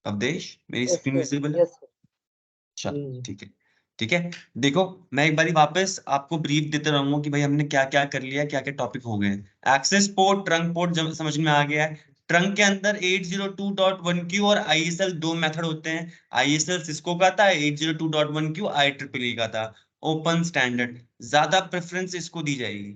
अवधेश, मेरी yes screen sir, visible है? Yes sir. चलो ठीक है। ठीक है, देखो मैं एक बारी वापस आपको ब्रीफ देते रहूंगा कि भाई हमने क्या क्या कर लिया, क्या क्या टॉपिक हो गए। एक्सेस पोर्ट, ट्रंक पोर्ट समझ में आ गया है। ट्रंक के अंदर 802.1q और आईएसएल दो मेथड होते हैं। आईएसएल सिस्को का था, 802.1q IEEE का था। ओपन स्टैंडर्ड, ज्यादा प्रेफरेंस इसको दी जाएगी।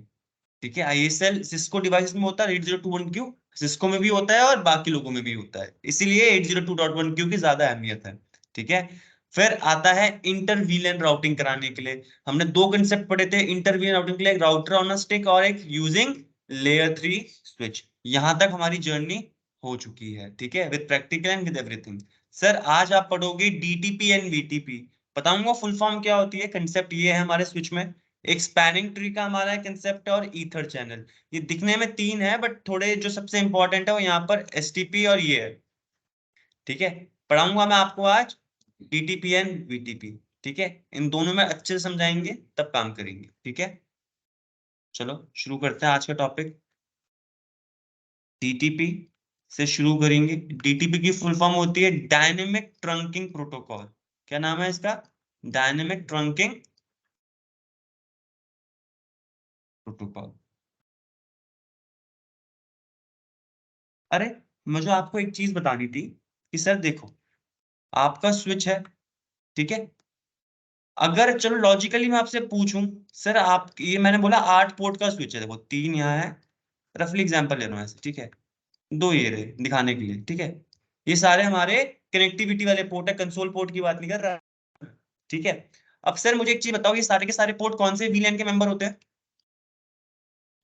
ठीक है, आईएसएल सिस्को डिवाइस में होता है 802.1q, सिस्को में भी होता है और बाकी लोगों में भी होता है, इसीलिए 802.1q की ज्यादा अहमियत है। ठीक है, फिर आता है इंटर वीलन राउटिंग कराने के लिए। हमने दो कंसेप्ट पढ़े थे इंटर वीलन राउटिंग के लिए, एक राउटर ऑन अ स्टिक और एक यूजिंग लेयर 3 स्विच। यहां तक हमारी जर्नी हो चुकी है। ठीक है, with practical and with everything. Sir आज आप पढ़ोगे डीटीपी एंड वीटीपी। बताऊंगा फुल फॉर्म क्या होती है। कंसेप्ट ये है हमारे स्विच में, एक स्पैनिंग ट्री का हमारा कंसेप्ट है और ईथर चैनल। ये दिखने में तीन है बट थोड़े जो सबसे इंपॉर्टेंट है वो यहाँ पर एसटीपी और ये है। ठीक है, पढ़ाऊंगा मैं आपको आज डीटीपी एंड वीटीपी। ठीक है, इन दोनों में अच्छे से समझाएंगे तब काम करेंगे। ठीक है, चलो शुरू करते हैं आज का टॉपिक। डीटीपी से शुरू करेंगे। डीटीपी की फुल फॉर्म होती है डायनेमिक ट्रंकिंग प्रोटोकॉल। क्या नाम है इसका? Dynamic trunking protocol. अरे मुझे आपको एक चीज बतानी थी कि सर देखो, आपका स्विच है। ठीक है, अगर चलो लॉजिकली मैं आपसे पूछूं, सर आप ये मैंने बोला 8 पोर्ट का स्विच है, देखो 3 यहाँ है, रफली एग्जांपल ले रहा हूँ ऐसे। ठीक है, 2 ये रहे दिखाने के लिए। ठीक है, ये सारे हमारे कनेक्टिविटी वाले पोर्ट है, कंसोल पोर्ट की बात नहीं कर रहा। ठीक है, अब सर मुझे एक चीज बताओ, ये सारे के सारे पोर्ट कौन से वीलैन के मेंबर होते हैं?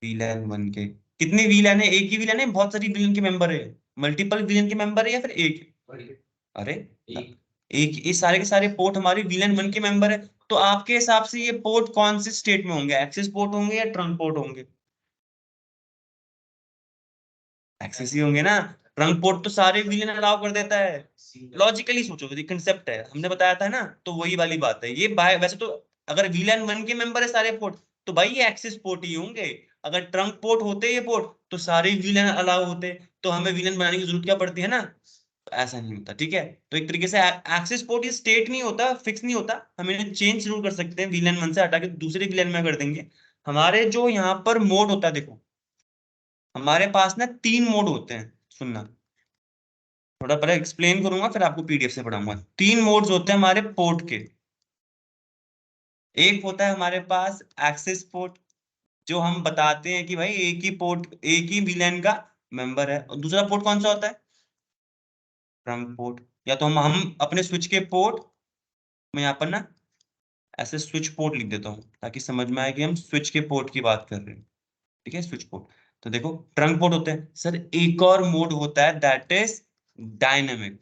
वीलैन 1 के। कितनी वीलैन है? एक ही वीलैन है, बहुत सारी वीलैन के मेंबर है? मल्टीपल वीलैन के मेंबर है या फिर एक? अरे एक, ये सारे के सारे पोर्ट हमारे वीलैन 1 के मेंबर है। तो आपके हिसाब से ये पोर्ट कौन से स्टेट में होंगे? एक्सेस पोर्ट होंगे या ट्रंक पोर्ट होंगे? एक्सेस ही होंगे ना। ट्रंक पोर्ट तो सारे वीलन अलाउ कर देता है। लॉजिकली सोचो, कंसेप्ट है हमने बताया था ना, तो वही वाली बात है ये। वैसे तो अगर वीलन 1 के मेंबर है सारे पोर्ट, तो भाई ये एक्सेस पोर्ट ही होंगे। अगर ट्रंक पोर्ट होते ये पोर्ट, तो सारे वीलन अलाउ होते, तो हमें वीलन बनाने की जरूरत क्या पड़ती है ना। तो ऐसा नहीं होता। ठीक है, तो एक तरीके से एक्सेस पोर्ट ये स्टेट नहीं होता, फिक्स नहीं होता, हम इन्हें चेंज जरूर कर सकते हैं। वीलन 1 से हटा के दूसरे वीलन में कर देंगे। हमारे जो यहाँ पर मोड होता है, देखो हमारे पास ना 3 मोड होते हैं। सुनना, थोड़ा पहले एक्सप्लेन करूंगा फिर आपको पीडीएफ से पढ़ाऊंगा। 3 मोड्स होते हैं हमारे पोर्ट के। एक होता है हमारे पास एक्सेस पोर्ट, जो हम बताते हैं कि भाई एक ही पोर्ट, एक ही वीलैन का मेंबर है। और दूसरा पोर्ट कौन सा होता है? Trunk port. या तो हम अपने स्विच के पोर्ट, मैं यहाँ पर ना ऐसे स्विच पोर्ट लिख देता हूँ ताकि समझ में आए कि हम स्विच के पोर्ट की बात कर रहे हैं। ठीक है, स्विच पोर्ट। तो देखो ट्रंक पोर्ट होते हैं सर। एक और मोड होता है दैट इज डायनेमिक।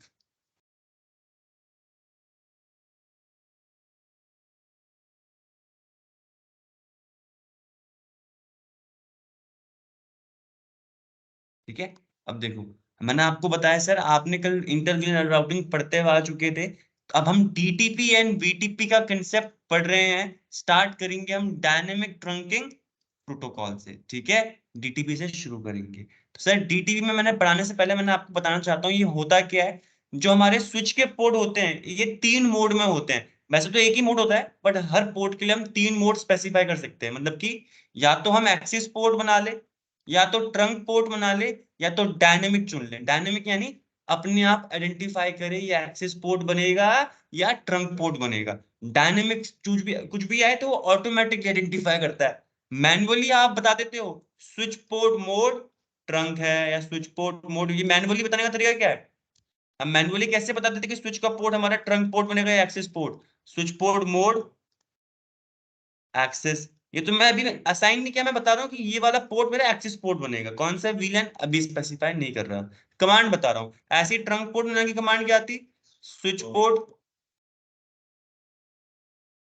ठीक है, अब देखो मैंने आपको बताया सर, आपने कल इंटर राउटिंग पढ़ते हुए आ चुके थे। अब हम डीटीपी एंड वीटीपी का कंसेप्ट पढ़ रहे हैं। स्टार्ट करेंगे हम डायनेमिक ट्रंकिंग प्रोटोकॉल से। ठीक है, डीटीपी से शुरू करेंगे। तो सर डीटीपी में मैंने पढ़ाने से पहले मैंने आपको बताना चाहता हूँ ये होता क्या है। जो हमारे स्विच के पोर्ट होते हैं ये 3 मोड में होते हैं। वैसे तो एक ही मोड होता है बट हर पोर्ट के लिए हम 3 मोड स्पेसिफाई कर सकते हैं। मतलब कि या तो हम एक्सिस पोर्ट बना ले, या तो ट्रंक पोर्ट बना ले, या तो डायनेमिक चुन ले। डायनेमिक यानी अपने आप आइडेंटिफाई करे ये एक्सेस पोर्ट बनेगा या ट्रंक पोर्ट बनेगा। डायनेमिक कुछ भी आए तो वो ऑटोमेटिक आइडेंटिफाई करता है। मैनुअली आप बता देते हो स्विच पोर्ट मोड ट्रंक है या स्विच पोर्ट मोड, ये मैनुअली बताने का तरीका क्या है? हम मैनुअली कैसे बता देते कि स्विच का पोर्ट हमारा ट्रंक पोर्ट बनेगा या access port? Switch port mode access. ये तो मैं अभी असाइन नहीं किया, मैं बता रहा हूँ कि ये वाला पोर्ट मेरा एक्सेस पोर्ट बनेगा। कौन सा वीलन अभी स्पेसिफाई नहीं कर रहा, कमांड बता रहा हूँ। ऐसी ट्रंक पोर्ट बनाने की कमांड क्या आती? Switch port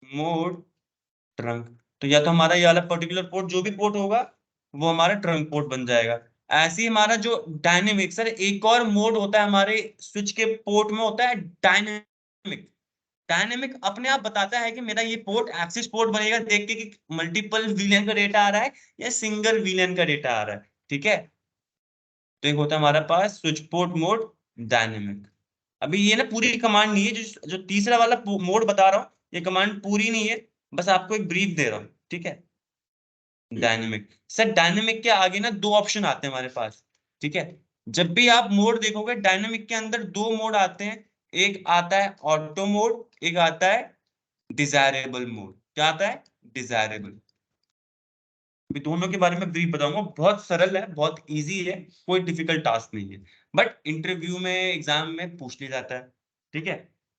mode trunk. तो या तो हमारा ये वाला पर्टिकुलर पोर्ट जो भी पोर्ट होगा वो हमारा ट्रंक पोर्ट बन जाएगा। ऐसे ही हमारा जो डायनेमिक, सर एक और मोड होता है हमारे स्विच के पोर्ट में, होता है डायनेमिक। डायनेमिक अपने आप बताता है कि मेरा ये पोर्ट एक्सिस पोर्ट बनेगा देख के कि मल्टीपल वीलन का डेटा आ रहा है या सिंगल वीलन का डेटा आ रहा है। ठीक है, तो एक होता है हमारे पास स्विच पोर्ट मोड डायनेमिक। अभी ये ना पूरी कमांड नहीं है, जो तीसरा वाला मोड बता रहा हूँ, ये कमांड पूरी नहीं है, बस आपको एक ब्रीफ दे रहा हूँ, ठीक है। डायनेमिक सर, डायनेमिक के आगे ना दो ऑप्शन आते हैं हमारे पास, ठीक है। जब भी आप मोड देखोगे डायनेमिक के अंदर दो मोड आते हैं, एक आता है ऑटो मोड, एक आता है डिजायरेबल मोड। क्या आता है? डिजायरेबल। अभी दोनों के बारे में ब्रीफ बताऊंगा, बहुत सरल है, बहुत इजी है, कोई डिफिकल्ट टास्क नहीं है, बट इंटरव्यू में एग्जाम में पूछ लिया जाता है, ठीक है।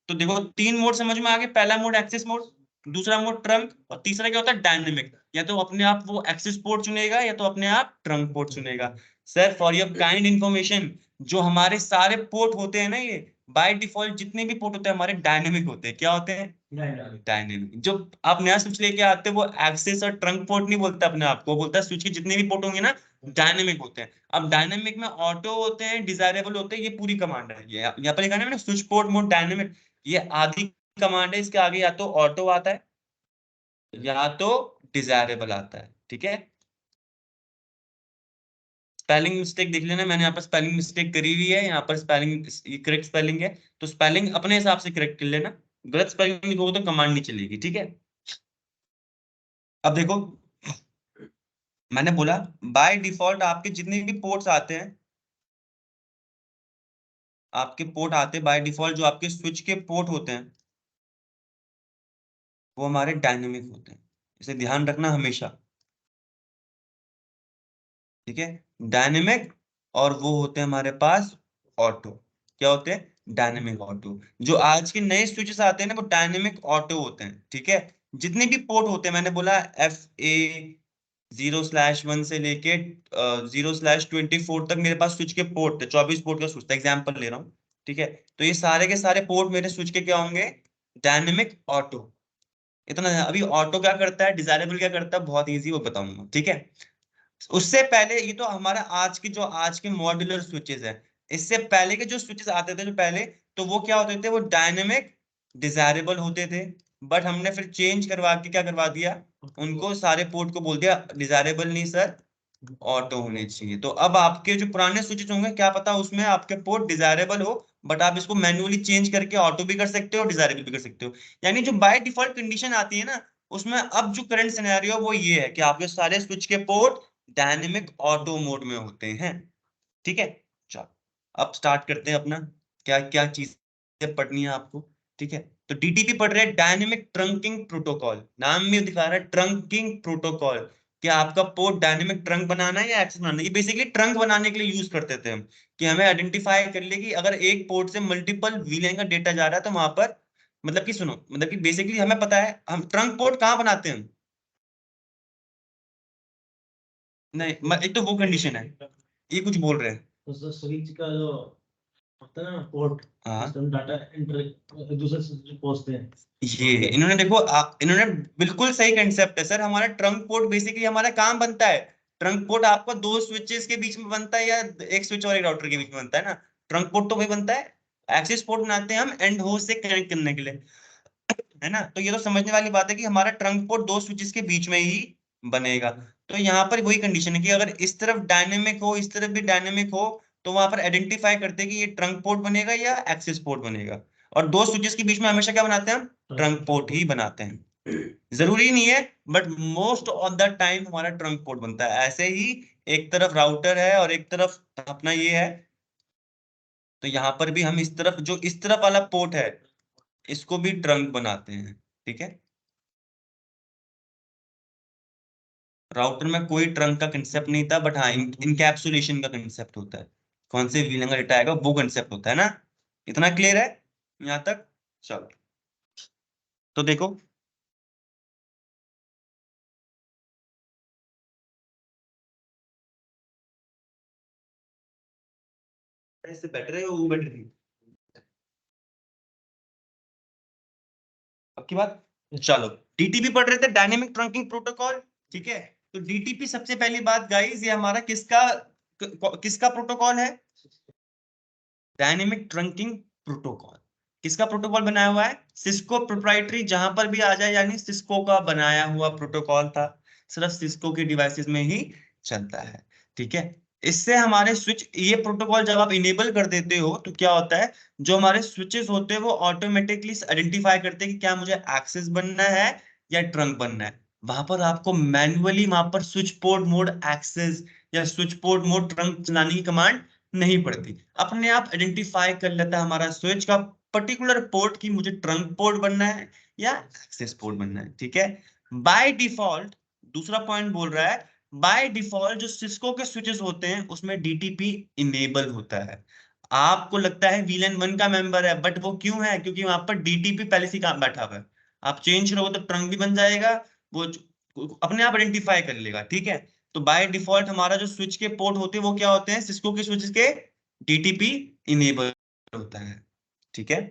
तो देखो तीन मोड समझ में आ गए, पहला मोड एक्सेस मोड, दूसरा मोड ट्रंक, और तीसरा क्या होता है? डायनेमिक। या तो अपने आप वो एक्सेस पोर्ट चुनेगा या तो अपने आप ट्रंक पोर्ट चुनेगा। Sir for your kind information, जो हमारे सारे पोर्ट होते हैं ना, ये बाय डिफॉल्ट जितने भी पोर्ट होते हैं हमारे डायनेमिक होते हैं। क्या होते हैं? डायनेमिक। जो आप नया स्विच लेके आते हैं वो एक्सेस और ट्रंक पोर्ट नहीं बोलता अपने आप को, बोलता है स्विच के जितने भी पोर्ट होंगे ना डायनेमिक होते हैं। अब डायनेमिक में ऑटो होते हैं, डिजायरेबल होते हैं, ये पूरी कमांड है। ये यहाँ पर लिखा है ना स्विच पोर्ट मोड डायनेमिक, ये आधी कमांड है। इसके आगे या तो ऑटो आता है या तो डिजायरेबल आता है, ठीक है। स्पेलिंग मिस्टेक देख लेना, मैंने यहाँ पर स्पेलिंग मिस्टेक करी हुई है, यहाँ पर स्पेलिंग करेक्ट स्पेलिंग है, तो स्पेलिंग अपने हिसाब से करेक्ट कर लेना। गलत स्पेलिंग लिखोगे तो कमांड नहीं चलेगी, ठीक है। अब देखो, मैंने बोला बाय डिफॉल्ट आपके जितने भी पोर्ट्स आते हैं, आपके पोर्ट आते हैं बाय डिफॉल्ट, जो आपके स्विच के पोर्ट होते हैं वो हमारे डायनेमिक होते हैं, इसे ध्यान रखना हमेशा, ठीक है। डायनेमिक, और वो होते हैं हमारे पास ऑटो। क्या होते हैं? Dynamic auto. जो आज के नए स्विचेस आते हैं ना वो डायनेमिक ऑटो होते हैं, ठीक है। जितने भी पोर्ट होते हैं, मैंने बोला FA 0/1 से लेके 0/24 तक मेरे पास स्विच के पोर्ट थे, 24 पोर्ट का स्विच था, एग्जाम्पल ले रहा हूँ, ठीक है। तो ये सारे के सारे पोर्ट मेरे स्विच के क्या होंगे? Dynamic auto. इतना है। अभी ऑटो क्या करता है, डिजायरेबल क्या करता है, बहुत इजी वो बताऊंगा, ठीक है। उससे पहले ये तो हमारा आज के मॉड्यूलर स्विचेस है। इससे पहले के जो स्विचेस आते थे जो पहले, तो वो क्या होते थे? वो डायनेमिक डिजायरेबल होते थे, बट हमने फिर चेंज करवा के क्या करवा दिया, उनको सारे पोर्ट को बोल दिया डिजायरेबल नहीं सर, ऑटो होने चाहिए। तो अब आपके जो पुराने स्विचेस होंगे, क्या पता उसमें आपके पोर्ट डिजायरेबल हो, बट आप इसको मैन्युअली चेंज करके ऑटो भी कर सकते हो, डिजायरेबल भी कर सकते हो। यानी जो बाय डिफॉल्ट कंडीशन आती है ना, उसमें अब जो करंट सिनेरियो वो ये है कि आपके सारे स्विच के पोर्ट डायनेमिक ऑटो मोड में होते हैं, ठीक है। चलो अब स्टार्ट करते हैं अपना, क्या क्या चीजें पढ़नी है आपको, ठीक है। तो डीटीपी पढ़ रहे हैं, डायनेमिक ट्रंकिंग प्रोटोकॉल, नाम में दिखा रहा है ट्रंकिंग प्रोटोकॉल। क्या आपका पोर्ट डायनेमिक ट्रंक बनाना है या एक्सेस बनाना है? ये बेसिकली ट्रंक बनाने के लिए यूज करते थे हम, कि हमें आइडेंटिफाई कर ले कि अगर एक पोर्ट से मल्टीपल वीलैन का डेटा जा रहा है तो वहां पर, मतलब कि सुनो, मतलब कि बेसिकली हमें पता है हम ट्रंक पोर्ट कहाँ बनाते हैं। नहीं एक तो वो कंडीशन है, ये कुछ बोल रहे हैं। तो स्विच का जो होता है ना पोर्ट, हाँ जिसमें डाटा एंटर एक दूसरे से पहुंचते हैं, ये इन्होंने देखो इन्होंने बिल्कुल सही कंसेप्ट है सर। हमारा ट्रंक पोर्ट बेसिकली हमारा काम बनता है, ट्रंक पोर्ट आपका दो स्विचेस के बीच में बनता है या एक स्विच और एक राउटर के बीच में बनता है ना, ट्रंक पोर्ट तो वही बनता है। एक्सेस पोर्ट बनाते हैं हम एंड होस्ट से कनेक्ट करने के लिए, है ना। तो ये तो समझने वाली बात है कि हमारा ट्रंक पोर्ट दो स्विचेस के बीच में ही बनेगा। तो यहाँ पर वही कंडीशन है कि अगर इस तरफ डायनेमिक हो इस तरफ भी डायनेमिक हो, तो वहां पर आइडेंटिफाई करते हैं कि ये ट्रंक पोर्ट बनेगा या एक्सेस पोर्ट बनेगा। और दो स्विचेस के बीच में हमेशा क्या बनाते हैं हम? ट्रंक पोर्ट ही बनाते हैं। जरूरी नहीं है, but most of the time हमारा ट्रंक पोर्ट बनता है। ऐसे ही एक तरफ राउटर है और एक तरफ अपना ये है, तो यहाँ पर भी हम इस तरफ, जो इस तरफ वाला पोर्ट है, इसको भी ट्रंक बनाते हैं, ठीक है। राउटर में कोई ट्रंक का कंसेप्ट नहीं था, बट हाँ इनकैप्सुलेशन का कंसेप्ट होता है, कौन से वीलन का डेटा आएगा वो कंसेप्ट होता है ना। इतना क्लियर है यहाँ तक? चलो तो देखो, इससे बेटर है वो बेटर है अब की बात। चलो डीटीपी पढ़ रहे थे, डायनेमिक ट्रंकिंग प्रोटोकॉल, ठीक है। तो डीटीपी सबसे पहली बात गाइस, ये हमारा किसका किसका प्रोटोकॉल है? Dynamic trunking protocol. किसका प्रोटोकॉल बनाया हुआ है? सिस्को प्रोप्राइटरी, जहां पर भी आ जाए यानी सिस्को का बनाया हुआ प्रोटोकॉल था, सिर्फ सिस्को के डिवाइसेस में ही चलता है, ठीक है। इससे हमारे स्विच, ये प्रोटोकॉल जब आप इनेबल कर देते हो तो क्या होता है, जो हमारे स्विचेस होते हैं वो ऑटोमेटिकली आइडेंटिफाई करते हैं कि क्या मुझे एक्सेस बनना है या ट्रंक बनना है। वहां पर आपको मैन्युअली वहां पर स्विच पोर्ट मोड एक्सेस या स्विच पोर्ट मोड ट्रंक चलाने की कमांड नहीं पड़ती, अपने आप आइडेंटिफाई कर लेता है हमारा स्विच का पर्टिकुलर पोर्ट की मुझे ट्रंक पोर्ट बनना है या एक्सेस पोर्ट बनना है। ठीक है, बाय डिफॉल्ट, दूसरा पॉइंट बोल रहा है, बाय डिफॉल्ट जो सिस्को के स्विचेस होते हैं उसमें डीटीपी इनेबल होता है। आपको लगता है वीलन 1 का मेंबर है, बट वो क्यों है, क्योंकि वहां पर डीटीपी पहले से काम बैठा हुआ है। आप चेंज करोगे तो ट्रंक भी बन जाएगा, वो अपने आप आइडेंटिफाई कर लेगा। ठीक है, तो बाय डिफॉल्ट हमारा जो स्विच के पोर्ट होते हैं वो क्या होते हैं, सिस्को के स्विच के डीटीपी इनेबल होता है। ठीक है,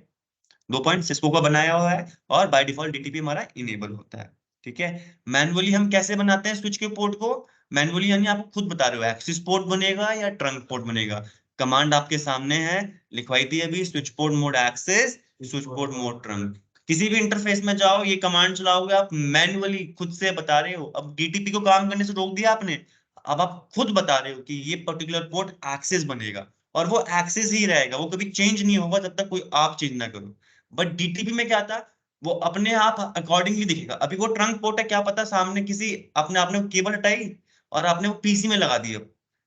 2 पॉइंट सिस्को का बनाया हुआ है और बाय डिफॉल्ट डीटीपी हमारा इनेबल होता है। ठीक है, मैनुअली हम कैसे बनाते हैं स्विच के पोर्ट को, मैनुअली यानी आप खुद बता रहे हो एक्सिस पोर्ट बनेगा या ट्रंक पोर्ट बनेगा, कमांड आपके सामने है, लिखवाई थी अभी, switch port mode access, switch port mode trunk. किसी भी इंटरफेस में जाओ ये कमांड चलाओगे आप, मैनुअली खुद से बता रहे हो। अब डीटीपी को काम करने से रोक दिया आपने, अब आप खुद बता रहे हो कि ये पर्टिकुलर पोर्ट एक्सेस बनेगा और वो एक्सेस ही रहेगा, वो कभी चेंज नहीं होगा जब तक कोई आप चेंज ना करो। बट डीटीपी में क्या था, वो अपने आप अकॉर्डिंगली दिखेगा। अभी वो ट्रंक पोर्ट है, क्या पता सामने किसी अपने आपने केबल हटाई और आपने वो पीसी में लगा दिया,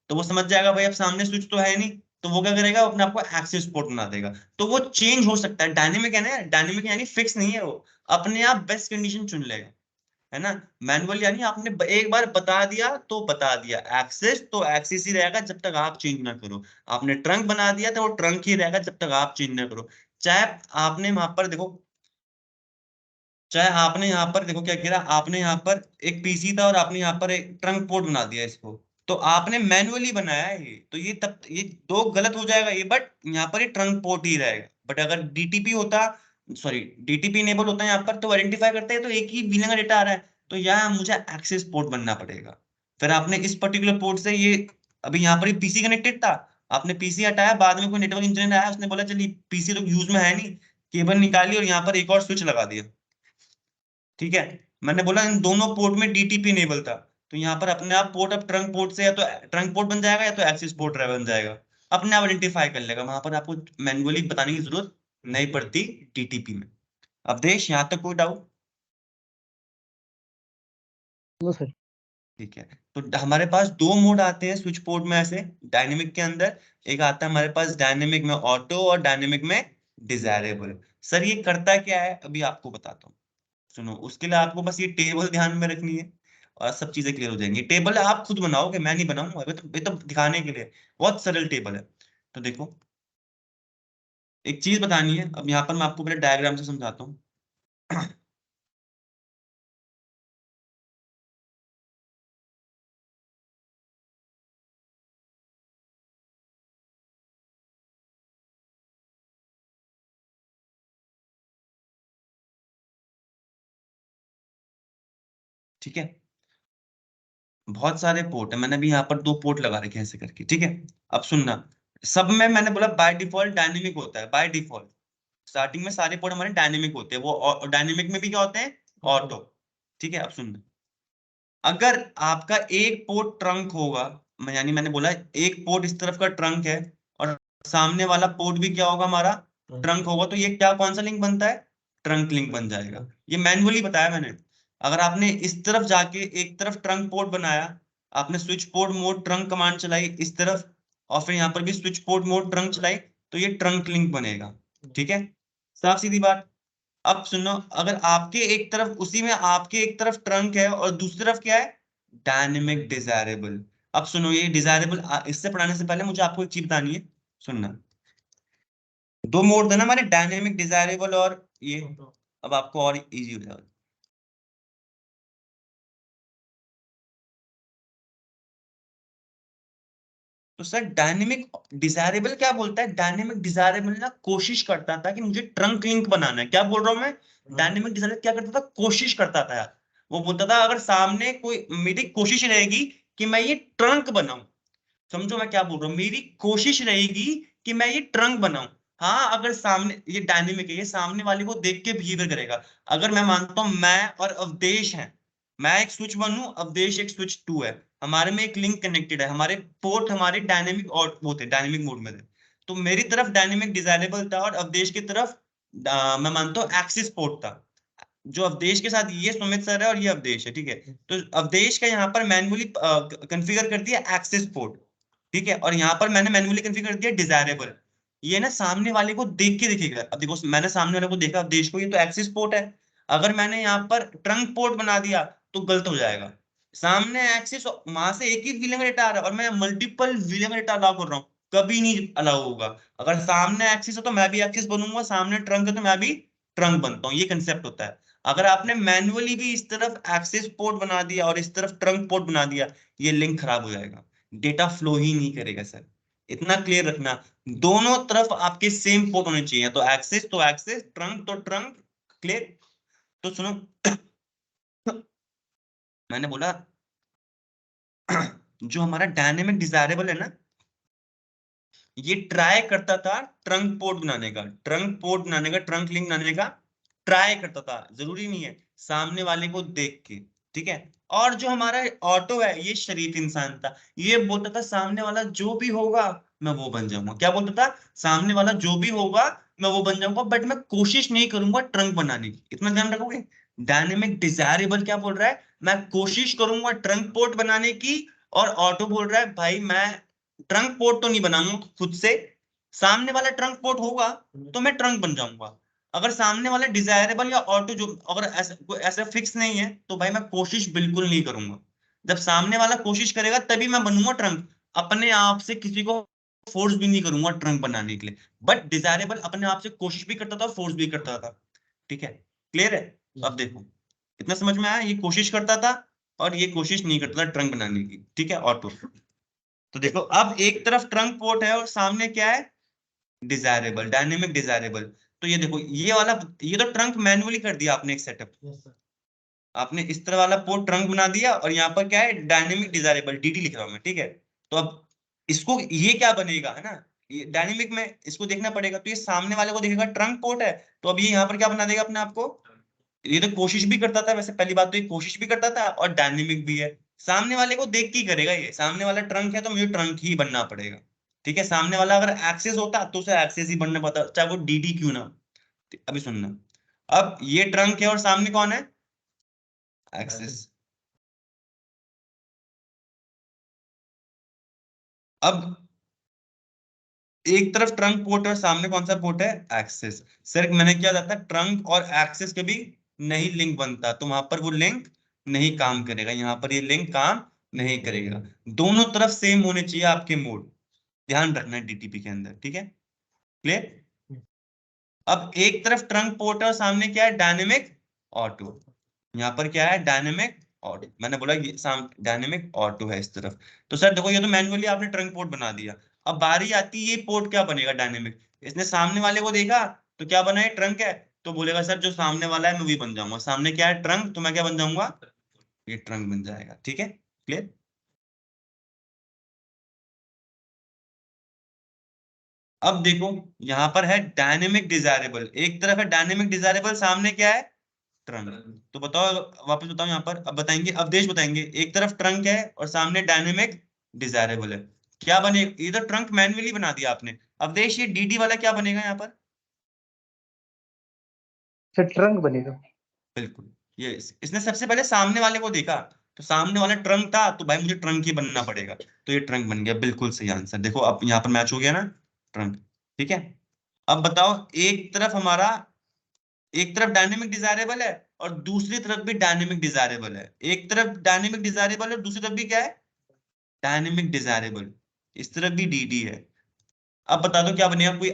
तो वो समझ जाएगा भाई अब सामने स्विच तो है नहीं, तो वो क्या करेगा, अपने आप को एक्सेस पोर्ट बना देगा। तो वो चेंज हो सकता है, डायनेमिक है ना, डायनेमिक यानी फिक्स नहीं है, वो अपने आप बेस्ट कंडीशन चुन लेगा, है ना। मैनुअल यानी आपने एक बार बता दिया तो बता दिया, एक्सेस तो एक्सेस ही रहेगा जब तक आप चेंज ना करो, आपने ट्रंक बना दिया तो वो ट्रंक ही रहेगा जब तक आप चेंज ना करो। चाहे आपने वहां पर देखो, चाहे आपने यहाँ पर देखो क्या किया, आपने यहाँ पर एक पीसी था और आपने यहाँ पर एक ट्रंक पोर्ट बना दिया इसको, तो आपने मैनुअली बनाया है ये, तो ये तब ये दो गलत हो जाएगा ये, बट यहाँ पर ये ट्रंक पोर्ट ही रहेगा। बट अगर डीटीपी होता, सॉरी डीटीपी इनेबल होता है यहाँ पर, तो आइडेंटिफाई करते हैं तो एक ही वीलन का डेटा आ रहा है, तो यहाँ मुझे एक्सेस पोर्ट बनना पड़ेगा। फिर आपने इस पर्टिकुलर पोर्ट से ये, अभी यहाँ पर पीसी कनेक्टेड था, आपने पीसी हटाया, बाद में कोई नेटवर्क इंजीनियर आया, उसने बोला चलिए पीसी तो यूज में है नहीं, केबल निकाली और यहाँ पर एक और स्विच लगा दिया। ठीक है, मैंने बोला इन दोनों पोर्ट में डीटीपी इनेबल था, तो यहाँ पर अपने आप पोर्ट अब ट्रंक पोर्ट से या तो ट्रंक पोर्ट बन जाएगा या तो एक्सिस पोर्ट बन जाएगा, अपने आप आइडेंटिफाई कर लेगा, वहां पर आपको मैन्युअली बताने की जरूरत नहीं पड़ती डीटीपी में। अब देश यहाँ तक कोई डाउट? No sir. ठीक है, तो हमारे पास दो मोड आते हैं स्विच पोर्ट में ऐसे डायनेमिक के अंदर, एक आता है हमारे पास डायनेमिक में ऑटो और डायनेमिक में डिजायरेबल। सर ये करता क्या है अभी आपको बताता हूँ, सुनो। उसके लिए आपको बस ये टेबल ध्यान में रखनी है और सब चीजें क्लियर हो जाएंगी। टेबल आप खुद बनाओगे, मैं नहीं बनाऊंगा, ये तो दिखाने के लिए, बहुत सरल टेबल है। तो देखो, एक चीज बतानी है, अब यहाँ पर मैं आपको पहले डायग्राम से समझाता हूँ। ठीक है, बहुत सारे पोर्ट है, मैंने भी यहाँ पर 2 पोर्ट लगा रखे हैं ऐसे करके। ठीक है, अब सुनना, सब में मैंने बोला बाय डिफॉल्ट डायनेमिक होता है, बाय डिफॉल्ट स्टार्टिंग में सारे पोर्ट हमारे डायनेमिक होते हैं, वो डायनेमिक में भी क्या होते हैं, ऑटो। ठीक है, अब सुनना, अगर आपका एक पोर्ट ट्रंक होगा, यानी मैंने बोला एक पोर्ट इस तरफ का ट्रंक है और सामने वाला पोर्ट भी क्या होगा हमारा, ट्रंक होगा, तो ये क्या, कौन सा लिंक बनता है, ट्रंक लिंक बन जाएगा। ये मैन्युअली बताया मैंने। अगर आपने इस तरफ जाके एक तरफ ट्रंक पोर्ट बनाया, आपने switch port mode trunk command चलाई इस तरफ, और फिर यहाँ पर भी स्विच पोर्ट मोड ट्रंक चलाई, तो ये ट्रंक लिंक बनेगा। ठीक है, साफ सीधी बात। अब सुनो, अगर आपके एक तरफ, उसी में आपके एक तरफ ट्रंक है और दूसरी तरफ क्या है, डायनेमिक डिजायरेबल। अब सुनो, ये डिजायरेबल, इससे पढ़ाने से पहले मुझे आपको एक चीज बतानी है, सुनना। दो मोड थे ना हमारे, डायनेमिक डिजायरेबल और ये, अब आपको और इजी हो जाएगा। तो सर डायनेमिक डिजायरेबल क्या बोलता है, डायनेमिक डिजायरेबल ना कोशिश करता था कि मुझे ट्रंक लिंक बनाना है। क्या बोल रहा हूं मैं, डायनेमिक डिजायरेबल क्या करता था, कोशिश करता था यार। वो बोलता था अगर सामने कोई, मेरी कोशिश रहेगी कि मैं ये ट्रंक बनाऊं, समझो मैं क्या बोल रहा हूँ, मेरी कोशिश रहेगी कि मैं ये ट्रंक बनाऊं। हाँ, अगर सामने, ये डायनेमिक है, ये सामने वाले को देख के बिहेवियर करेगा। अगर मैं मानता हूं मैं और अवधेश हैं, मैं एक स्विच 1 हूँ, अवधेश एक स्विच 2 है, हमारे में एक लिंक कनेक्टेड है, हमारे पोर्ट हमारे डायनेमिक और वो थे, डायनेमिक मोड में थे। तो मेरी तरफ डायनेमिक डिजायरेबल था और अवधेश की तरफ मैं मानता हूँ एक्सिस पोर्ट था। जो अवधेश के साथ ये सुमित सर है और ये अवधेश है, ठीक है। तो अवधेश का यहाँ पर मैन्युअली कॉन्फ़िगर कर दिया एक्सिस पोर्ट, ठीक है, और यहाँ पर मैंने मैन्युअली कॉन्फ़िगर कर दिया डिजायरेबल। ये ना सामने वाले को देख के दिखेगा। अब देखो मैंने सामने वाले को देखा अवधेश को, ये तो एक्सिस पोर्ट है। अगर मैंने यहाँ पर ट्रंक पोर्ट बना दिया तो गलत हो जाएगा। सामने एक्सिस, वहां से एक ही व्हीलिंग रेट आ रहा है और मैं मल्टीपल व्हीलिंग रेट अलाउ कर रहा हूँ, कभी नहीं अलाउ होगा। अगर सामने एक्सिस है तो मैं भी एक्सिस बनूंगा, सामने ट्रंक है तो मैं भी ट्रंक बनता हूँ, ये कंसेप्ट होता है। अगर आपने मैन्युअली भी इस तरफ एक्सिस पोर्ट बना दिया और इस तरफ ट्रंक पोर्ट बना दिया, ये लिंक खराब हो जाएगा, डेटा फ्लो ही नहीं करेगा सर। इतना क्लियर रखना, दोनों तरफ आपके सेम पोर्ट होने चाहिए, तो एक्सिस तो एक्सिस, ट्रंक तो ट्रंक। क्लियर? तो सुनो मैंने बोला जो हमारा डायनेमिक डिजायरेबल है ना, ये ट्राई करता था ट्रंक पोर्ट बनाने का, ट्रंक पोर्ट बनाने का, ट्रंक लिंक बनाने का ट्राई करता था, जरूरी नहीं है, सामने वाले को देख के, ठीक है। और जो हमारा ऑटो है, ये शरीफ इंसान था, ये बोलता था सामने वाला जो भी होगा मैं वो बन जाऊंगा। क्या बोलता था? सामने वाला जो भी होगा मैं वो बन जाऊंगा, बट मैं कोशिश नहीं करूंगा ट्रंक बनाने की। इतना ध्यान रखोगे? डायनेमिक डिजायरेबल क्या बोल रहा है? मैं कोशिश करूंगा ट्रंक पोर्ट बनाने की, और ऑटो बोल रहा है भाई मैं ट्रंक पोर्ट तो नहीं बनाऊंगा खुद से, सामने वाला ट्रंक पोर्ट होगा तो मैं ट्रंक बन जाऊंगा। अगर सामने वाला डिजायरेबल या ऑटो जो अगर ऐसा फिक्स नहीं है तो भाई मैं कोशिश बिल्कुल नहीं करूंगा। जब सामने वाला कोशिश करेगा तभी मैं बनूंगा ट्रंक, अपने आप से किसी को फोर्स भी नहीं करूंगा ट्रंक बनाने के लिए। बट डिजायरेबल अपने आप से कोशिश भी करता था और फोर्स भी करता था, ठीक है। क्लियर है? तो अब देखो, इतना समझ में आया? ये कोशिश करता था और ये कोशिश नहीं करता था ट्रंक बनाने की, ठीक है, ऑटो। तो देखो अब एक तरफ ट्रंक पोर्ट है और सामने क्या है? Desirable, dynamic desirable. तो ये देखो ये वाला, ये तो ट्रंक मैन्युअली कर दिया आपने एक सेटअप, आपने इस तरह वाला पोर्ट ट्रंक बना दिया और यहाँ पर क्या है? डायनेमिक डिजायरेबल, डीडी लिख रहा हूं मैं, ठीक है। तो अब इसको ये क्या बनेगा, है ना, ये डायनेमिक में इसको देखना पड़ेगा। तो ये सामने वाले को देखेगा ट्रंक पोर्ट है, तो अब ये यहाँ पर क्या बना देगा अपने आप को? ये तो कोशिश भी करता था, वैसे पहली बात तो ये कोशिश भी करता था और डायनेमिक भी है। सामने वाले को देख के ही करेगा, ये सामने वाला ट्रंक है तो मुझे ट्रंक ही बनना पड़ेगा, ठीक है। सामने वाला अगर एक्सेस होता तो उसे एक्सेस ही बनना पड़ता, चाहे वो डीडी क्यों ना हो। अभी सुनना, अब ये ट्रंक है और सामने कौन है? एक्सेस। अब एक तरफ ट्रंक पोर्ट और सामने कौन सा पोर्ट है? एक्सेस। सर मैंने क्या जाता है, ट्रंक और एक्सेस कभी नहीं लिंक बनता, तो वहां पर वो लिंक नहीं काम करेगा, यहाँ पर ये लिंक काम नहीं करेगा। दोनों तरफ सेम होने चाहिए आपके मोड, ध्यान रखना है डीटीपी के अंदर, ठीक है। क्लियर? अब एक तरफ ट्रंक पोर्ट है और सामने क्या है? Dynamic auto. यहाँ पर क्या है? Dynamic auto. मैंने बोला ये डायनेमिक ऑटो है इस तरफ। तो सर देखो ये तो मैन्युअली आपने ट्रंक पोर्ट बना दिया। अब बारी आती है ये पोर्ट क्या बनेगा? डायनेमिक। इसने सामने वाले को देखा तो क्या बना है? ट्रंक है, तो बोलेगा सर जो सामने वाला है मैं वही बन जाऊंगा। सामने क्या है? ट्रंक, तो मैं क्या बन जाऊंगा? ये ट्रंक बन जाएगा, ठीक है। क्लियर? अब देखो यहाँ पर है डायनेमिक डिजायरेबल, एक तरफ है डायनेमिक डिजायरेबल, सामने क्या है? ट्रंक। तो बताओ, वापस बताओ यहाँ पर, अब बताएंगे अवधेश बताएंगे, एक तरफ ट्रंक है और सामने डायनेमिक डिजायरेबल है, क्या बने? ये तो ट्रंक मैन्युअली बना दिया आपने। अवधेश ये डीडी वाला क्या बनेगा यहाँ पर? सर ट्रंक बनेगा। बिल्कुल, ये इसने सबसे पहले सामने वाले को देखा, तो सामने वाला ट्रंक था तो भाई मुझे ट्रंक ही बनना पड़ेगा, तो ये ट्रंक बन गया। बिल्कुल सही आंसर। देखो अब यहाँ पर मैच हो गया ना, ट्रंक, ठीक है। अब बताओ, एक तरफ हमारा, एक तरफ डायनेमिक डिजायरेबल है और दूसरी तरफ भी डायनेमिक डिजायरेबल है। एक तरफ डायनेमिक डिजायरेबल है और दूसरी तरफ भी क्या है? Dynamic desirable. इस तरफ भी डीडी है। अब बता दो क्या बनेगा? कोई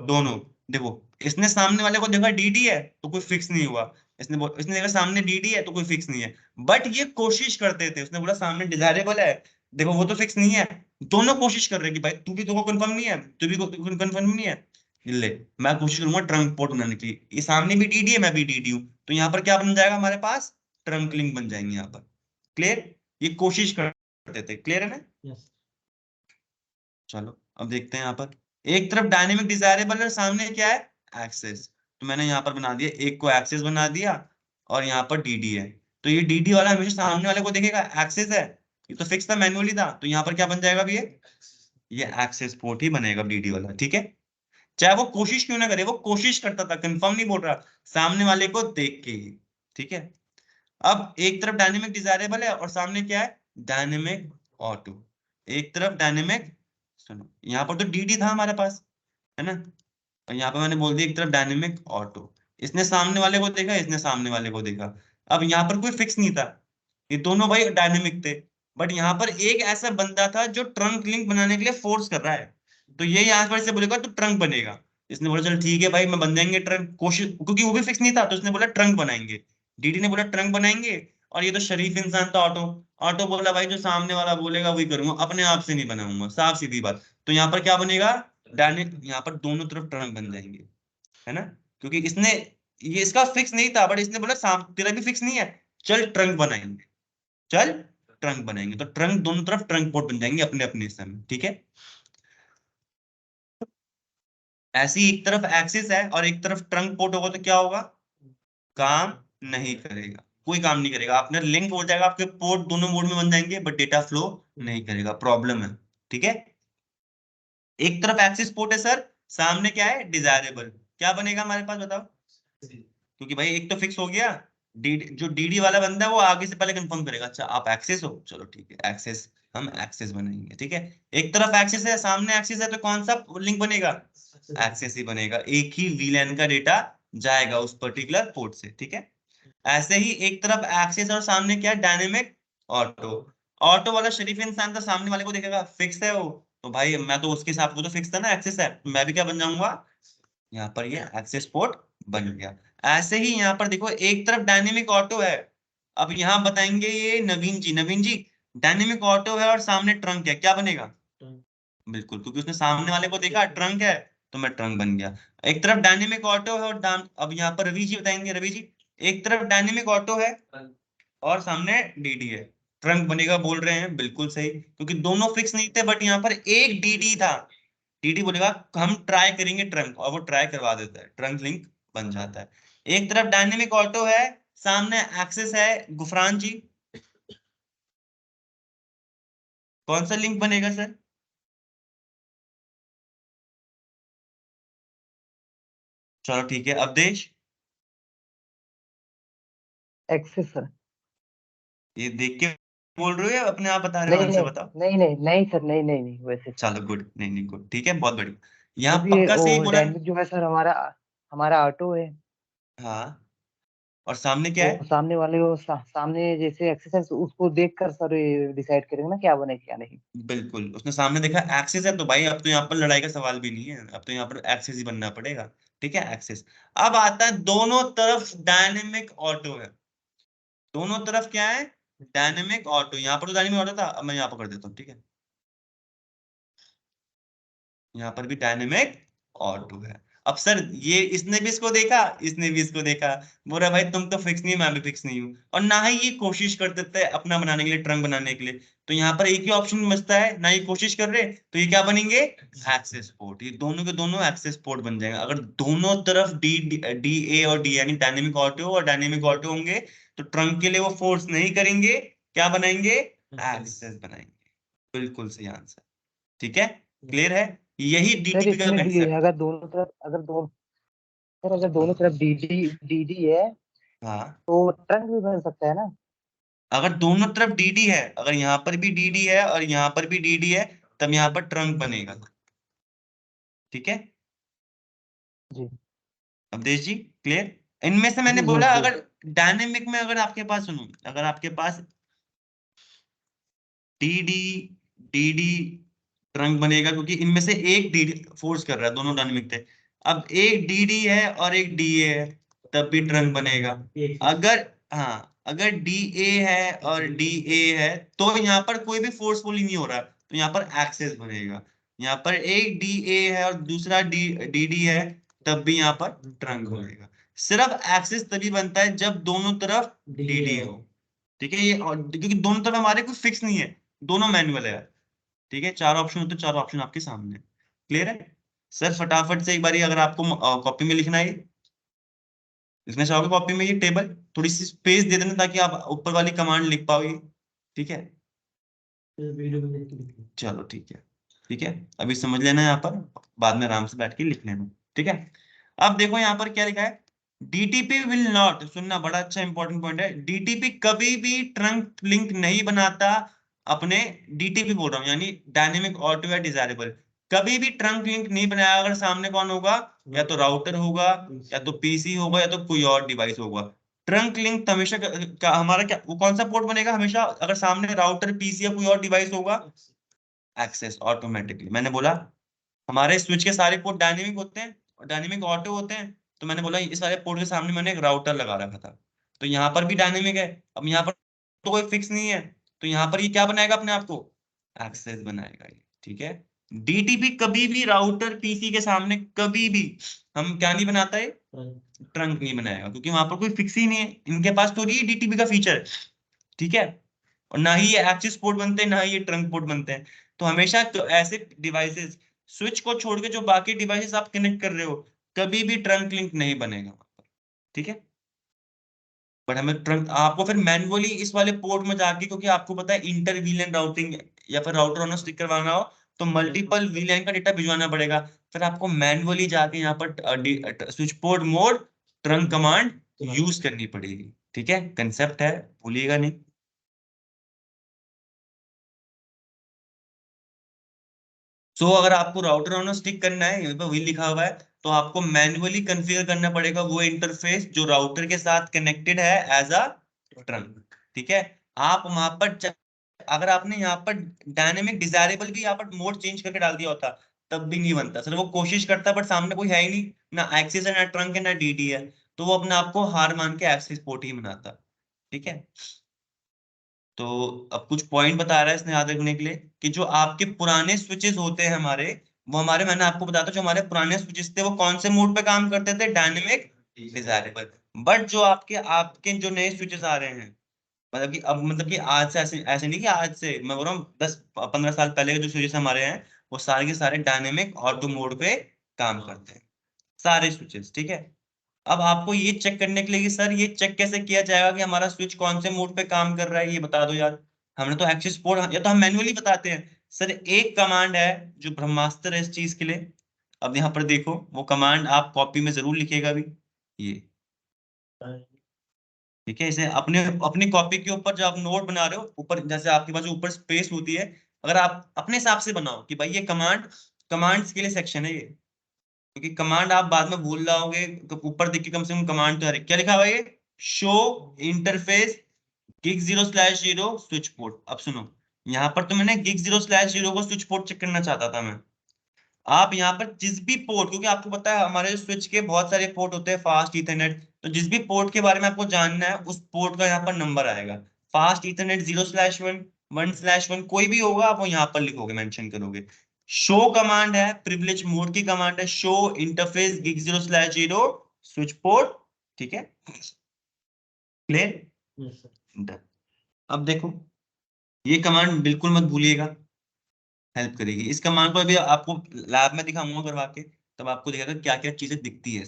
दोनों। देखो इसने सामने वाले को देखा डीडी है तो कोई फिक्स नहीं हुआ, इसने देखा सामने डीडी है तो कोई फिक्स नहीं है। बट ये कोशिश करते थे, उसने बोला सामने डिजायरेबल है, देखो वो तो फिक्स नहीं है। दोनों कोशिश कर रहे हैं कि भाई तू भी तो कंफर्म नहीं है, तू भी कंफर्म नहीं है, ले मैं कोशिश करूंगा ट्रंक पोर्ट बनाने की। ये सामने भी डीडी है, मैं भी डीडी हूँ, तो यहाँ पर क्या बन जाएगा हमारे पास? ट्रंक लिंक बन जाएंगे यहाँ पर। क्लियर? ये कोशिश करते थे, क्लियर है ना? चलो अब देखते हैं यहाँ पर, एक तरफ डायनेमिक डिजायरेबल है, सामने क्या है? एक्सेस। तो मैंने यहाँ पर बना दिया, एक को एक्सेस बना दिया और यहाँ पर डी डी है, तो ये डी डी वाला हमेशा सामने वाले को देखेगा, एक्सिस है, ये तो फिक्स था, मैनुअली था, तो यहाँ पर क्या बन जाएगा भी ये एक्सिस पोर्ट ही बनेगा डी डी वाला, ठीक है। चाहे वो कोशिश क्यों ना करे, वो कोशिश करता था, कंफर्म नहीं बोल रहा, सामने वाले को देख के ही, ठीक है। अब एक तरफ डायनेमिक डिजायरेबल है और सामने क्या है, डायनेमिक ऑटो। एक तरफ डायनेमिक, सुनो यहाँ पर तो डी था हमारे पास, है ना, और यहाँ पे मैंने बोल दिया एक तरफ डायनेमिक ऑटो। इसने सामने वाले को देखा, इसने सामने वाले को देखा। अब यहाँ पर कोई फिक्स नहीं था, ये दोनों भाई डायनेमिक थे, बट यहाँ पर एक ऐसा बंदा था जो ट्रंक लिंक बनाने के लिए फोर्स कर रहा है, तो ये यहाँ पर से बोलेगा तो ट्रंक बनेगा। इसने बोला चल ठीक है भाई, मैं बन देंगे ट्रंक, कोशिश, क्योंकि वो भी फिक्स नहीं था, तो उसने बोला ट्रंक बनाएंगे। डीडी ने बोला ट्रंक बनाएंगे, और ये तो शरीफ इंसान था ऑटो, ऑटो बोला भाई जो सामने वाला बोलेगा वही करूंगा, अपने आप से नहीं बनाऊंगा, साफ सीधी बात। तो यहाँ पर क्या बनेगा, डायनेमिक, यहाँ पर दोनों तरफ ट्रंक बन जाएंगे, है ना, क्योंकि इसने, ये इसका फिक्स नहीं था, बट इसने बोला तेरा भी फिक्स नहीं है, चल ट्रंक बनाएंगे, चल ट्रंक बनाएंगे, तो ट्रंक दोनों तरफ ट्रंक पोर्ट बन जाएंगे अपने अपने हिस्से में, ठीक है। ऐसी एक तरफ एक्सिस है और एक तरफ ट्रंक पोर्ट होगा तो क्या होगा, काम नहीं करेगा, कोई काम नहीं करेगा, आपने लिंक हो जाएगा, आपके पोर्ट दोनों मोड में बन जाएंगे, बट डेटा फ्लो नहीं करेगा, प्रॉब्लम है, ठीक है। एक तरफ एक्सिस पोर्ट है सर, सामने क्या है, डिजायरेबल, क्या बनेगा हमारे पास बताओ, क्योंकि भाई एक तो फिक्स हो गया, जो डीडी वाला बंदा है वो आगे से पहले कंफर्म करेगा, अच्छा आप एक्सेस हो, चलो ठीक है एक्सेस, हम एक्सेस बनाएंगे, ठीक है। एक तरफ एक्सेस है, सामने एक्सेस है, तो कौन सा लिंक बनेगा, एक्सेस ही बनेगा, एक ही वीलैन का डेटा जाएगा उस पर्टिकुलर पोर्ट से, ठीक है। ऐसे ही एक तरफ एक्सेस और सामने क्या है, डायनेमिक ऑटो। ऑटो वाला शरीफ इंसान था, सामने वाले को देखेगा फिक्स है वो, तो भाई मैं तो उसके हिसाब से तो फिक्स था ना, एक्सेस है, तो मैं भी क्या बन जाऊंगा, यहाँ पर ये एक्सेस पोर्ट बन गया। ऐसे ही यहाँ पर देखो एक तरफ डायनेमिक ऑटो है, अब यहाँ बताएंगे ये नवीन जी, नवीन जी डायनेमिक ऑटो है और सामने ट्रंक है, क्या बनेगा, बिल्कुल, क्योंकि उसने सामने वाले को देखा ट्रंक है, तो मैं ट्रंक बन गया। एक तरफ डायनेमिक ऑटो है और अब यहाँ पर रवि जी बताएंगे, रवि जी एक तरफ डायनेमिक ऑटो है और सामने डीडी है, ट्रंक बनेगा बोल रहे हैं, बिल्कुल सही, क्योंकि दोनों फिक्स नहीं थे, बट यहाँ पर एक डीडी था, डीडी बोलेगा हम ट्राई करेंगे ट्रंक, और वो ट्राई करवा देता है, ट्रंक लिंक बन जाता है। एक तरफ डायनेमिक ऑटो है, सामने एक्सेस है, गुफरान जी कौन सा लिंक बनेगा सर, चलो ठीक है, अवधेश एक्सेस सर। ये देख के बोल रहे हो या अपने आप बता रहे हो, नहीं आंसर नहीं बताओ। नहीं नहीं नहीं सर, नहीं नहीं नहीं वैसे सर, चलो गुड, नहीं नहीं गुड, ठीक है, बहुत बढ़िया, यहाँ क्योंकि पक्का सही वो बोला। डायनेमिक जो है सर हमारा हमारा ऑटो है, हाँ, और सामने क्या तो है, सामने वाले को सामने जैसे एक्सरसाइज उसको देख कर सर डिसाइड करेंगे ना क्या बने क्या नहीं। बिल्कुल, उसने सामने देखा एक्सेस है, तो भाई अब तो यहाँ पर लड़ाई का सवाल भी नहीं है, अब तो यहाँ पर एक्सेस ही बनना पड़ेगा, ठीक है एक्सेस। अब आता है दोनों तरफ डायनेमिक ऑटो है, दोनों तरफ क्या है, डायनेमिक ऑटो, यहाँ पर तो डायनेमिक ऑटो था, अब मैं यहाँ पर कर देता हूँ, ठीक है, यहाँ पर भी डायनेमिक ऑटो है। अब सर ये इसने भी इसको देखा, इसने भी इसको देखा, बोल रहा भाई तुम तो फिक्स नहीं, मैं भी फिक्स नहीं हूँ, और ना ही ये कोशिश कर देते हैं अपना बनाने के लिए, ट्रंक बनाने के लिए, तो यहाँ पर एक ही ऑप्शन बचता है, ना ये कोशिश कर रहे, तो ये क्या बनेंगे, एक्सेस पोर्ट, ये दोनों के दोनों एक्सेस पोर्ट बन जाएंगे, अगर दोनों तरफ डी डी ए और डी यानी डायनेमिक ऑटो और डायनेमिक ऑटो होंगे, तो ट्रंक के लिए वो फोर्स नहीं करेंगे, क्या बनाएंगे, एक्सेस बनाएंगे, बिल्कुल सही आंसर, ठीक है, क्लियर है, यही सर डीटीपी का इसमें कंसेप्ट। अगर दोनों तरफ अगर दोनों तरफ डीडी डीडी है हाँ, तो ट्रंक भी बन सकता है ना। अगर दोनों तरफ डीडी है, अगर यहाँ पर भी डीडी है और यहाँ पर भी डीडी है, तब यहाँ पर ट्रंक बनेगा, ठीक है। जी अवधेश जी क्लियर, इनमें से मैंने जी जी बोला जी। अगर डायनेमिक में, अगर आपके पास सुनो, अगर आपके पास डीडी डीडी ट्रंक बनेगा, क्योंकि इनमें से एक डीडी फोर्स कर रहा है, दोनों डायनेमिक थे, अब एक डीडी है और एक डीए है, तब भी ट्रंक बनेगा। अगर, हाँ, अगर डीए है और डीए है, तो यहाँ पर कोई भी फोर्सफुली नहीं हो रहा, तो यहाँ पर एक्सेस बनेगा, यहाँ पर एक डीए है और दूसरा डीडी है, तब भी यहाँ पर ट्रंक बनेगा। सिर्फ एक्सेस तभी बनता है जब दोनों तरफ डीडी हो, ठीक है, ये क्योंकि दोनों तरफ हमारे कोई फिक्स नहीं है, दोनों मैनुअल है, ठीक है, चार ऑप्शन होते, चार ऑप्शन आपके सामने, क्लियर है। सर फटाफट से एक बारी अगर आपको कॉपी में लिखना है, इसमें चाहोगे कॉपी में ये टेबल थोड़ी सी स्पेस दे देना ताकि आप ऊपर वाली कमांड लिख पाओ ये, ठीक है। वीडियो में देख के लिख लो। चलो ठीक है, ठीक है, अभी समझ लेना यहाँ पर, बाद में आराम से बैठ के लिख लेना, ठीक है। अब देखो यहाँ पर क्या लिखा है, डीटीपी विल नॉट, सुनना बड़ा अच्छा इंपॉर्टेंट पॉइंट है, डीटीपी कभी भी ट्रंक लिंक नहीं बनाता अपने, डीटीपी बोल रहा हूँ यानी डायनेमिक ऑटो या डिजायरेबल, कभी भी ट्रंक लिंक नहीं बनाया अगर सामने कौन होगा, या तो राउटर होगा, या तो पीसी होगा, या तो कोई और डिवाइस होगा। ट्रंक लिंक हमेशा हमारा क्या, वो कौन सा पोर्ट बनेगा हमेशा अगर सामने राउटर, पीसी या कोई और डिवाइस होगा, एक्सेस ऑटोमेटिकली। मैंने बोला हमारे स्विच के सारे पोर्ट डायनेमिक होते हैं और डायनेमिक ऑटो होते हैं, तो मैंने बोला इस सारे पोर्ट के सामने मैंने एक राउटर लगा रखा था, तो यहाँ पर भी डायनेमिक है। अब यहाँ पर तो कोई फिक्स नहीं है, तो यहाँ पर ये क्या बनाएगा अपने आप को, एक्सेस बनाएगा ये, ठीक है। डीटीपी कभी भी राउटर पीसी के सामने कभी भी हम क्या नहीं बनाता है, ट्रंक नहीं बनाएगा, क्योंकि वहां पर कोई फिक्स ही नहीं है, इनके पास तो नहीं है डीटीपी का फीचर, ठीक है। और ना ही ये एक्सेस पोर्ट बनते हैं, ना ही ये ट्रंक पोर्ट बनते हैं। तो हमेशा तो ऐसे डिवाइसेस, स्विच को छोड़ के जो बाकी डिवाइसेस आप कनेक्ट कर रहे हो, कभी भी ट्रंक लिंक नहीं बनेगा वहां पर, ठीक है। बट हमें ट्रंक आपको फिर मैन्युअली इस वाले पोर्ट में जाके, क्योंकि आपको पता है इंटर वीलैन राउटिंग या फिर राउटर ऑन स्टिक करवाना हो तो मल्टीपल वीलैन का डेटा भिजवाना पड़ेगा, फिर आपको मैन्युअली जाके यहाँ पर switch port mode trunk command use करनी पड़ेगी, ठीक है। कंसेप्ट है, भूलिएगा नहीं। सो अगर आपको राउटर ऑन स्टिक करना है, यहाँ पे वही लिखा हुआ है, तो आपको मैन्युअली कॉन्फ़िगर करना पड़ेगा वो इंटरफेस जो राउटर के साथ कनेक्टेड है एज अ ट्रंक, ठीक है। आप वहां पर अगर आपने यहाँ पर डायनेमिक डिजायरेबल भी यहाँ पर मोड चेंज करके डाल दिया होता तब भी नहीं बनता सर, वो कोशिश करता बट सामने कोई है ही नहीं, ना एक्सेस है, ना ट्रंक है, ना डीडी है, तो वो अपने आप को हार मान के एक्सेस पोर्ट ही बनाता, ठीक है। तो अब कुछ पॉइंट बता रहा है इसने याद रखने के लिए कि जो आपके पुराने स्विचेस होते हैं हमारे, वो हमारे, मैंने आपको बताया था जो हमारे पुराने स्विचेस थे वो कौन से मोड पे काम करते थे, डायनेमिक डिजायरेबल। बट जो आपके आपके जो नए स्विचेस आ रहे हैं, मतलब कि अब मतलब कि आज से ऐसे ऐसे नहीं कि आज से, मैं बोल रहा हूँ 10-15 साल पहले के जो स्विचेस हमारे हैं वो सारे के सारे डायनेमिक ऑटो मोड पे काम करते हैं, सारे स्विचेस, ठीक है। अब आपको ये चेक करने के लिए कि सर ये चेक कैसे किया जाएगा कि हमारा स्विच कौन से मोड पे काम कर रहा है, ये बता दो यार। हमने तो एक्सेस पोर्ट, या तो हम मैन्युअली बताते हैं। सर एक कमांड है जो ब्रह्मास्त्र है इस चीज के लिए, अब यहाँ पर देखो वो कमांड आप कॉपी में जरूर लिखिएगा भी, ये, ठीक है। इसे अपने अपनी कॉपी के ऊपर जब आप नोट बना रहे हो, ऊपर जैसे आपके पास जो ऊपर स्पेस होती है, अगर आप अपने हिसाब से बनाओ कि भाई ये कमांड्स के लिए सेक्शन है ये, क्योंकि कमांड आप बाद में भूल जाओगे, तो ऊपर देख के कम से कम कमांड तो है, क्या लिखा हुआ है ये, show interface gig 0/0 switch port. अब सुनो, यहाँ पर तो मैंने gig 0/0 को स्विच पोर्ट चेक करना चाहता था मैं। आप यहाँ पर जिस भी पोर्ट, क्योंकि आपको पता है हमारे स्विच के बहुत सारे पोर्ट होते हैं फास्ट ईथरनेट, तो जिस भी पोर्ट के बारे में आपको जानना है उस पोर्ट का यहाँ पर नंबर आएगा, फास्ट ईथरनेट 0/1 1/1 कोई भी होगा, आप वो यहाँ पर लिखोगे, मेंशन करोगे। शो कमांड है प्रिविलेज मोड की कमांड है, show interface gig 0/0 switch port, ठीक है, क्लियर। अब देखो ये कमांड बिल्कुल मत भूलिएगा, हेल्प करेगी। इस कमांड को अभी आपको लैब में दिखाऊंगा करवा के, तब आपको दिखेगा क्या क्या चीजें दिखती है।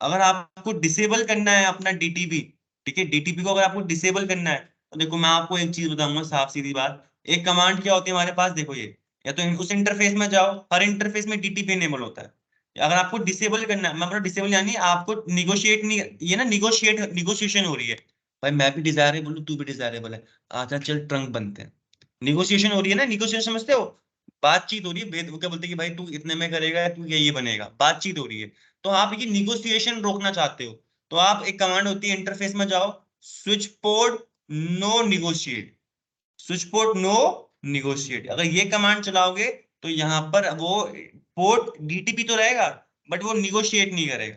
अगर आपको डिसेबल करना है अपना डीटीपी, ठीक है, डीटीपी को अगर आपको डिसेबल करना है तो देखो मैं आपको एक चीज बताऊंगा साफ सीधी बात, एक कमांड क्या होती है हमारे पास, देखो ये, या तो उस इंटरफेस में जाओ, हर इंटरफेस में डीटीपी इनेबल होता है। अगर आपको डिसेबल करना है, मैं डिसेबल यानी आपको निगोशिएट नहीं, ये ना निगोशिएशन हो रही है, भाई मैं भी डिजायरेबल हूँ तू भी डिजायरेबल है, आजा चल ट्रंक बनते हैं, निगोशिएशन हो रही है ना, निगोशिएशन समझते हो, बातचीत हो रही है, वो क्या बोलते हैं कि भाई तू इतने में करेगा, तू ये बनेगा, बातचीत हो रही है। तो आप ये निगोशिएशन रोकना चाहते हो, तो आप एक कमांड होती है इंटरफेस में जाओ, switch port no negotiate, switch port no negotiate, अगर ये कमांड चलाओगे तो यहाँ पर वो पोर्ट डीटीपी तो रहेगा बट वो निगोशिएट नहीं करेगा,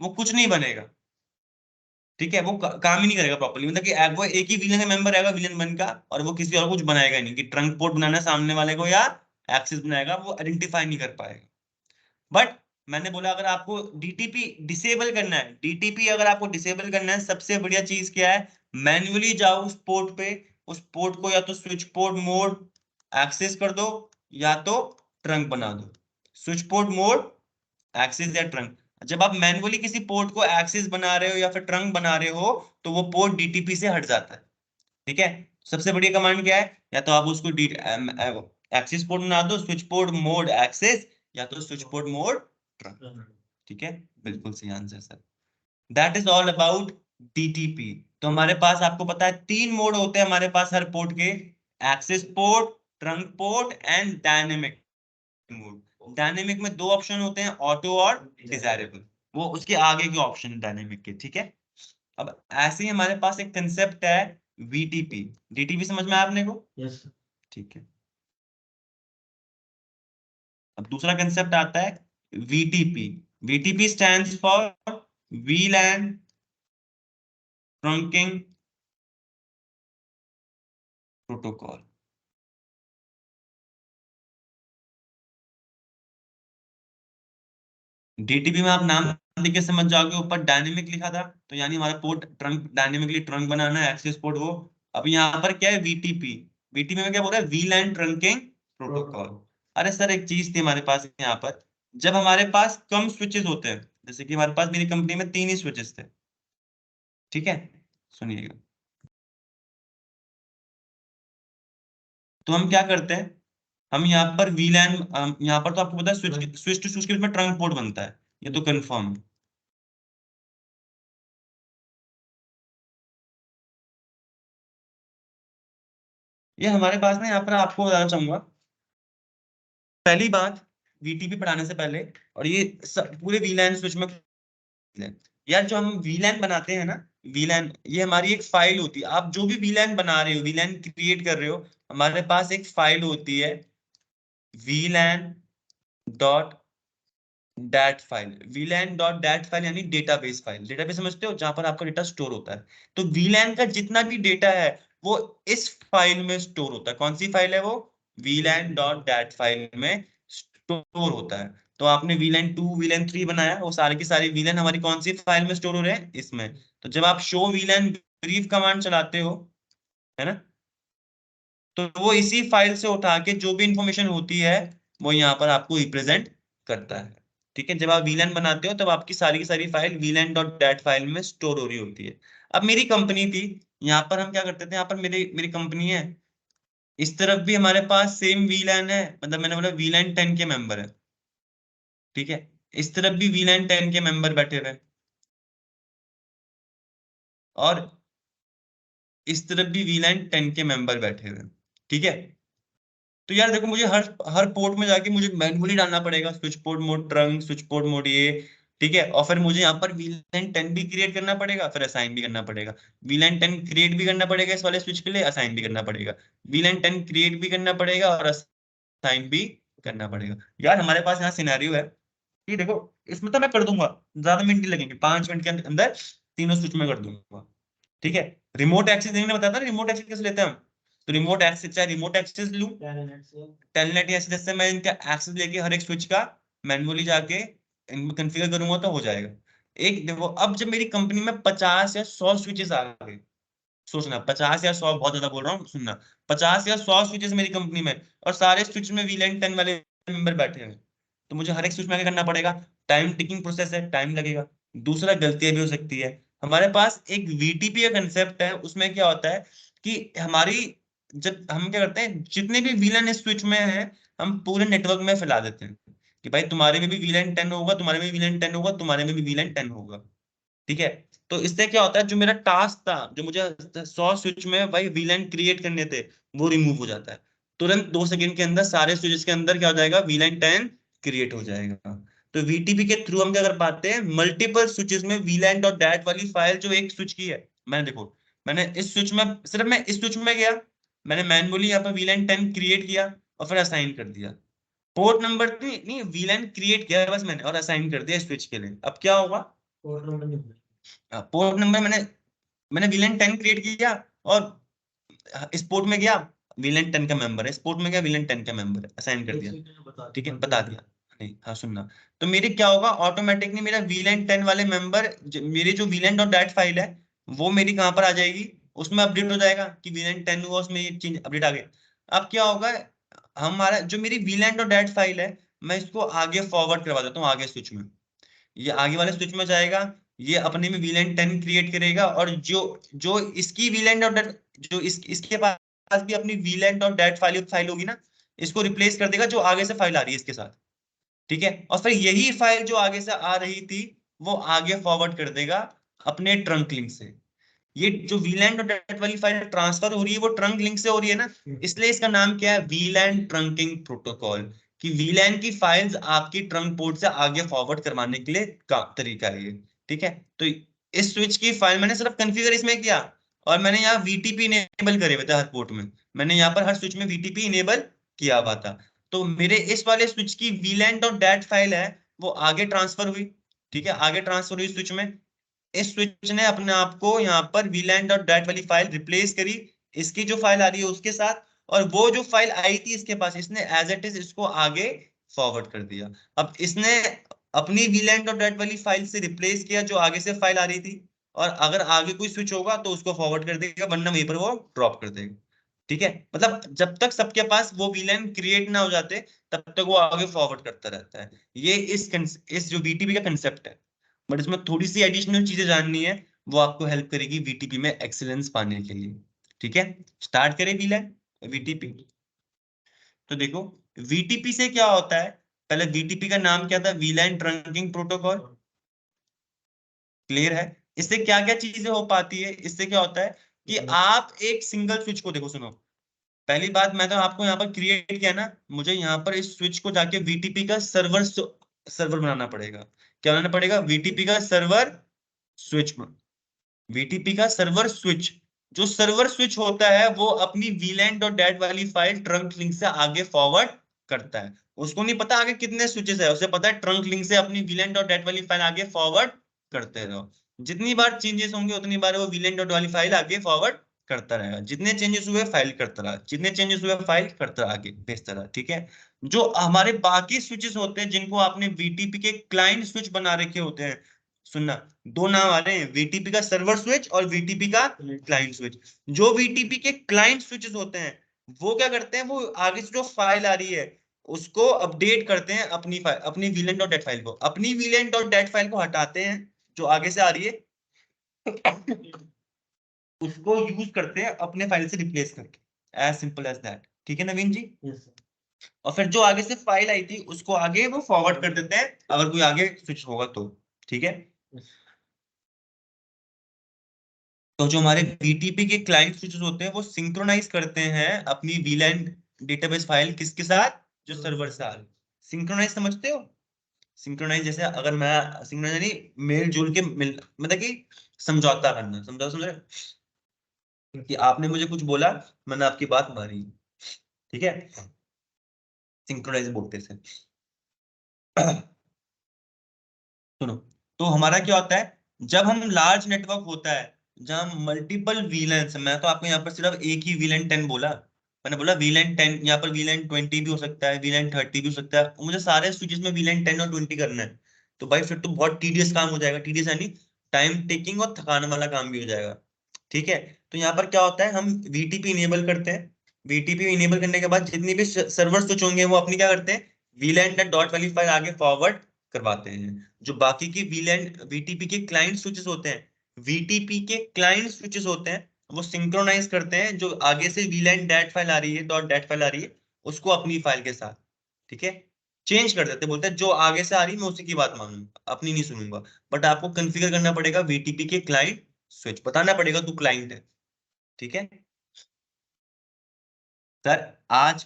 वो कुछ नहीं बनेगा, ठीक है, वो काम ही नहीं करेगा प्रॉपर्ली, मतलब कि वो एक ही विलन का मेंबर रहेगा विलन वन का, और वो किसी और कुछ बनाएगा ही नहीं, कि ट्रंक पोर्ट बनाना है सामने वाले को या एक्सेस बनाएगा, वो आइडेंटिफाई नहीं कर पाएगा। बट मैंने बोला अगर आपको डीटीपी डिसेबल करना है, डीटीपी अगर आपको डिसेबल करना है, सबसे बढ़िया चीज क्या है, मैन्युअली जाओ उस पोर्ट पे, उस पोर्ट को या तो स्विच पोर्ट मोड एक्सेस कर दो या तो ट्रंक बना दो, स्विच पोर्ट मोड एक्सिस या ट्रंक। जब आप मैनुअली किसी पोर्ट को एक्सिस बना रहे हो या फिर ट्रंक बना रहे हो तो वो पोर्ट डीटीपी से हट जाता है। ठीक है, सबसे बढ़िया कमांड क्या है, या तो आप उसको एक्सिस पोर्ट बना दो, स्विच पोर्ट मोड एक्सिस, या तो स्विच पोर्ट मोड ट्रंक। ठीक है, बिल्कुल सही answer sir. That is all about DTP. तो हमारे पास आपको पता है 3 मोड होते हैं हमारे पास हर पोर्ट के, axis port, trunk port and dynamic mode. Dynamic में 2 ऑप्शन होते हैं, ऑटो और डिजायरेबल, वो उसके आगे के ऑप्शन है डायनेमिक के। ठीक है, अब ऐसे ही हमारे पास एक कंसेप्ट है वीटीपी। डीटीपी समझ में आया आपने को? यस। ठीक है, अब दूसरा कंसेप्ट आता है VTP. VTP stands for वीलैन trunking protocol. DTP में आप नाम देख के समझ जाओगे, ऊपर डायनेमिक लिखा था तो यानी हमारा पोर्ट ट्रंक डायनेमिकली ट्रंक बनाना है, एक्सेस पोर्ट वो। अब यहाँ पर क्या है वीटीपी, वीटीपी में क्या बोल रहा है, वीलैन ट्रंकिंग प्रोटोकॉल। अरे सर एक चीज थी हमारे पास यहाँ पर, जब हमारे पास कम स्विचेस होते हैं, जैसे कि हमारे पास मेरी कंपनी में 3 ही स्विचेस थे। ठीक है, सुनिएगा, तो हम क्या करते हैं, हम यहाँ पर वीलैन, यहाँ पर तो आपको पता है स्विच स्विच टू स्विच के बीच में ट्रंक पोर्ट बनता है, ये तो कंफर्म है। ये हमारे पास ना, यहाँ पर आपको बताना चाहूंगा पहली बात, वीटीपी पढ़ाने से पहले, और ये पूरे वीलैन स्विच में यार जो हम वीलैन बनाते हैं ना, वीलैन ये हमारी एक फाइल होती है। आप जो भी वीलैन बना रहे हो, वीलैन क्रिएट कर रहे हो, हमारे पास एक फाइल होती है वीलैन dot that file. वीलैन dot that file यानी डेटाबेस फाइल। डेटाबेस समझते हो, जहां पर आपका डेटा स्टोर होता है। तो वीलैन का जितना भी डेटा है वो इस फाइल में स्टोर होता है। कौन सी फाइल है वो, वीलैन डॉट डैट फाइल में स्टोर होता है। तो आपने वीलैन 2 वीलैन 3 बनाया, वो सारे की सारी वीलैन हमारी कौन सी फाइल में स्टोर हो रहे हैं, इसमें। तो जब आप शो वीलैन ब्रीफ कमांड चलाते हो, है ना, तो वो इसी फाइल से उठा के जो भी इंफॉर्मेशन होती है वो यहाँ पर आपको रिप्रेजेंट करता है। ठीक है, जब आप वीलैन बनाते हो तब आपकी सारी की सारी फाइल वीलैन डॉट डैट फाइल में स्टोर हो रही होती है। अब मेरी कंपनी थी, यहाँ पर हम क्या करते थे, यहाँ पर मेरी मेरी कंपनी है, इस तरफ भी हमारे पास सेम वीलैन है, मतलब मैंने बोला वीलैन 10 के मेंबर है। ठीक है, इस तरफ भी वीलैन 10 के मेंबर बैठे हुए हैं, और इस तरफ भी वीलैन 10 के मेंबर बैठे हुए हैं। ठीक है, तो यार देखो, मुझे हर हर पोर्ट में जाके मुझे मैनुअली डालना पड़ेगा, switch port mode trunk, switch port mode ये। ठीक है, और फिर मुझे यहाँ पर वीलैन 10 भी क्रिएट करना पड़ेगा, फिर असाइन भी करना पड़ेगा। वीलैन 10 क्रिएट भी करना पड़ेगा इस वाले स्विच के लिए, असाइन भी करना पड़ेगा। वीलैन 10 क्रिएट भी करना पड़ेगा और असाइन भी करना पड़ेगा। यार हमारे पास यहाँ सिनेरियो है कि देखो, इसमें तो मैं कर दूंगा, ज्यादा मिनट नहीं लगेंगे, 5 मिनट के अंदर तीनों स्विच में कर दूंगा। ठीक है, रिमोट एक्सेस देने बताया था, रिमोट एक्सेस कैसे लेते हैं हम। तो रिमोट एक्सेस, चाहे रिमोट एक्सेस लूं, टेलनेट या एसएसएस से मैं इनका एक्सेस लेके हर एक स्विच का मैन्युअली जाके इनको कॉन्फ़िगर करूंगा तो हो जाएगा। एक देखो, अब जब मेरी कंपनी में 50 या 100 स्विचेस आ गए, सोचना 50 या 100 बहुत ज्यादा बोल रहा हूँ, सुनना, 50 या 100 स्विचेस मेरी कंपनी में, और सारे स्विच में वीलैन 10 वाले मेंबर बैठे हैं, तो मुझे हर एक स्विच में आगे करना पड़ेगा। टाइम टिकिंग प्रोसेस है, टाइम लगेगा। दूसरा, गलतियां भी हो सकती है। हमारे पास एक वीटीपी का कंसेप्ट है, उसमें क्या होता है कि हमारी, जब हम क्या करते हैं, जितने भी वीलैन इस स्विच में है हम पूरे नेटवर्क में फैला देते हैं कि भाई तुम्हारे में भी वीलैन 10 होगा, तुम्हारे में भी वीलैन 10 होगा, तुम्हारे में भी वीलैन 10 होगा। ठीक है, तो इससे क्या होता है, जो मेरा टास्क था, जो मुझे 100 स्विच में भाई वीलैन क्रिएट करने थे, वो रिमूव हो जाता है। तुरंत 2 सेकंड के अंदर सारे स्विचेस के अंदर क्या हो जाएगा, वीलैन 10 क्रिएट हो जाएगा। तो वीटीपी के थ्रू हम क्या कर पाते हैं, मल्टीपल स्विचेस में वीलैन डॉट डैट वाली फाइल जो एक स्विच की है, मैंने देखो, मैंने इस स्विच में, सिर्फ मैं इस स्विच में गया, मैंने मैनुअली यहाँ पर वीलैन 10 क्रिएट किया और फिर असाइन कर दिया। पोर्ट नंबर नहीं नहीं, वीलैन क्रिएट किया बस मैंने और असाइन कर दिया स्विच के लिए। अब क्या होगा, पोर्ट नंबर नहीं पोर्ट नंबर मैंने मैंने वीलैन 10 क्रिएट किया और स्पोर्ट में गया, वीलैन 10 का मेंबर है, स्पोर्ट में गया वीलैन 10 का मेंबर है, असाइन कर दिया। ठीक है, बता दिया, नहीं हाँ सुनना, तो मेरे क्या होगा, ऑटोमेटिकली मेरा वीलैन 10 वाले मेंबर, मेरी जो वीलैन डॉट डैट फाइल है वो मेरी कहां पर आ जाएगी, उसमें अपडेट हो जाएगा कि वीलैन 10 हुआ, उसमें ये चेंज अपडेट आ गया। अब क्या होगा, हमारा जो मेरी वीलैन डॉट डैट फाइल है मैं इसको आगे फॉरवर्ड करवा देता हूँ आगे स्विच में, ये आगे वाले स्विच में जाएगा, ये अपने में VLAN 10 क्रिएट करेगा, और जो जो इसकी VLAN डॉट जो इसके पास भी अपनी VLAN डॉट डेट फाइल होगी ना, इसको रिप्लेस कर देगा जो आगे से फाइल आ रही है इसके साथ, ठीक है। और फिर यही फाइल जो आगे से आ रही थी वो आगे फॉरवर्ड कर देगा अपने ट्रंक लिंक से। ये जो VLAN डॉट डेट वाली फाइल ट्रांसफर हो रही है वो ट्रंक लिंक से हो रही है ना, इसलिए इसका नाम क्या है, VLAN ट्रंकिंग प्रोटोकॉल, कि VLAN की फाइल्स आपकी ट्रंक पोर्ट से आगे फॉरवर्ड करवाने के लिए का तरीका है ये, ठीक है। तो इस स्विच की फाइल मैंने सिर्फ कॉन्फ़िगर इसमें किया, और मैंने यहाँ VTP इनेबल करे हुए थे हर पोर्ट में, मैंने यहाँ पर हर स्विच में VTP इनेबल किया हुआ था। तो मेरे इस वाले स्विच की VLAN डॉट डेट फाइल है वो आगे ट्रांसफर हुई, ठीक है, आगे ट्रांसफर हुई स्विच में। इस स्विच ने अपने आप को यहाँ पर VLAN डॉट डेट वाली फाइल रिप्लेस करी इसकी जो फाइल आ रही है उसके साथ, और वो जो फाइल आई थी इसके पास इसने एज इट इज इसको आगे फॉरवर्ड कर दिया। अब इसने अपनी VLAN डॉट डेट वाली फाइल से रिप्लेस किया जो आगे से फाइल आ रही थी, और अगर आगे कोई स्विच होगा तो उसको फॉरवर्ड कर देगा, वरना वहीं पर वो ड्रॉप कर देगा, ठीक है। मतलब जब तक सबके पास वो VLAN क्रिएट ना हो जाते तब तक वो आगे फॉरवर्ड करता रहता है। ये इस जो VTP का कंसेप्ट है, बट इसमें थोड़ी सी एडिशनल चीजें जाननी है, वो आपको हेल्प करेगी VTP में एक्सीलेंस पाने के लिए, ठीक है। स्टार्ट करें VLAN VTP। तो देखो VTP से क्या होता है, पहले VTP का नाम क्या था, VLAN ट्रंकिंग प्रोटोकॉल, क्लियर है। इससे क्या क्या चीजें हो पाती है, इससे क्या होता है कि आप एक सिंगल स्विच को देखो, सुनो, पहली बात मैं तो आपको यहाँ पर क्रिएट किया ना, मुझे यहाँ पर इस स्विच को जाके VTP का सर्वर बनाना पड़ेगा। क्या बनाना पड़ेगा, VTP का सर्वर स्विच में, VTP का सर्वर स्विच। जो सर्वर स्विच होता है वो अपनी VLAN डॉट डेट वाली फाइल ट्रंक लिंक से आगे फॉरवर्ड करता है, उसको नहीं पता आगे कितने स्विचेस है, उसे पता है ट्रंक लिंक से अपनी VLAN डॉट डेट वाली फाइल आगे फॉरवर्ड करते रहो, जितनी बार चेंजेस होंगे उतनी बार वो VLAN डॉट वाली फाइल आगे फॉरवर्ड करता रहेगा, जितने चेंजेस हुए फाइल करता रहा, जितने चेंजेस हुए फाइल करता रहा, आगे भेजता रहा, ठीक है। जो हमारे बाकी स्विचेस होते हैं जिनको आपने VTP के क्लाइंट स्विच बना रखे होते हैं, सुनना, दो नाम आ रहे हैं, VTP का सर्वर स्विच और VTP का क्लाइंट स्विच। जो VTP के क्लाइंट स्विचेस होते हैं वो क्या करते हैं, वो आगे से जो फाइल आ रही है उसको अपडेट करते हैं अपनी फाइल, अपनी VLAN डॉट डेट फाइल को, अपनी VLAN डॉट डेट फाइल को हटाते हैं जो आगे से आ रही है उसको यूज करते हैं अपने फाइल से रिप्लेस करके, एज सिंपल एज दैट, ठीक है नवीन जी। और फिर जो आगे से फाइल आई थी उसको आगे वो फॉरवर्ड कर देते हैं अगर कोई आगे स्विच होगा तो, ठीक है। तो जो हमारे VTP के क्लाइंट स्विचेस होते हैं वो सिंक्रोनाइज करते हैं अपनी VLAN डेटाबेस फाइल किसके साथ, जो सर्वर से आ रही, सिंक्रोनाइज समझते हो, सिंक्रोनाइज जैसे अगर मैं सिंक्रोनाइज नहीं मेल जोल के मिल मतलब कि समझौता करना, समझ रहे हो? कि आपने मुझे कुछ बोला मैंने आपकी बात मानी, ठीक है, सिंक्रोनाइज बोलते से सुनो, तो हमारा क्या होता है जब हम लार्ज नेटवर्क होता है जहां मल्टीपल VLANs, मैं तो आपको यहाँ पर सिर्फ एक ही VLAN 10 बोला, मैंने बोला VLAN 10, यहाँ पर VLAN 20 भी हो सकता है, VLAN 30 भी हो सकता है, मुझे सारे स्विचेस में VLAN 10 और 20 करना है, तो भाई फिर तो बहुत टीडियस काम हो जाएगा, टीडियस यानी टाइम टेकिंग और थकाने वाला काम भी हो जाएगा, ठीक है। तो यहाँ पर क्या होता है हम VTP इनेबल करते हैं, VTP इनेबल करने के बाद जितनी भी सर्वर स्विच होंगे वो अपनी क्या करते हैं VLAN डॉट वाली फाइल आगे फॉरवर्ड करवाते हैं। जो बाकी की VLAN VTP के क्लाइंट स्विचेस होते हैं, VTP के क्लाइंट स्विचेस होते हैं वो सिंक्रोनाइज करते हैं जो आगे से VLAN डेट फाइल आ रही है, डॉट डेट फाइल आ रही है उसको अपनी फाइल के साथ, ठीक है, चेंज कर देते हैं, बोलते हैं जो आगे से आ रही है मैं उसी की बात मानूंगा अपनी नहीं सुनूंगा, बट आपको कॉन्फ़िगर करना पड़ेगा VTP के क्लाइंट स्विच, बताना पड़ेगा तू क्लाइंट है, ठीक है। सर आज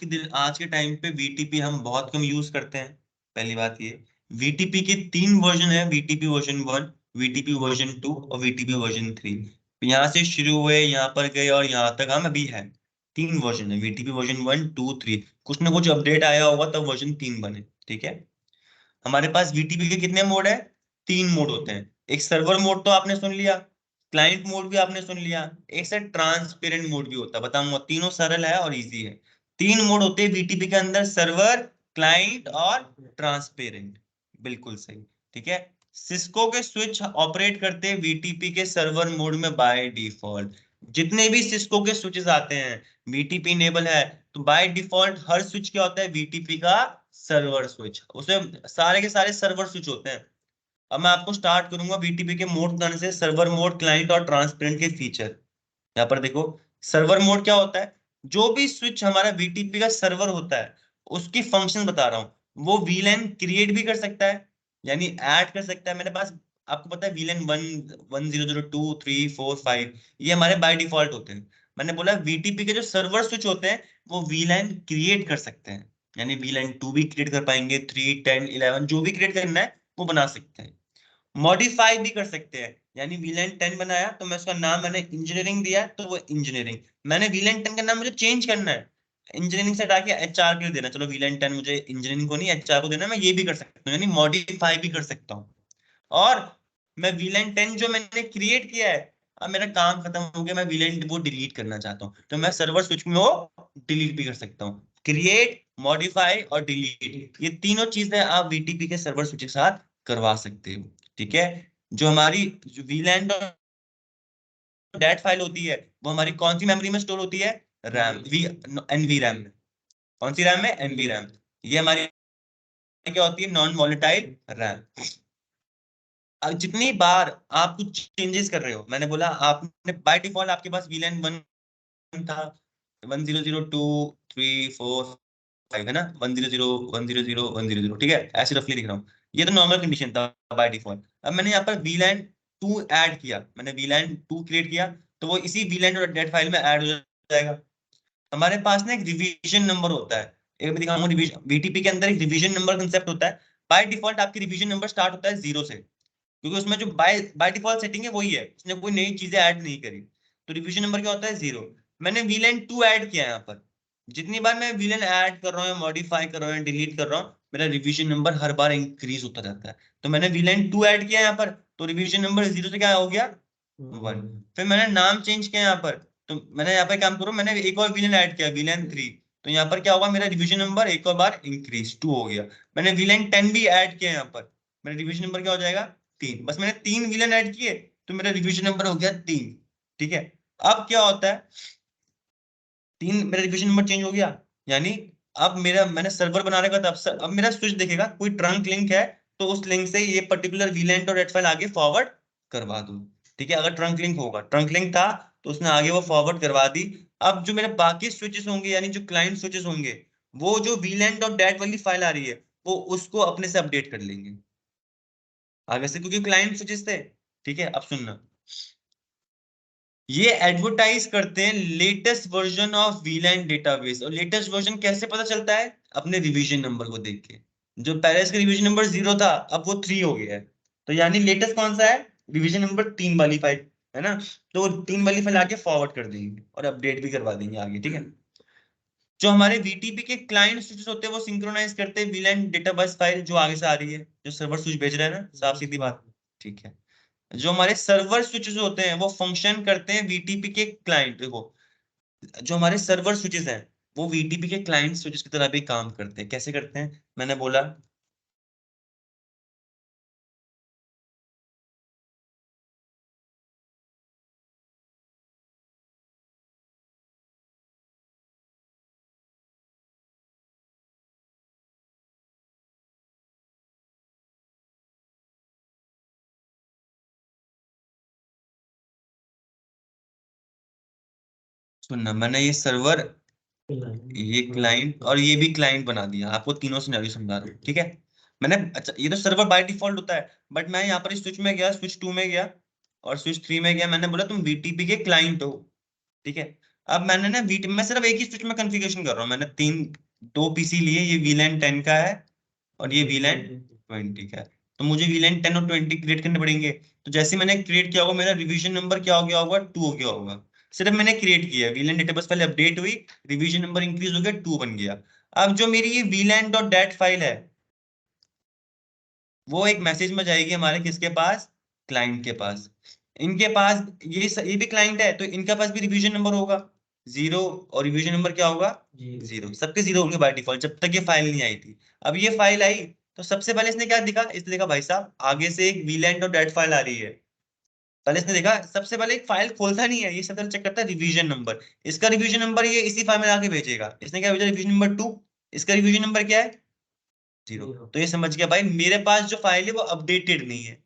के टाइम पे VTP हम बहुत कम यूज करते हैं, पहली बात ये, VTP के 3 वर्जन है, VTP वर्जन 1, VTP वर्जन 2 और VTP वर्जन 3, यहाँ से शुरू हुए यहाँ पर गए और यहाँ तक हम अभी हैं, 3 वर्जन है VTP वर्जन 1 2 3, कुछ ना कुछ अपडेट आया होगा तब वर्जन 3 बने, ठीक है। हमारे पास VTP के कितने मोड है, 3 मोड होते हैं, एक सर्वर मोड तो आपने सुन लिया, क्लाइंट मोड भी आपने सुन लिया, एक से ट्रांसपेरेंट मोड भी होता है, बताऊंगा, तीनों सरल है और इजी है। 3 मोड होते हैं VTP के अंदर, सर्वर, क्लाइंट और ट्रांसपेरेंट, बिल्कुल सही, ठीक है। सिस्को के स्विच ऑपरेट करते हैं VTP के सर्वर मोड में बाय डिफॉल्ट, जितने भी सिस्को के स्विचेस आते हैं VTP इनेबल है तो बाय डिफॉल्ट हर स्विच क्या होता है VTP का सर्वर स्विच, उसमें सारे के सारे सर्वर स्विच होते हैं। अब मैं आपको स्टार्ट करूंगा VTP के मोड बताने से, सर्वर मोड, क्लाइंट और ट्रांसपेरेंट के फीचर। यहाँ पर देखो, सर्वर मोड क्या होता है, जो भी स्विच हमारा VTP का सर्वर होता है उसकी फंक्शन बता रहा हूँ। वो VLAN क्रिएट भी कर सकता है, यानी ऐड कर सकता है। मेरे पास, आपको पता है VLAN 1 1002 3 4 5 ये हमारे बाय डिफॉल्ट होते हैं। मैंने बोला VTP के जो सर्वर स्विच होते हैं वो VLAN क्रिएट कर सकते हैं, यानी VLAN 2 भी क्रिएट कर पाएंगे, 3 10 11 जो भी क्रिएट करना है वो बना सकते हैं। मॉडिफाई भी कर सकते हैं, यानी VLAN 10 बनाया तो मैं उसका नाम, मैंने इंजीनियरिंग दिया तो वो इंजीनियरिंग, मैंने VLAN 10 का नाम मुझे चेंज करना है, इंजीनियरिंग से हटा के HR के लिए देना, चलो VLAN 10 मुझे इंजीनियरिंग को नहीं HR को देना, मैं ये भी कर सकता हूँ, यानी मॉडिफाई भी कर सकता हूँ। और मैं VLAN 10 जो मैंने क्रिएट किया है, अब मेरा काम खत्म हो गया, मैं VLAN वो डिलीट करना चाहता हूँ, तो मैं सर्वर स्विच में वो डिलीट भी कर सकता हूँ। क्रिएट, मॉडिफाई और डिलीट, ये तीनों चीजें आप VTP के सर्वर स्विच के साथ करवा सकते हो। ठीक है, जो हमारी VLAN डेट फाइल होती है वो हमारी कौन सी मेमोरी में स्टोर होती है, रैम, NV रैम में। कौन सी रैम है, NV रैम। ये हमारी क्या होती है, नॉन वॉलेटाइल रैम। जितनी बार आप कुछ चेंजेस कर रहे हो, मैंने बोला आपने बाय डिफॉल्ट आपके पास VLAN 1 था, 1002 3 4 5 है ना, 100 100 100, ठीक है, ऐसे रफली लिख रहा हूँ। ये तो नॉर्मल कंडीशन था बाय डिफॉल्ट। अब मैंने यहाँ पर VLAN 2 ऐड किया, मैंने VLAN 2 क्रिएट किया, तो वो इसी VLAN डॉट डेट फाइल में ऐड हो जाएगा। हमारे पास ना एक रिवीजन नंबर होता है, एक मैं दिखाऊंगा, रिवीजन VTP के अंदर एक रिवीजन नंबर कंसेप्ट होता है। बाय डिफॉल्ट आपकी रिवीजन नंबर स्टार्ट होता है 0 से, क्योंकि उसमें जो बाय बाय डिफॉल्ट सेटिंग है वही है, उसने कोई नई चीजें ऐड नहीं करी। तो रिवीजन नंबर क्या होता है, 0। मैंने VLAN 2 ऐड किया है यहाँ पर, जितनी बार मैं VLAN ऐड कर रहा हूँ, मॉडिफाई कर रहा हूँ, डिलीट कर रहा हूँ, मेरा रिवीजन नंबर हर बार इंक्रीज होता जाता है। तो मैंने VLAN 2 ऐड किया यहाँ पर, तो रिवीजन नंबर 0 से क्या हो गया, 1। फिर मैंने नाम चेंज किया यहाँ पर, तो मैंने यहाँ पे काम करूँ, मैंने एक और VLAN ऐड किया, VLAN 3, तो यहाँ पर क्या होगा, मेरा रिवीजन नंबर एक और बार इंक्रीज 2 हो गया। मैंने VLAN 10 भी ऐड किया यहाँ पर, मेरा रिवीजन नंबर क्या हो जाएगा, 3। बस मैंने 3 VLAN ऐड किए तो मेरा रिवीजन नंबर हो गया 3। ठीक है, अब क्या होता है, 3 मेरा रिवीजन नंबर चेंज हो गया, यानी अब मेरा, मैंने सर्वर बना रखा था, अब मेरा स्विच देखेगा कोई ट्रंक लिंक है तो उस लिंक से ये पर्टिकुलर VLAN डॉट फाइल आगे फॉरवर्ड करवा दूं। ठीक है, अगर ट्रंक लिंक होगा, ट्रंक लिंक था तो उसने आगे वो फॉरवर्ड करवा दी। अब जो मेरे बाकी स्विचेस होंगे, यानी जो क्लाइंट स्विचेस होंगे, वो जो VLAN डॉट डेट वाली फाइल आ रही है वो उसको अपने से अपडेट कर लेंगे आगे से, क्योंकि क्लाइंट स्विचेस थे। ठीक है, अब सुनना, ये एडवर्टाइज करते हैं latest version of VLAN database. और लेटेस्ट वर्जन कैसे पता चलता है, अपने रिवीजन नंबर को देख के। जो पहले इसका रिवीजन नंबर 0 था, अब वो 3 हो गया है, तो यानी लेटेस्ट कौन सा है, रिवीजन नंबर 3 वाली फाइल है ना, तो वो 3 वाली फाइल आके फॉरवर्ड कर देंगे और अपडेट भी करवा देंगे आगे। ठीक है, जो हमारे VTP के क्लाइंट स्विचेस होते हैं वो सिंक्रोनाइज करते हैं VLAN डेटाबेस फाइल जो आगे से आ रही है, जो सर्वर स्विच भेज रहा है ना, साफ सीधी बात। ठीक है, जो हमारे सर्वर स्विचेस होते हैं वो फंक्शन करते हैं VTP के क्लाइंट, देखो, जो हमारे सर्वर स्विचेस हैं वो VTP के क्लाइंट स्विचेस की तरह भी काम करते हैं। कैसे करते हैं, मैंने बोला, सुनना, मैंने ये सर्वर, ये क्लाइंट और ये भी क्लाइंट बना दिया, आपको तीनों सिनेरियो समझा रहा हूँ। ठीक है, मैंने, अच्छा ये तो सर्वर बाय डिफॉल्ट होता है, बट मैं यहाँ पर स्विच में गया, स्विच 2 में गया और स्विच 3 में गया, मैंने बोला तुम VTP के क्लाइंट हो। ठीक है, अब मैंने ना मैं सिर्फ एक ही स्विच में कॉन्फ़िगरेशन कर रहा हूँ, मैंने 2 PC लिए, ये VLAN 10 का है और ये VLAN 20 का है, तो मुझे VLAN 10 और 20 क्रिएट करने पड़ेंगे। तो जैसे मैंने क्रिएट किया होगा, मेरा रिवीजन नंबर क्या हो गया होगा, 2 हो गया होगा। सिर्फ मैंने क्रिएट किया, VLAN डेटाबेस पहले अपडेट हुई, रिवीजन नंबर इंक्रीज हो गया, 2 बन गया। अब जो मेरी ये VLAN डॉट डेट फाइल है वो एक मैसेज में जाएगी हमारे किसके पास, क्लाइंट के पास। इनके पास ये भी क्लाइंट है तो इनके पास भी रिवीजन नंबर होगा 0, और रिवीजन नंबर क्या होगा, 0। सबके 0 होंगे बाय डिफॉल्ट जब तक ये फाइल नहीं आई थी। अब ये फाइल आई तो सबसे पहले इसने क्या दिखा, इसने देखा भाई साहब आगे से एक VLAN डॉट डेट फाइल आ रही है। पहले इसने देखा, सबसे पहले एक फाइल खोलता नहीं है, ये सबसे पहले चेक करता है रिवीजन नंबर, इसका रिवीजन नंबर ये इसी फाइल में आके भेजेगा। इसने क्या भेजा, रिवीजन नंबर 2, इसका रिवीजन नंबर क्या है, 0। Zero. तो ये समझ गया भाई, मेरे पास जो फाइल है वो अपडेटेड नहीं है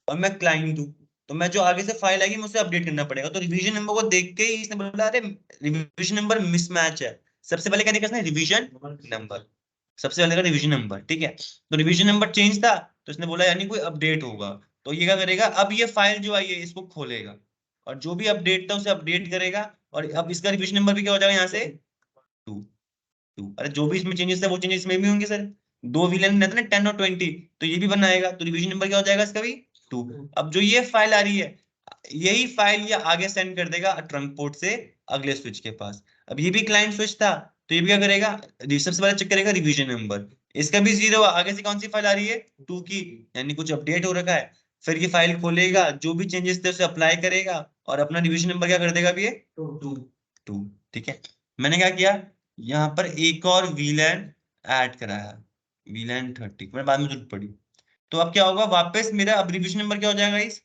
और मैं क्लाइंट हूँ, तो मैं जो आगे से फाइल आएगी मुझे अपडेट करना पड़ेगा। तो रिवीजन नंबर को देख के ही इसने बोला अरे रिवीजन नंबर मिसमैच है। सबसे पहले क्या देखा इसने, रिवीजन नंबर, सबसे पहले का रिवीजन नंबर, ठीक है। तो रिवीजन नंबर चेंज था तो इसने बोला यानी कोई अपडेट होगा। तो ये क्या करेगा, अब ये फाइल जो आई है इसको खोलेगा और जो भी अपडेट था उसे अपडेट करेगा, और अब इसका रिवीजन नंबर भी क्या हो जाएगा यहाँ से 2। अरे जो भी इसमें चेंजेस है वो चेंजेस इसमें भी होंगे सर, दो विलन रहते ना 10 और 20, तो ये भी बनाएगा, तो रिवीजन नंबर क्या हो जाएगा इसका भी 2। अब जो ये फाइल आ रही है, यही फाइल ये आगे सेंड कर देगा ट्रंक पोर्ट से अगले स्विच के पास। अब ये भी क्लाइंट स्विच था तो ये भी क्या करेगा, सबसे पहले चेक करेगा रिवीजन नंबर, इसका भी 0, आगे से कौन सी फाइल आ रही है 2 की, यानी कुछ अपडेट हो रखा है। फिर ये फाइल खोलेगा, जो भी चेंजेस थे उसे अप्लाई करेगा और अपना रिवीजन नंबर क्या कर देगा अभी ये 2। ठीक है, मैंने क्या किया, यहाँ पर एक और वीलैन ऐड कराया, वीलैन 30, मैंने बाद में जरूरत पड़ी। तो अब क्या होगा, वापस मेरा अब रिवीजन नंबर क्या हो जाएगा इस,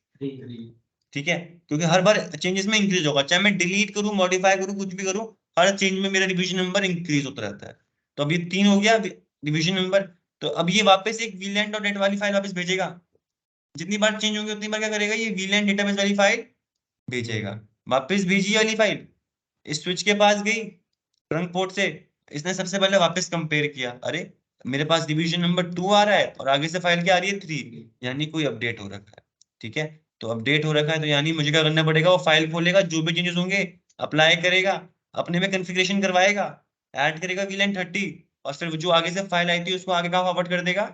ठीक है, क्योंकि हर बार चेंजेस में इंक्रीज होगा, चाहे मैं डिलीट करूं मॉडिफाई करूं कुछ भी करूं, हर चेंज में मेरा रिवीजन नंबर इंक्रीज होता रहता है। तो अब ये 3 हो गया रिवीजन नंबर। तो अब ये वापस एक वीलैन डॉट नेट वाली फाइल वापस भेजेगा, जितनी बार चेंज होंगे उतनी बार क्या करेगा, ये वीलैन डेटाबेस वाली फाइल भेजेगा। वापस भेजी वाली फाइल इस स्विच के पास गई ट्रंक पोर्ट से, इसने सबसे पहले वापस कंपेयर किया, अरे मेरे पास डिवीजन नंबर 2 आ रहा है और आगे से फाइल क्या आ रही है 3, यानी कोई अपडेट हो रखा है। ठीक है, तो अपडेट हो रखा है तो यानी मुझे क्या करना पड़ेगा, वो फाइल खोलेगा, जो भी चेंजेस होंगे अप्लाई करेगा, अपने में कॉन्फ़िगरेशन करवाएगा, ऐड करेगा वीलैन 30, और फिर जो आगे से फाइल आई थी उसको आगे कहाँ फॉरवर्ड कर देगा,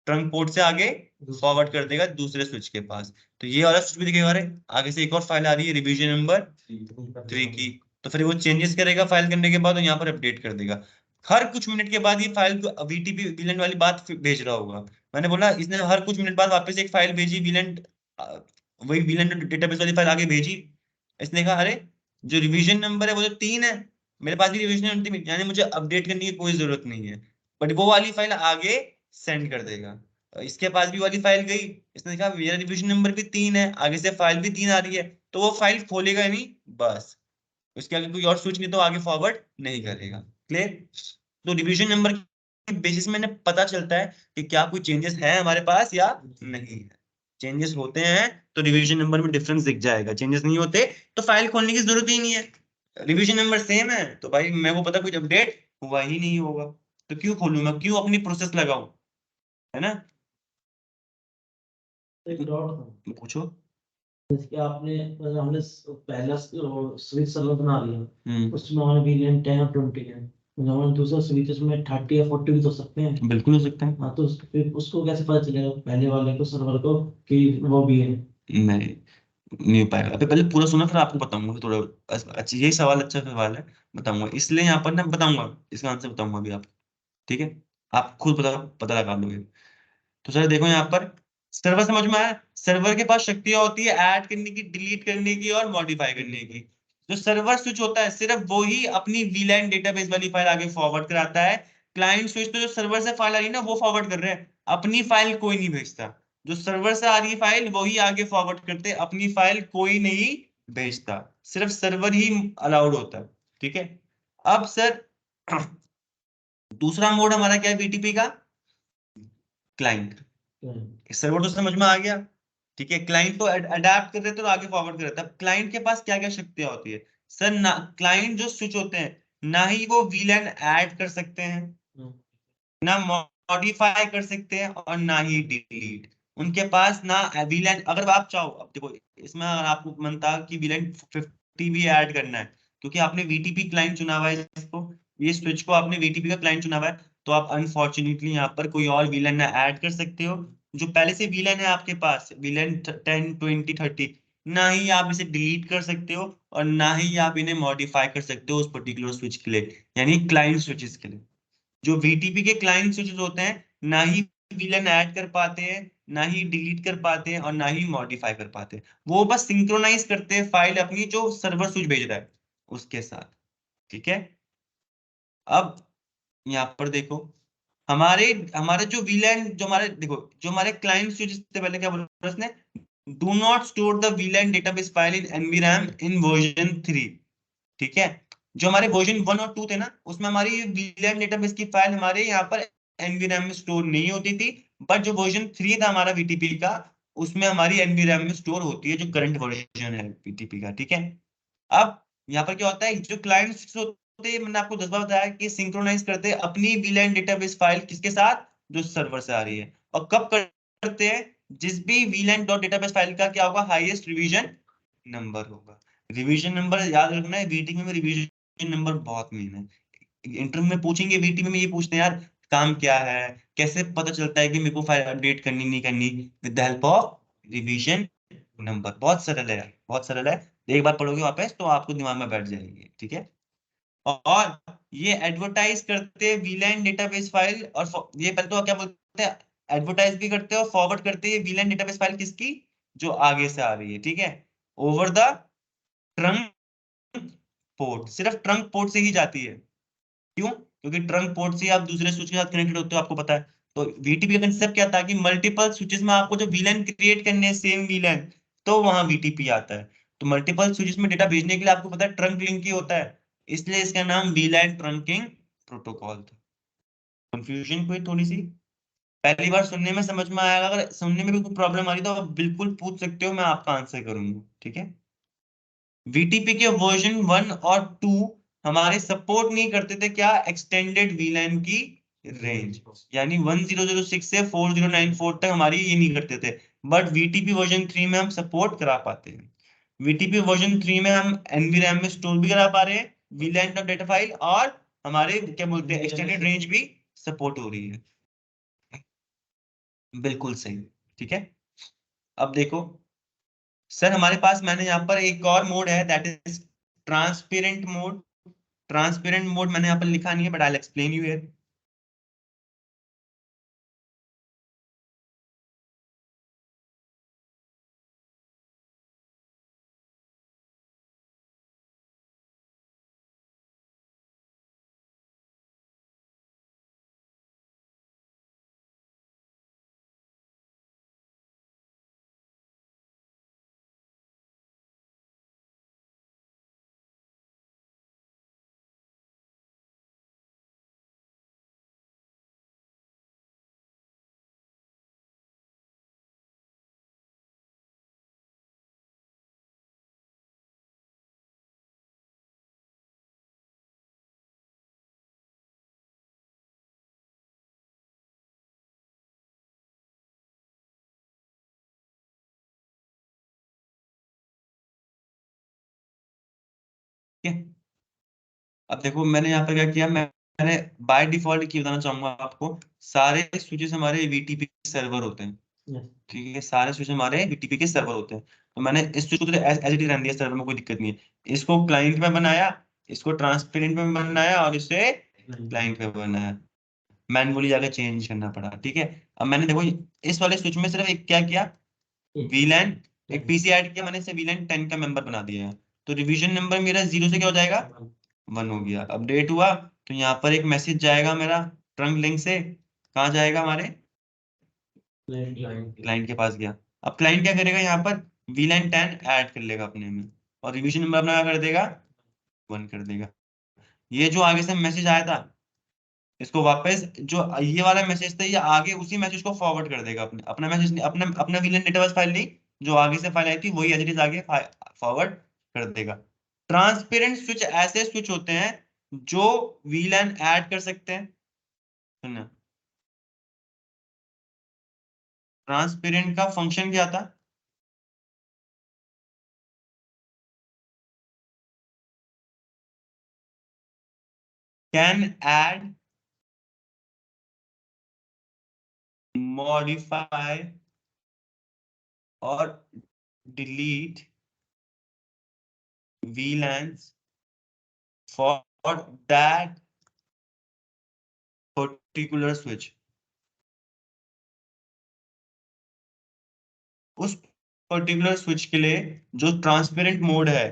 ट्रंक पोर्ट से आगे फॉरवर्ड कर देगा दूसरे स्विच के पास। तो ये वाला स्विच भी दिखेगा, अरे आगे से एक और फाइल आ रही है रिवीजन नंबर 3 की, तो फिर वो चेंजेस करेगा फाइल करने के बाद और यहाँ पर अपडेट कर देगा। हर कुछ मिनट के बाद ये फाइल वीटीपी वीलैंड वाली बात भेज रहा होगा। मैंने बोला इसने हर कुछ मिनट बाद वापस एक फाइल भेजी वीलैंड, वही वीलैंड डेटाबेस वाली फाइल आगे भेजी। इसने कहा अरे जो रिवीजन नंबर है वो तो 3 है, मेरे पास भी रिवीजन नंबर 3, यानी मुझे अपडेट करने की कोई जरूरत नहीं है, बट वो वाली फाइल आगे सेंड कर देगा। इसके पास भी वाली फाइल गई, इसने कहा मेरा रिवीजन नंबर भी 3 है, आगे से फाइल भी 3 आ रही है, तो वो फाइल खोलेगा नहीं, बस उसके आगे कोई और स्विच नहीं तो आगे फॉरवर्ड नहीं करेगा। क्लियर? तो रिवीजन नंबर के बेसिस में पता चलता है कि क्या कोई चेंजेस है हमारे पास या नहीं है। चेंजेस होते हैं तो रिवीजन नंबर में डिफरेंस दिख जाएगा, चेंजेस नहीं होते तो फाइल खोलने की जरूरत ही नहीं है। रिवीजन नंबर सेम है तो भाई मेरे को पता कुछ अपडेट हुआ ही नहीं होगा, तो क्यों खोलूं मैं, क्यों अपनी प्रोसेस लगाऊं, है ना। एक डाउट था, पूछो। जैसे आपने मतलब हमने पहला स्विच सर्वर बना लिया, उसमें हमारे वीलैन 10 और 20 है, मतलब हमारे दूसरा स्विच उसमें 30 या 40 भी तो सकते हैं। बिल्कुल हो सकता है। हाँ, तो फिर उसको कैसे पता चलेगा पहले वाले को सर्वर को कि वो भी है? नहीं हो पाएगा, अभी पहले पूरा सुना फिर आपको बताऊंगा थोड़ा। अच्छा यही सवाल, अच्छा सवाल है, बताऊंगा, इसलिए यहाँ पर ना बताऊंगा, इसका आंसर बताऊंगा अभी आपको। ठीक है, आप खुद पता लगा लोगे। तो सर देखो यहाँ पर सर्वर समझ में आया, सर्वर के पास शक्तियां होती है ऐड करने की, डिलीट करने की और मॉडिफाई करने की। जो सर्वर स्विच होता है सिर्फ वो ही अपनी वीलैन डेटाबेस वाली फाइल आगे फॉरवर्ड कराता है। क्लाइंट स्विच तो जो सर्वर से फाइल आ रही है ना वो फॉरवर्ड कर रहे हैं, अपनी फाइल कोई नहीं भेजता। जो सर्वर से आ रही है फाइल वही आगे फॉरवर्ड करते हैं, अपनी फाइल कोई नहीं भेजता, सिर्फ सर्वर ही अलाउड होता है। ठीक है, अब सर दूसरा मोड हमारा क्या है बीटीपी का, क्लाइंट। सर्वर तो समझ में आ गया, ठीक है, क्लाइंट तो अडेप्ट कर रहे थे तो आगे फॉरवर्ड कर रहे थे। अब क्लाइंट के पास क्या क्या शक्तियां होती है सर, ना क्लाइंट जो स्विच होते हैं ना ही वो वीलैन ऐड कर सकते हैं, ना मॉडिफाई कर सकते हैं और ना ही डिलीट। उनके पास ना वीलैन, अगर आप चाहो, अब देखो इसमें अगर आपको मन था कि वीलैन 50 भी ऐड करना है, क्योंकि आपने वीटीपी क्लाइंट चुना हुआ है इसको, ये स्विच को आपने वीटीपी का क्लाइंट चुना हुआ है, तो आप अनफॉर्चुनेटली यहाँ पर कोई और वीलैन ना ऐड कर सकते हो। जो पहले से वीलैन है आपके पास, वीलैन 10 20 30, ना ही आप इसे डिलीट कर सकते हो और ना ही आप इन्हें मॉडिफाई कर सकते हो उस पर्टिकुलर स्विच के लिए, यानी क्लाइंट स्विचेस के लिए। जो वीटीपी के क्लाइंट स्विचेस होते हैं ना ही विलन ऐड कर पाते हैं, ना ही डिलीट कर पाते हैं और ना ही मॉडिफाई कर पाते हैं, वो बस सिंक्रोनाइज करते हैं फाइल अपनी जो सर्वर स्विच भेज रहा है उसके साथ। ठीक है, अब यहाँ पर देखो हमारे हमारे जो वीलैन, जो हमारे देखो जो हमारे क्लाइंट स्विच से पहले क्या बोला उसने, do not store the VLAN database file in NVRAM in version 3। ठीक है, जो हमारे वर्जन 1 और 2 थे ना उसमें हमारी वीलैन डेटाबेस की फाइल हमारे यहाँ पर एनवीरैम में स्टोर नहीं होती थी, बट जो वर्जन 3 था हमारा वीटीपी का, उसमें हमारी एनवीरैम में स्टोर होती है, जो करंट वर्जन है वीटीपी का, ठीक है। अब यहाँ पर क्या होता है, जो क्लाइंट्स होते हैं, मैंने आपको 10 बार बताया कि सिंक्रोनाइज करते हैं अपनी वीलैन डेटाबेस फाइल किसके साथ, जो सर्वर से आ रही है। और कब करते हैं, जिस भी वीलैन डॉट डेटाबेस फाइल का क्या होगा, हाईएस्ट रिवीजन नंबर होगा। रिवीजन नंबर याद रखना है, वीटीपी में रिवीजन नंबर बहुत मेन है। इंटरव्यू में पूछेंगे, वीटीपी में ये पूछते हैं यार काम क्या है, कैसे पता चलता है कि मेरे को फाइल अपडेट करनी नहीं करनी, with the help of revision number. बहुत सरल है यार, बहुत सरल है, एक बार पढ़ोगे वापस तो आपको दिमाग में बैठ जाएगी, ठीक है। और ये एडवर्टाइज करते हैं वीलैन डेटाबेस फाइल, और ये पहले तो क्या बोलते हैं, एडवर्टाइज भी करते हैं और फॉरवर्ड करते हैं वीलैन डेटाबेस फाइल किसकी, जो आगे से आ रही है, ठीक है, ओवर द ट्रंक पोर्ट। सिर्फ ट्रंक पोर्ट से ही जाती है, क्यों, क्योंकि ट्रंक पोर्ट से आप दूसरे स्विच के साथ कनेक्टेड होते हो, आपको पता है। तो वीटीपी का कंसेप्ट क्या था कि मल्टीपल स्विचेस में आपको जो वीलैन क्रिएट करने हैं, सेम वीलैन, तो वहां वीटीपी आता है। तो मल्टीपल स्विचेस में डेटा भेजने के लिए आपको पता है ट्रंक लिंक ही होता है, इसलिए इसका नाम वीलैन ट्रंकिंग प्रोटोकॉल था। कंफ्यूजन कोई थोड़ी सी, पहली बार सुनने में समझ में आएगा, अगर सुनने में भी कोई प्रॉब्लम आ रही तो आप बिल्कुल पूछ सकते हो, मैं आपका आंसर करूंगा, ठीक है। वीटीपी के वर्जन 1 और 2 हमारे सपोर्ट नहीं करते थे क्या, एक्सटेंडेड वीलैन की रेंज, यानी 1006 से 4094 तक हमारी ये नहीं करते थे, बट वीटीपी वर्जन 3 में हम सपोर्ट करा पाते हैं। वीटीपी वर्जन 3 में हम एनवीरैम में स्टोर भी करा पा रहे हैं वीलैन डॉट डेटा फाइल, और हमारे क्या बोलते हैं एक्सटेंडेड रेंज भी सपोर्ट हो रही है, बिल्कुल सही, ठीक है। अब देखो सर, हमारे पास मैंने यहाँ पर एक और मोड है, that is transparent mode. Transparent mode मैंने यहाँ पर लिखा नहीं है, but I will explain you here. ठीक है, अब देखो मैंने यहाँ पर क्या किया, मैंने बाय डिफॉल्ट की बताना चाहूंगा आपको, सारे स्विचेस हमारे वीटीपी के सर्वर होते हैं, ठीक है, सारे स्विच हमारे वीटीपी के सर्वर होते हैं। तो मैंने इस स्विच को तो एज इट इज रहने दिया सर्वर में, कोई दिक्कत नहीं है। इसको क्लाइंट में बनाया, इसको ट्रांसपेरेंट में बनाया, और इसे क्लाइंट में बनाया, मैनुअली जाकर चेंज करना पड़ा, ठीक है। अब मैंने देखो इस वाले स्विच में सिर्फ एक क्या किया, वीलैन एक पीसी ऐड किया, मैंने इसे वीलैन 10 का मेंबर बना दिया है। तो रिवीजन नंबर मेरा 0 से क्या हो जाएगा, 1 हो गया। अपडेट हुआ तो यहाँ पर एक मैसेज जाएगा मेरा ट्रंक लिंक से, कहाँ जाएगा, हमारे क्लाइंट के पास गया। अब क्लाइंट क्या करेगा, यहाँ पर वीलैन 10 ऐड कर लेगा अपने में, और रिवीजन नंबर अपना क्या कर देगा, 1 कर देगा। ये जो आगे से मैसेज आया था, इसको वापस जो ये वाला मैसेज था, ये आगे उसी मैसेज को फॉरवर्ड कर देगा, अपने अपना मैसेज नहीं, अपना अपना वीलन डेटाबेस फाइल नहीं, जो आगे से फाइल आई थी वही एज इट इज आगे फॉरवर्ड कर देगा। ट्रांसपेरेंट स्विच ऐसे स्विच होते हैं जो वीलन ऐड कर सकते हैं, सुनना, ट्रांसपेरेंट का फंक्शन क्या था, कैन ऐड, मॉडिफाई और delete VLANs for that particular switch। उस पर्टिकुलर स्विच के लिए जो ट्रांसपेरेंट मोड है,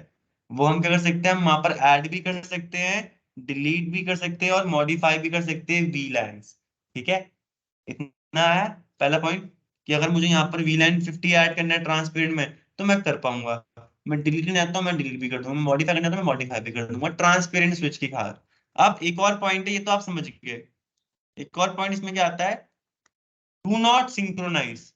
वो हम क्या कर सकते हैं, हम वहां पर ऐड भी कर सकते हैं, डिलीट भी कर सकते हैं, और मॉडिफाई भी कर सकते हैं VLANs, ठीक है। इतना है पहला पॉइंट, कि अगर मुझे यहाँ पर VLAN 50 ऐड करना है ट्रांसपेरेंट में तो मैं कर पाऊंगा, मैं डिलीट करना चाहता हूँ मैं डिलीट भी कर दूंगा, मॉडिफाई करना चाहता हूँ मैं मॉडिफाई भी कर दूंगा, ट्रांसपेरेंट स्विच की खातिर। अब एक और पॉइंट है, ये तो आप समझ गए, एक और पॉइंट इसमें क्या आता है, do not synchronize.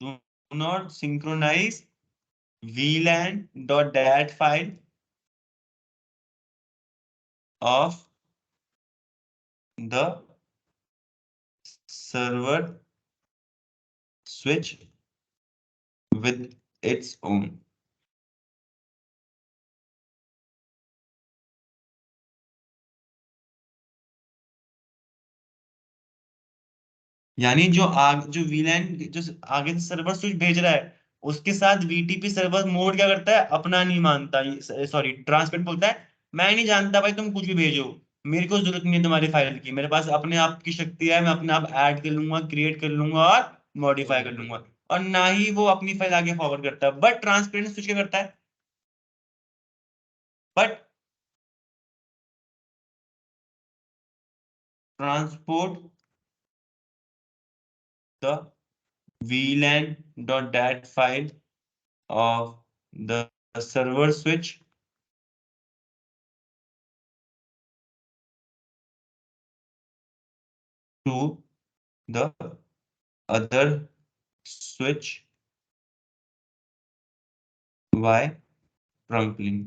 Do not synchronize VLAN.dat file of the server switch with its own। यानी जो VLAN जो आगे से सर्वर स्विच भेज रहा है, उसके साथ VTP सर्वर मोड क्या करता है, अपना नहीं मानता, सॉरी ट्रांसमिट बोलता है मैं नहीं जानता भाई तुम कुछ भी भेजो, मेरे को जरूरत नहीं है तुम्हारी फाइल की, मेरे पास अपने आप की शक्ति है, मैं अपने आप ऐड कर लूंगा, क्रिएट कर लूंगा और मॉडिफाई कर लूंगा। और ना ही वो अपनी फाइल आगे फॉरवर्ड करता है। बट ट्रांसपेरेंट स्विच क्या करता है, but transport the VLAN.dat file of the server switch to the other switch by trunk link।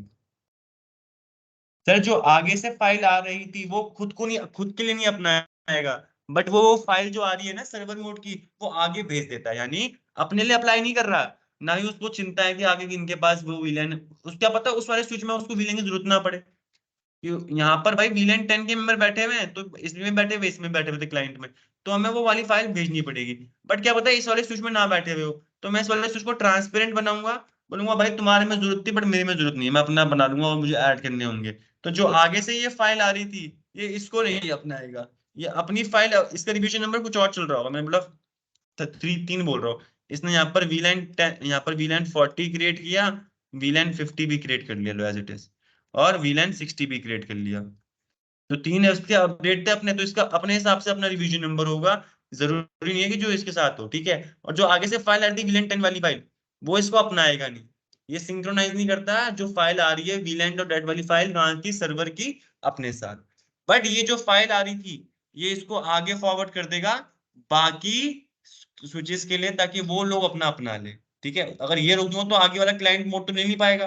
Sir जो आगे से फाइल आ रही थी वो खुद को नहीं, खुद के लिए नहीं अपनाएगा, बट वो फाइल जो आ रही है ना सर्वर मोड की, वो आगे भेज देता है, यानी अपने लिए अप्लाई नहीं कर रहा, ना ही उसको चिंता है कि आगे इनके पास वो विलेन, उसको क्या पता उस वाले स्विच में उसको विलेन की जरूरत ना पड़े, यहाँ पर भाई VLAN 10 के मेंबर बैठे हुए हैं, तो इसमें बैठे हुए, इसमें बैठे हुए थे क्लाइंट में, तो हमें वो वाली फाइल भेजनी पड़ेगी। बट क्या पता इस वाले स्विच में ना बैठे हुए हो, तो मैं इस वाले स्विच को ट्रांसपेरेंट बनाऊंगा, बोलूंगा भाई तुम्हारे में जरूरत थी बट मेरे में जरूरत नहीं है, मैं अपना बना लूंगा और मुझे ऐड करने होंगे। तो जो आगे से ये फाइल आ रही थी, ये इसको नहीं अपनाएगा, ये अपनी फाइल, इसका रिविजन नंबर कुछ और चल रहा होगा, मैं मतलब 3 बोल रहा हूँ, इसने यहाँ पर VLAN 10, यहाँ पर VLAN 40 क्रिएट किया, VLAN 50 भी क्रिएट कर लिया लो एज इट इज, और VLAN 60 भी क्रिएट कर लिया। तो 3 है उसके अपडेट थे अपने, तो इसका अपने हिसाब से अपना रिवीजन नंबर होगा, जरूरी नहीं है कि जो इसके साथ हो, ठीक है। और जो आगे से फाइल आ रही थी VLAN 10 वाली फाइल, वो इसको अपनाएगा नहीं, ये सिंक्रोनाइज नहीं करता जो फाइल आ रही है VLAN.dat वाली फाइल कहाँ की, सर्वर की, अपने साथ। बट ये जो फाइल आ रही थी, ये इसको आगे फॉरवर्ड कर देगा बाकी स्विचेस के लिए, ताकि वो लोग अपना अपना ले, ठीक है। अगर ये रोक दूंगा तो आगे वाला क्लाइंट मोड तो ले नहीं पाएगा,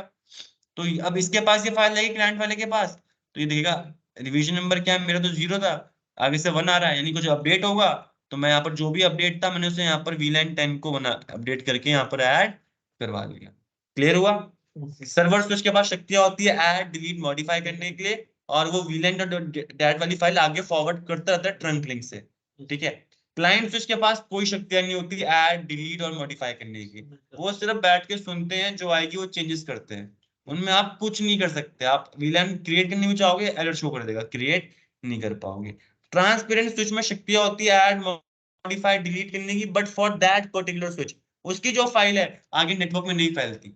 तो अब इसके पास ये फाइल आएगी क्लाइंट वाले के पास, तो ये देखेगा रिवीजन नंबर क्या है, मेरा तो 0 था, आगे से 1 आ रहा है, यानी कुछ अपडेट होगा, तो मैं यहाँ पर जो भी अपडेट था मैंने उसे यहाँ पर VLAN 10 को बना अपडेट करके यहाँ पर ऐड करवा लिया। क्लियर हुआ। सर्वर स्विच के पास शक्तियां होती है ऐड, डिलीट, मॉडिफाई करने के लिए, और वो VLAN.dat वाली फाइल आगे फॉरवर्ड करता रहता है ट्रंक लिंक से, ठीक है। क्लाइंट स्विच के पास कोई शक्तियां नहीं होती ऐड, डिलीट और मॉडिफाई करने की, वो सिर्फ बैठ के सुनते हैं, जो आएगी वो चेंजेस करते हैं, उनमें आप कुछ नहीं कर सकते। आप VLAN क्रिएट करने भी चाहोगे एरर शो कर देगा, क्रिएट नहीं कर पाओगे। ट्रांसपेरेंट स्विच में शक्तियां होती है ऐड, मॉडिफाई, डिलीट करने की, but for that particular switch, उसकी जो फाइल है आगे नेटवर्क में नहीं फैलती।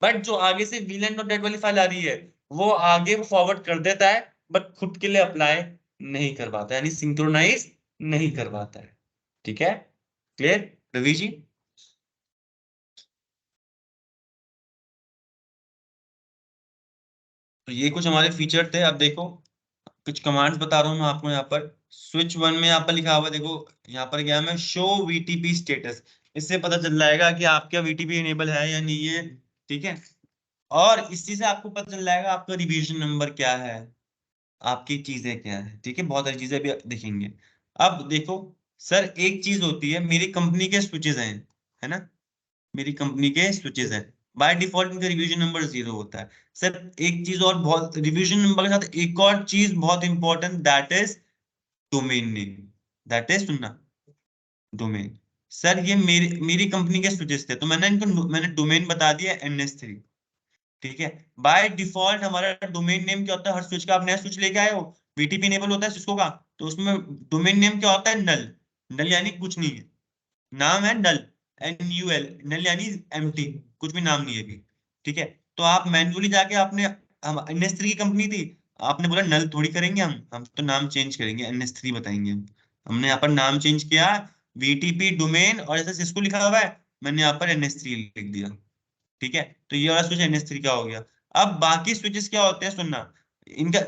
बट जो आगे से VLAN.dat वाली फाइल आ रही है, वो आगे फॉरवर्ड कर देता है, बट खुद के लिए अप्लाई नहीं कर पाता, यानी सिंक्रोनाइज नहीं कर पाता है, ठीक है। क्लियर रवि जी। तो ये कुछ हमारे फीचर थे। अब देखो कुछ कमांड्स बता रहा हूँ मैं आपको, यहाँ पर स्विच 1 में यहाँ पर लिखा हुआ है, देखो यहाँ पर गया मैं शो VTP स्टेटस, इससे पता चल जाएगा कि आपका VTP इनेबल है या नहीं है, ठीक है। और इसी से आपको पता चल जाएगा आपका रिवीजन नंबर क्या है, आपकी चीजें क्या है, ठीक है। बहुत सारी चीजें भी दिखेंगे। अब देखो सर, एक चीज होती है, मेरी कंपनी के स्विचेस हैं, है ना, मेरी कंपनी के स्विचेस हैं, बाय डिफॉल्ट इनका रिवीजन नंबर 0 होता है। सर एक चीज और, बहुत रिवीजन नंबर के साथ एक और चीज बहुत important, that is domain name, that is सुनना, डोमेन। सर ये मेरी कंपनी के स्विचेस थे, तो मैंने डोमेन बता दिया NS3, ठीक है। बाय डिफॉल्ट हमारा डोमेन नेम क्या होता है, हर स्विच का आप नया स्विच लेके आए हो, VTP इनेबल होता है सिस्को का, तो उसमें डोमेन नेम क्या होता है, नल। नल यानी कुछ नहीं है, नाम है नल, NUL, नल यानी एम्प्टी, कुछ भी नाम नहीं है अभी, ठीक है। तो आप मैन्युअली जाके आपने, हम NS3 की कंपनी थी, आपने बोला नल थोड़ी करेंगे हम तो नाम चेंज करेंगे, NS3 बताएंगे हम, हमने यहाँ पर नाम चेंज किया, VTP डोमेन, और जैसे सिस्को लिखा हुआ है मैंने यहाँ पर NS3 लिख दिया, ठीक है। तो ये वाला स्विच NS3 का हो गया। अब बाकी स्विचेस क्या होते हैं सुनना, इनका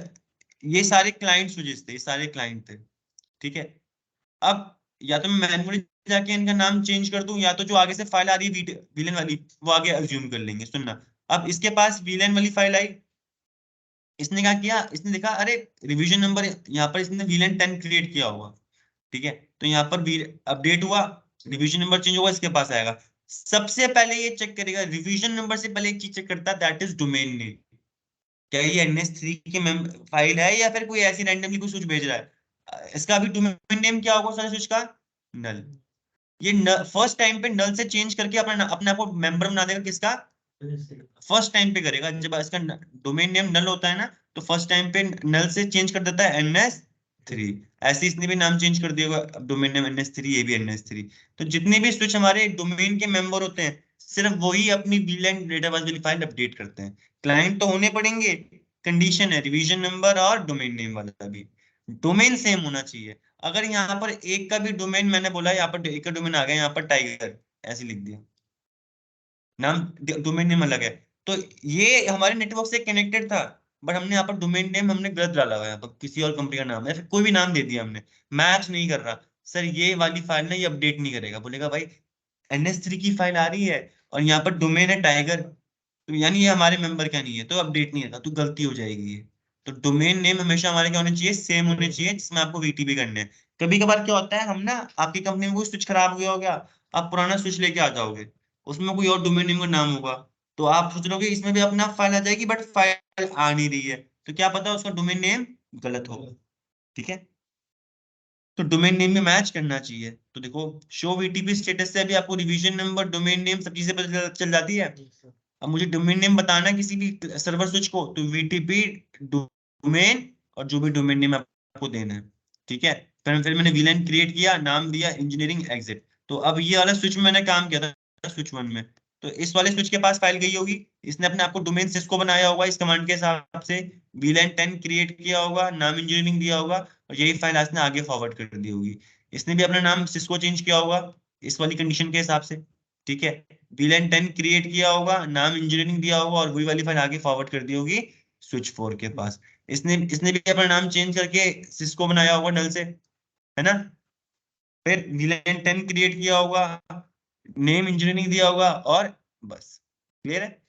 ये सारे क्लाइंट स्विचेस थे, ये सारे क्लाइंट थे, ठीक है। अब या तो मैं मैनुअली जाके इनका नाम चेंज कर दूं, या तो जो आगे से फाइल आ रही है वीलन वाली वो आगे अज्यूम कर लेंगे। सुनना, अब इसके पास वीलन वाली फाइल आई, इसने क्या किया, इसने देखा अरे रिवीजन नंबर यहाँ पर इसने वीलन 10 क्रिएट किया होगा, ठीक है। तो यहाँ पर अपडेट हुआ, रिवीजन नंबर चेंज होगा, इसके पास आएगा। सबसे पहले ये चेक करेगा, रिवीजन नंबर से पहले एक चीज चेक करता है, दैट इज डोमेन नेम। क्या ये NS3 की फाइल है या फिर कोई ऐसी रैंडमली कोई स्विच भेज रहा है। इसका अभी डोमेन नेम क्या होगा सारे स्विच का, नल। ये फर्स्ट टाइम पे नल से चेंज करके अपने अपने आप को मेंबर बना देगा, किसका, फर्स्ट टाइम पे करेगा। जब इसका डोमेन नेम नल होता है ना, तो फर्स्ट टाइम पे नल से चेंज कर देता है NS3। ऐसे इसने भी नाम चेंज कर दिया होगा, डोमेन नेम NS3, ये भी NS3। तो जितने भी स्विच हमारे डोमेन के मेंबर होते हैं, सिर्फ वही अपनी VLAN डेटाबेस वाली फाइल अपडेट करते हैं। क्लाइंट तो होने पड़ेंगे, कंडीशन है रिवीजन नंबर और डोमेन नेम वाला भी डोमेन सेम होना चाहिए। अगर यहाँ पर एक का भी डोमेन, मैंने बोला यहाँ पर एक का डोमेन आ गया, यहाँ पर टाइगर ऐसे लिख दिया, नाम डोमेन नेम अलग है, तो ये हमारे नेटवर्क से कनेक्टेड था, बट हमने यहाँ पर डोमेन नेम हमने गलत डाला हुआ है, यहाँ पर किसी और कंपनी का नाम है, फिर कोई भी नाम दे दिया हमने, मैच नहीं कर रहा। सर ये वाली फाइल ना ये अपडेट नहीं करेगा, बोलेगा भाई NS3 की फाइल आ रही है और यहाँ पर डोमेन है टाइगर, तो यानी ये हमारे मेंबर का नहीं है, तो अपडेट नहीं होगा, तो गलती हो जाएगी ये। तो डोमेन नेम हमेशा हमारे क्या होने चाहिए, सेम होने चाहिए, जिसमें आपको VTP करने हैं। कभी कभार क्या होता है, हम ना आपकी कंपनी में कोई स्विच खराब हो गया होगा, आप पुराना स्विच लेके आ जाओगे, उसमें कोई और डोमेन नेम का नाम होगा, तो आप सोच रहे इसमें भी अपना फाइल आ जाएगी, बट फाइल आ नहीं रही है, तो क्या पता उसका डोमेन नेम गलत होगा, ठीक है। तो डोमेन नेम में मैच करना चाहिए। तो देखो शो VTP स्टेटस से अभी आपको रिवीजन नंबर, डोमेन नेम सब चीजें पता चल जाती है। अब मुझे डोमेन नेम बताना है किसी भी सर्वर स्विच को, तो VTP डोमेन और जो भी डोमेन नेम आपको देना है, ठीक है। फिर मैंने VLAN क्रिएट किया, नाम दिया इंजीनियरिंग एग्जिट। तो अब ये वाला स्विच में मैंने काम किया था स्विच 1 में, तो इस वाले स्विच के पास फाइल गई होगी, इसने अपने आपको डोमेन सिस्को बनाया होगा, इस कमांड के हिसाब से VLAN 10 क्रिएट किया होगा, नाम इंजीनियरिंग दिया होगा, और यही फाइल इसने आगे फॉरवर्ड कर दी होगी। इसने भी अपना नाम सिस्को चेंज किया होगा इस वाली कंडीशन के हिसाब से, ठीक है। VLAN 10 क्रिएट किया होगा, नाम इंजीनियरिंग दिया होगा, और वही वाली फाइल आगे फॉरवर्ड कर दी होगी स्विच 4 के पास। इसने इसने भी अपना नाम चेंज करके सिस्को बनाया होगा नल से, है ना। फिर VLAN 10 क्रिएट किया होगा, नेम इंजीनियरिंग दिया होगा, और बस क्लियर है।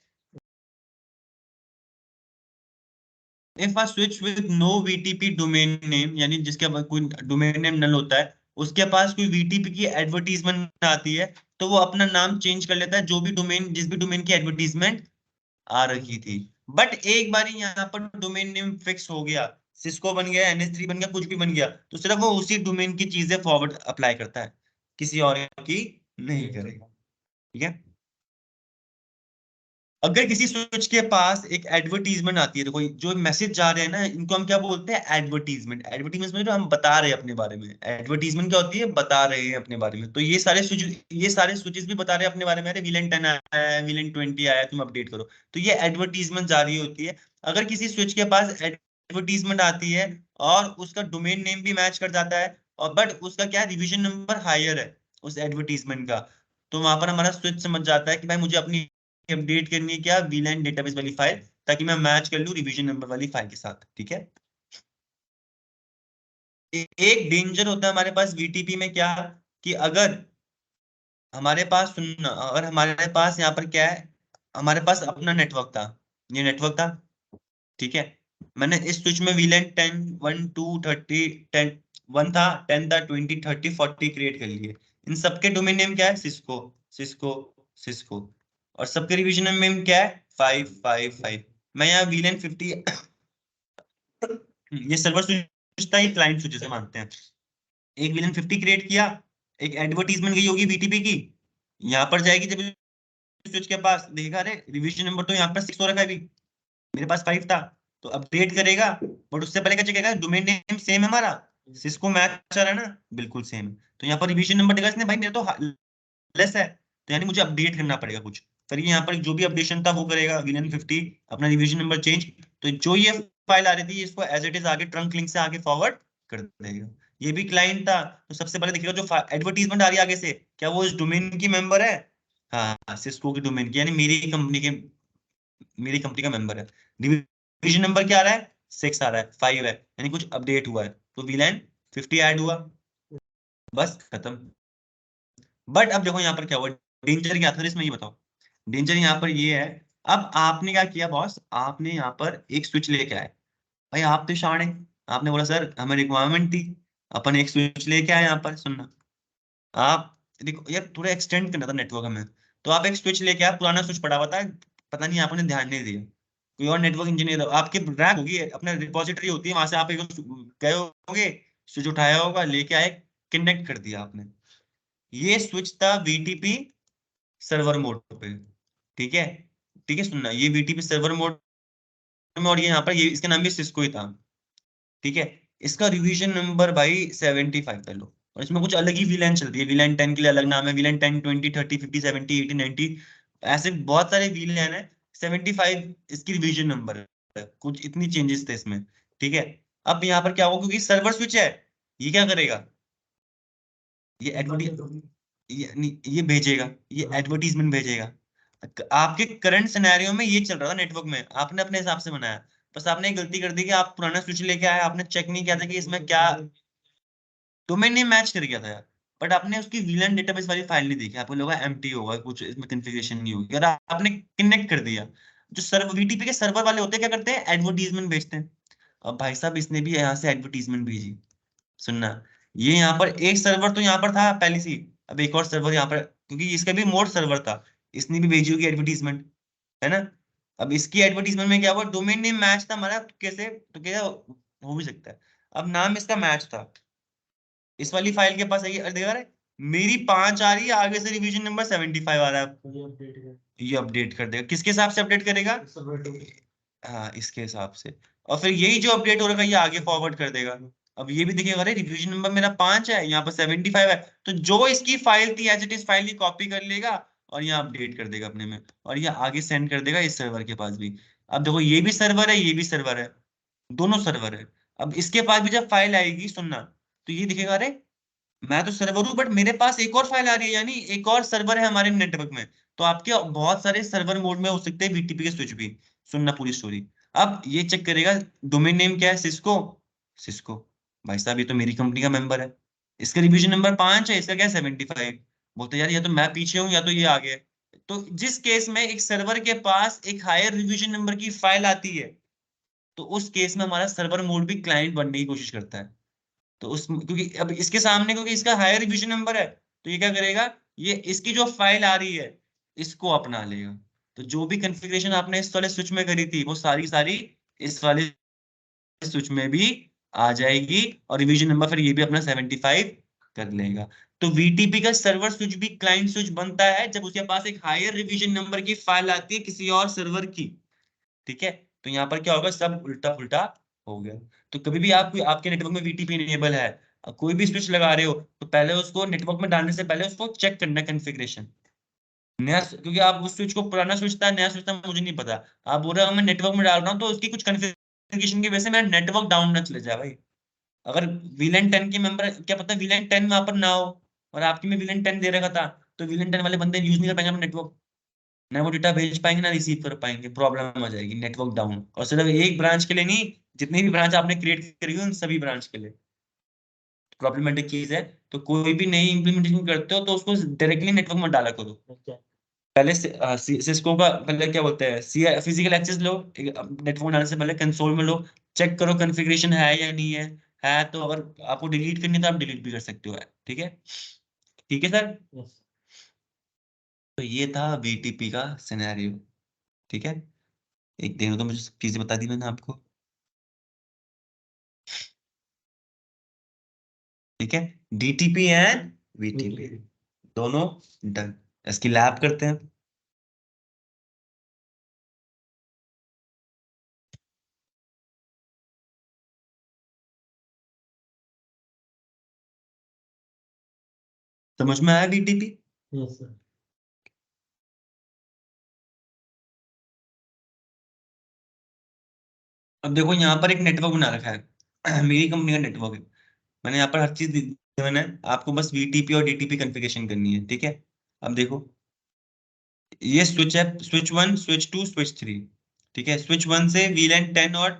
If a switch with no VTP domain name, यानी जिसके पास कोई डोमेन नेम नल होता है, उसके पास कोई VTP की एडवर्टीजमेंट आती है, तो वो अपना नाम चेंज कर लेता है, जो भी डोमेन, जिस भी डोमेन की एडवर्टीजमेंट आ रही थी। बट एक बार यहाँ पर डोमेन नेम फिक्स हो गया, सिस्को बन गया, NS3 बन गया, कुछ भी बन गया, तो सिर्फ वो उसी डोमेन की चीजें फॉरवर्ड अप्लाई करता है, किसी और की नहीं करेगा, ठीक है। अगर किसी स्विच के पास एक एडवर्टीजमेंट आती है, देखो जो मैसेज जा रहे हैं ना, इनको हम क्या बोलते हैं, एडवर्टीजमेंट। एडवर्टीजमेंट में जो हम बता रहे हैं अपने बारे में, एडवर्टीजमेंट क्या होती है, बता रहे हैं अपने बारे में। तो ये सारे स्विचेस भी बता रहे हैं अपने बारे में, अरे VLAN 10 आया है, VLAN 20 आया है, तुम अपडेट करो। तो ये एडवर्टीजमेंट जारी होती है। अगर किसी स्विच के पास एडवर्टीजमेंट आती है और उसका डोमेन नेम भी मैच कर जाता है, और बट उसका क्या रिवीजन नंबर हायर है उस एडवर्टीजमेंट का, तो वहां पर हमारा स्विच समझ जाता है कि भाई मुझे अपनी अपडेट करनी है क्या, VLAN डेटाबेस वाली फाइल, ताकि मैं मैच कर लूं रिवीजन नंबर वाली फाइल के साथ, ठीक है। एक डेंजर होता है हमारे पास VTP में क्या, कि अगर हमारे पास, सुनना, अगर हमारे पास यहाँ पर क्या है, हमारे पास अपना नेटवर्क था, ये नेटवर्क था, ठीक है। मैंने इस स्विच में VLAN 10 1 2 30 10 1 था, 10 था, 20 30 40 क्रिएट कर लिए। इन सबके डोमेन नेम क्या है, सिस्को सिस्को सिस्को, और सबके रिवीजन नेम क्या है, 555। मैं यहाँ VLAN 50 ये सर्वर स्विच था, ये क्लाइंट स्विच से मानते हैं। एक VLAN 50 क्रिएट किया, एक एडवर्टीजमेंट गई होगी VTP की, यहाँ पर जाएगी, जब स्विच के पास देखा अरे रिवीजन नंबर तो यहाँ पर 6 हो रखा है, अभी मेरे पास 5 था, तो अपडेट करेगा, बट उससे पहले क्या चेक करेगा, डोमेन नेम सेम है हमारा, सिस्को मैच आ रहा है ना, बिल्कुल सेम है, तो यहाँ पर रिवीजन नंबर देगा इसने, भाई मेरा तो लेस है, तो यानी मुझे अपडेट करना पड़ेगा कुछ। फिर यहाँ पर जो भी अपडेशन था वो करेगा, VLAN 50 अपना रिवीजन नंबर चेंज, तो जो ये फाइल आ रही थी इसको एज इट इज आगे ट्रंक लिंक से आगे फॉरवर्ड कर देगा। ये भी क्लाइंट था, तो सबसे पहले देखिएगा जो एडवर्टीजमेंट आ रही है आगे से, क्या वो इस डोमेन की मेंबर है, हाँ सिस्को की डोमेन की, यानी मेरी कंपनी का मेंबर है। डिवीजन नंबर क्या आ रहा है, 6 आ रहा है, 5 है, यानी कुछ अपडेट हुआ है, तो वीलैन 50 ऐड हुआ, बस खत्म। बट अब देखो यहाँ पर क्या हुआ, डेंजर क्या था इसमें ये बताओ। डेंजर यहाँ पर ये है, अब आपने क्या किया बॉस, आपने यहाँ पर एक स्विच लेके आए। भाई आप तो शाण है, आपने बोला सर हमें रिक्वायरमेंट थी, अपन एक स्विच लेके आए यहाँ पर। सुनना, आप देखो यार थोड़ा एक्सटेंड करना था नेटवर्क हमें, तो आप एक स्विच लेके आए, पुराना स्विच पड़ा हुआ था, पता नहीं आपने ध्यान नहीं दिया, कोई और नेटवर्क इंजीनियर आपके रैक होगी, अपने रिपोजिटरी होती है, वहां से आप एक गए होगे, स्विच उठाया होगा, लेके आए, कनेक्ट कर दिया आपने। ये स्विच था वीटीपी सर्वर मोड पे, ठीक है। ठीक है, सुनना, ये वीटीपी सर्वर मोड में, और ये यहाँ पर ये इसका नाम भी सिस्को ही था, ठीक है। इसका रिवीजन नंबर भाई 75 कर लो, और इसमें कुछ अलग ही वीलैन चल रही है, वीलैन 10 के लिए अलग नाम है, वीलैन 10 20 30 50 70 80 90, ऐसे बहुत सारे वीलैन है। 75 इसकी रिवीजन नंबर है, कुछ इतनी चेंजेस थे इसमें, ठीक है। अब यहाँ पर क्या होगा, क्योंकि सर्वर स्विच है, ये क्या करेगा, ये एडवर्टीज, ये भेजेगा, ये एडवर्टीजमेंट भेजेगा। आपके करंट सिनेरियो में ये चल रहा था नेटवर्क में, आपने अपने हिसाब से बनाया, बस आपने एक गलती कर दी कि आप पुराना स्विच लेके आए, आपने चेक नहीं किया था कि इसमें क्या डोमेन नेम मैच कर गया था यार, बट आपने उसकी वीलैन डेटाबेस वाली फाइल नहीं देखी, आपको लगा एम्प्टी होगा, कुछ इसमें कॉन्फ़िगरेशन नहीं होगी, यार आपने कनेक्ट कर दिया। जो सर्वर वीटीपी के सर्वर वाले होते हैं क्या करते हैं, एडवर्टीजमेंट भेजते हैं। अब भाई साहब इसने भी यहाँ से एडवर्टीजमेंट भेजी। सुनना, ये यहाँ पर एक सर्वर तो यहाँ पर था पहले से ही, अब एक और सर्वर यहाँ पर, क्योंकि इसका भी मोड सर्वर था, इसने भी भेजी होगी एडवर्टीजमेंट, है ना। अब इसकी एडवर्टीजमेंट में क्या हुआ, डोमेन नेम मैच था हमारा, कैसे तो क्या हो भी सकता है। अब नाम इसका मैच था, इस वाली फाइल के पास है, ये देखा रहे, मेरी 5 आ रही है, आगे से रिवीजन नंबर 75 आ रहा है, ये अपडेट कर देगा, किसके हिसाब से अपडेट करेगा, हाँ इसके हिसाब से, और फिर यही जो अपडेट हो रहा है ये आगे फॉरवर्ड कर देगा। अब ये भी देखिएगा, अरे रिवीजन नंबर मेरा 5 है, यहाँ पर 75 है, तो जो इसकी फाइल थी एज इट इज फाइल की कॉपी कर लेगा, और यहाँ अपडेट कर देगा अपने में, और ये आगे सेंड कर देगा इस सर्वर के पास भी। अब देखो ये भी सर्वर है, ये भी सर्वर है, दोनों सर्वर है। अब इसके पास भी जब फाइल आएगी, सुनना, तो ये दिखेगा, अरे मैं तो सर्वर हूँ, बट मेरे पास एक और फाइल आ रही है, यानी एक और सर्वर है हमारे नेटवर्क में, तो आपके बहुत सारे सर्वर मोड में हो सकते हैं बीटीपी के स्विच भी। सुनना पूरी स्टोरी, अब ये चेक करेगा, डोमेन नेम क्या है, सिस्को, सिस्को, भाई साहब ये तो मेरी कंपनी का मेंबर है, इसका रिवीजन नंबर 5 है, इसका क्या है 75, बोलते यार या तो मैं पीछे हूँ या तो ये आगे है। तो जिस केस में एक सर्वर के पास एक हायर रिवीजन नंबर की फाइल आती है, तो उस केस में हमारा सर्वर मोड भी क्लाइंट बनने की कोशिश करता है। तो उस, क्योंकि अब इसके सामने, क्योंकि इसका हायर रिवीजन नंबर है, तो ये क्या करेगा, ये इसकी जो फाइल आ रही है इसको अपना लेगा। तो जो भी कॉन्फ़िगरेशन आपने इस वाले स्विच में करी थी, वो सारी सारी इस वाले स्विच में भी आ जाएगी, और रिवीजन नंबर फिर ये भी अपना 75 कर लेगा। तो वीटीपी का सर्वर स्विच भी क्लाइंट स्विच बनता है जब उसके पास एक हायर रिवीजन नंबर की फाइल आती है किसी और सर्वर की, ठीक है। तो यहाँ पर क्या होगा, सब उल्टा उल्टा हो गया। तो कभी भी आप आपके नेटवर्क में वीटीपी इनेबल है, कोई भी स्विच लगा रहे हो, तो पहले उसको नेटवर्क में डालने से पहले उसको चेक करना है कॉन्फ़िगरेशन, नया, क्योंकि आप उस स्विच को, पुराना स्विच था नया स्विच था मुझे नहीं पता, आप बोल रहे हो मैं नेटवर्क में डाल रहा हूँ, तो उसकी कुछ कॉन्फ़िगरेशन की वजह से मेरा नेटवर्क डाउन ना चले जाए भाई। अगर वीलैन 10 के मेंबर, क्या पता वीलैन 10 वहां पर ना हो, और आपकी में वीलैन 10 दे रखा था, तो वीलैन 10 वाले बंदे यूज नहीं कर पाएंगे अपना नेटवर्क, ना वो डेटा भेज पाएंगे ना रिसीव कर पाएंगे, प्रॉब्लम आ जाएगी, नेटवर्क डाउन। और सिर्फ एक ब्रांच के लिए नहीं, जितनी भी ब्रांच आपने क्रिएट करी हुई उन सभी ब्रांच के लिए प्रॉब्लमेटिक चीज है। तो कोई भी नई इंप्लीमेंटेशन करते हो तो उसको डायरेक्टली नेटवर्क में डाला करो। पहले सिस्को का पहले क्या बोलते हैं, फिजिकल एक्सेस लो, नेटवर्क में डालने से पहले कंसोल में लो, चेक करो कॉन्फ़िगरेशन है या नहीं है। है तो अगर आपको डिलीट करनी है तो आप डिलीट भी कर सकते हो, ठीक है। ठीक है सर, तो ये था बीटीपी का सिनेरियो, ठीक है। एक दिन तो मुझे सब चीजें बता दी मैंने आपको, ठीक है। डीटीपी एंड वीटीपी दोनों डन, इसकी लैब करते हैं। समझ में आया बीटीपी? Yes sir. अब देखो यहाँ पर एक नेटवर्क बना रखा है मेरी कंपनी का नेटवर्क है, मैंने यहाँ पर हर चीज दी है, मैंने आपको बस वीटीपी और डीटीपी कॉन्फ़िगरेशन करनी है, ठीक है। अब देखो ये स्विच है, स्विच 1, स्विच 2, स्विच 3, ठीक है। स्विच 1 से VLAN 10 और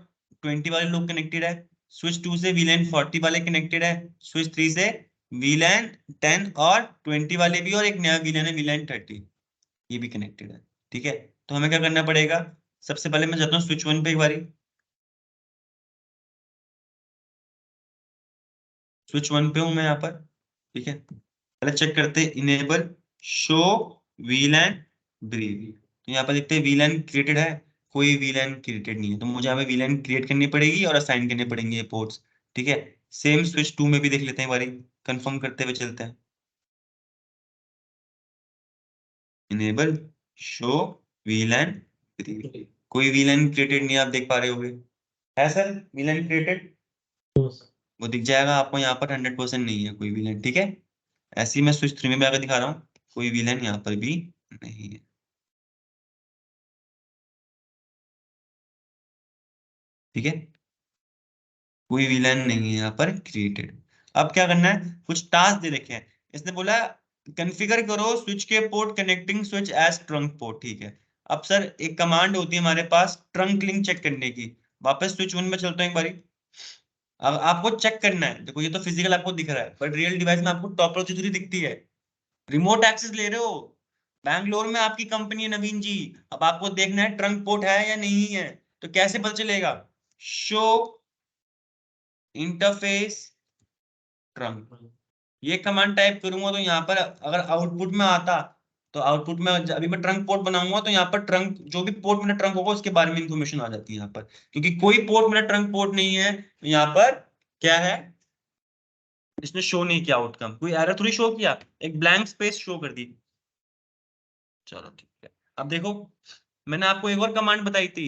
20 वाले लोग कनेक्टेड है, स्विच 2 से VLAN 40 वाले कनेक्टेड है, स्विच 3 से VLAN 10 और 20 वाले भी, और एक नया VLAN है VLAN 30, ये भी कनेक्टेड है, ठीक है। तो हमें क्या करना पड़ेगा, सबसे पहले मैं जाता हूँ स्विच 1 पे एक बारी, स्विच 1 पे हूं मैं यहाँ पर, ठीक है। पहले चेक करते हैं इनेबल शो VLAN ब्रीफ, तो यहाँ पर देखते हैं VLAN क्रिएटेड है, कोई VLAN क्रिएटेड नहीं है, तो मुझे यहाँ पे VLAN क्रिएट करनी पड़ेगी और असाइन करने पड़ेंगे ये पोर्ट्स, ठीक है। सेम स्विच 2 में भी देख लेते हैं एक बारी, कंफर्म करते हुए चलते हैं। इनेबल शो VLAN ब्रीफ, कोई VLAN क्रिएटेड नहीं है, आप देख पा रहे होगे, है सर VLAN क्रिएटेड? वो दिख जाएगा आपको यहाँ पर, 100% नहीं है कोई VLAN, ठीक है। ऐसे ही मैं स्विच 3 में भी आकर दिखा रहा हूँ, कोई VLAN यहाँ पर भी नहीं है, ठीक है। कोई VLAN नहीं है यहाँ पर क्रिएटेड। अब क्या करना है, कुछ टास्क दे रखे हैं, इसने बोला कॉन्फ़िगर करो स्विच के port connecting switch as trunk port, ठीक है। अब सर एक कमांड होती है हमारे पास ट्रंक लिंक चेक करने की, वापस स्विच 1 में चलता हूँ एक बारी। अब आपको चेक करना है, देखो ये तो फिजिकल आपको दिख रहा है, पर रियल डिवाइस में आपको टॉपोलॉजी थोड़ी दिखती है, रिमोट एक्सेस ले रहे हो, बैंगलोर में आपकी कंपनी है नवीन जी, अब आपको देखना है ट्रंक पोर्ट है या नहीं है, तो कैसे पता चलेगा, शो इंटरफेस ट्रंक, ये कमांड टाइप करूंगा तो यहाँ पर अगर आउटपुट में आता, तो आउटपुट में अभी मैं ट्रंक पोर्ट बनाऊंगा तो यहाँ पर ट्रंक, जो भी पोर्ट मेरा ट्रंक होगा उसके बारे में इंफॉर्मेशन आ जाती है यहाँ पर, क्योंकि कोई पोर्ट मेरा ट्रंक पोर्ट नहीं है, तो यहाँ पर क्या है, इसने शो नहीं किया आउटकम, कोई एरर थोड़ी शो किया, एक ब्लैंक स्पेस शो कर दी। चलो ठीक है, अब देखो मैंने आपको एक और कमांड बताई थी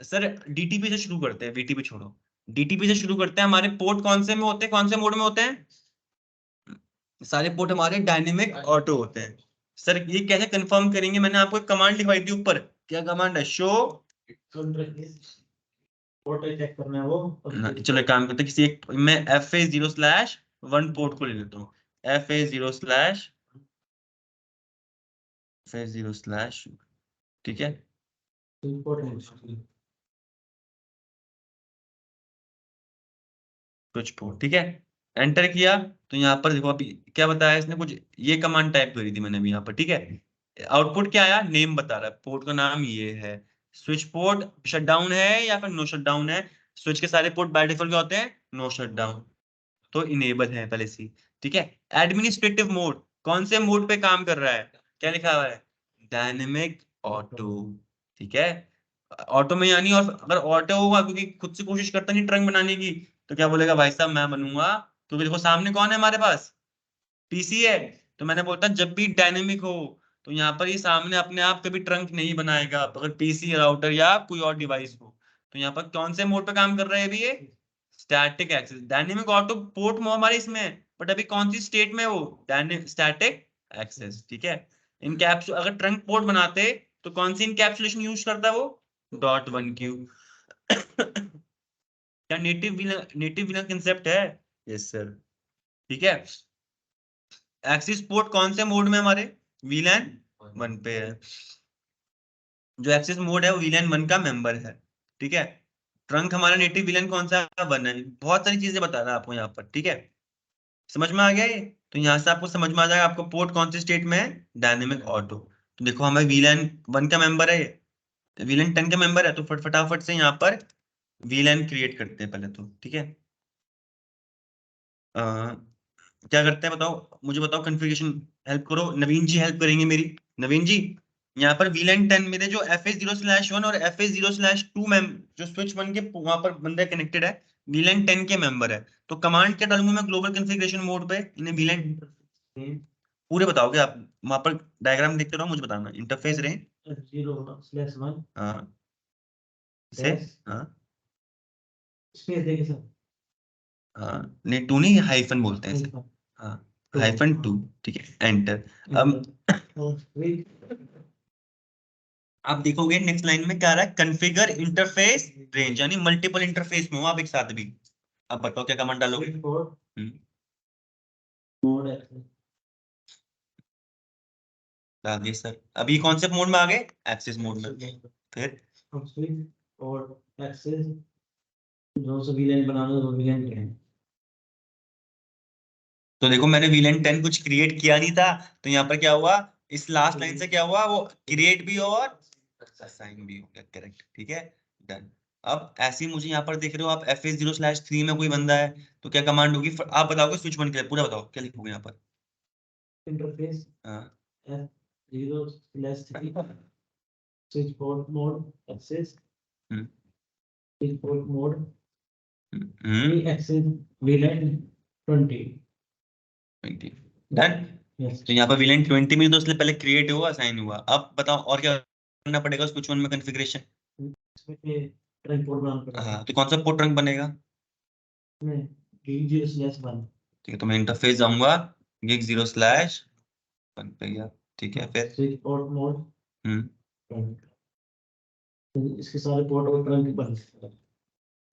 सर, DTP से शुरू करते हैं, VTP छोड़ो, DTP से शुरू करते हैं। हमारे पोर्ट कौन से में होते हैं, कौन से मोड में होते हैं, सारे पोर्ट हमारे डायनेमिक ऑटो होते हैं। सर ये कैसे कंफर्म करेंगे, मैंने आपको एक कमांड लिखवाई थी ऊपर, क्या कमांड है, शो, पोर्ट चेक करना है वो। चलो एक काम करते हैं, किसी एक मैं FA0/1 पोर्ट को ले लेता हूँ, FA0/, ठीक है। कुछ पोर्ट, ठीक है, एंटर किया, तो यहाँ पर देखो अभी क्या बताया इसने, कुछ ये कमांड टाइप करी थी मैंने अभी यहाँ पर, ठीक है। आउटपुट क्या आया, नेम बता रहा है, पोर्ट का नाम ये है, स्विच पोर्ट शटडाउन है या फिर नो शटडाउन है, स्विच के सारे पोर्ट बाय डिफॉल्ट क्या होते हैं, नो शटडाउन, तो इनेबल है पहले से, ठीक है। एडमिनिस्ट्रेटिव मोड, कौन से मोड पे काम कर रहा है, क्या लिखा हुआ है, डायनेमिक ऑटो, ठीक है। ऑटो में यानी, और अगर ऑटो होगा क्योंकि खुद से कोशिश करता नहीं ट्रंक बनाने की, तो क्या बोलेगा भाई साहब मैं बनूंगा, क्योंकि देखो सामने कौन है हमारे पास, PC है, तो मैंने बोलता जब भी डायनेमिक हो तो यहाँ पर ये सामने अपने आप कभी ट्रंक नहीं बनाएगा, अगर PC राउटर या कोई और डिवाइस हो, तो यहाँ पर कौन से मोड पे काम कर रहा है अभी ये, static access, dynamic auto port में हमारे इसमें है, बट अभी कौन सी स्टेट में, वो डायनेमिक स्टैटिक एक्सेस, ठीक है। इनकैप्सुल, अगर ट्रंक पोर्ट बनाते तो कौन सी इनकैप्सुलेशन यूज करता है वो, .1Q। क्या नेटिव विनर कंसेप्ट है, यस सर, ठीक है। एक्सिस पोर्ट कौन से मोड में हमारे, VLAN 1 पे है, जो एक्सेस मोड है वो VLAN 1 का मेंबर है, ठीक है। ट्रंक हमारा नेटिव VLAN कौन सा है, 1 है, बहुत सारी चीजें बता रहा है आपको यहाँ पर, ठीक है। समझ में आ गया ये, तो यहाँ से आपको समझ में आ जाएगा आपको पोर्ट कौन सी स्टेट में है, डायनेमिक ऑटो, तो देखो हमें VLAN 1 का मेंबर है, VLAN 10 का मेंबर है, तो फटाफट से यहाँ पर VLAN क्रिएट करते हैं पहले तो, ठीक है। क्या करते हैं बताओ, मुझे बताओ कॉन्फ़िगरेशन, हेल्प करो, नवीन जी हेल्प करेंगे मेरी, नवीन जी। यहाँ पर VLAN 10 मेरे जो FA0/1 और FA0/2 में जो स्विच 1 के वहां पर बंदे कनेक्टेड है, VLAN 10 के मेंबर है, तो कमांड क्या डालूंगा मैं ग्लोबल कॉन्फ़िगरेशन मोड पे, इन्हें VLAN पूरे बताओगे आप, वहां पर डायग्राम देखते रहो, मुझे बताना, इंटरफेस रेंज 0/1 हाँ से हाँ स्पेस देके सर, हाँ, नहीं 2 नहीं, हाइफन बोलते हैं इसे, हाँ -2, ठीक है, एंटर। अब आप देखोगे नेक्स्ट लाइन में क्या आ रहा है, कॉन्फ़िगर इंटरफेस रेंज, यानी मल्टीपल इंटरफेस में हो आप एक साथ भी। अब बताओ क्या कमांड डालोगे, मोड डाल दिए सर। अभी कौन से मोड में आ गए? एक्सेस मोड में। फिर अब स्विच और एक्सेस जो से VLAN बनाना है, VLAN क्या है? तो देखो मैंने VLAN 10 कुछ क्रिएट किया नहीं था, तो यहाँ पर क्या हुआ, इस लास्ट लाइन से क्या हुआ, वो क्रिएट भी और असाइन भी हो गया। करेक्ट, ठीक है, डन। अब ऐसे ही मुझे यहाँ पर देख रहे हो आप, FS0/3 में कोई बंदा है तो क्या कमांड होगी, आप बताओगे स्विच 1 के लिए पूरा बताओ, क्या लिखोगे यहाँ पर? इंटरफेस हाँ F0/3 switch port mode access hmm, switch port mode hmm, access VLAN 20 done. Yes. तो यहाँ पर VLAN 20 में तो इसलिए पहले क्रिएट हुआ, असाइन हुआ। अब बताओ और क्या करना पड़ेगा स्विच 1 में कॉन्फ़िगरेशन? इसमें ट्रंक पोर्ट बनाना पड़ेगा। हाँ, तो कौन सा पोर्ट रंग बनेगा? में G0/1 ठीक है, तो मैं इंटरफेस जाऊंगा, gig 0/1 पे गया, ठीक है, फिर स्विच पोर्ट मोड हम्म, इसके सारे पोर्ट और ट्रंक बन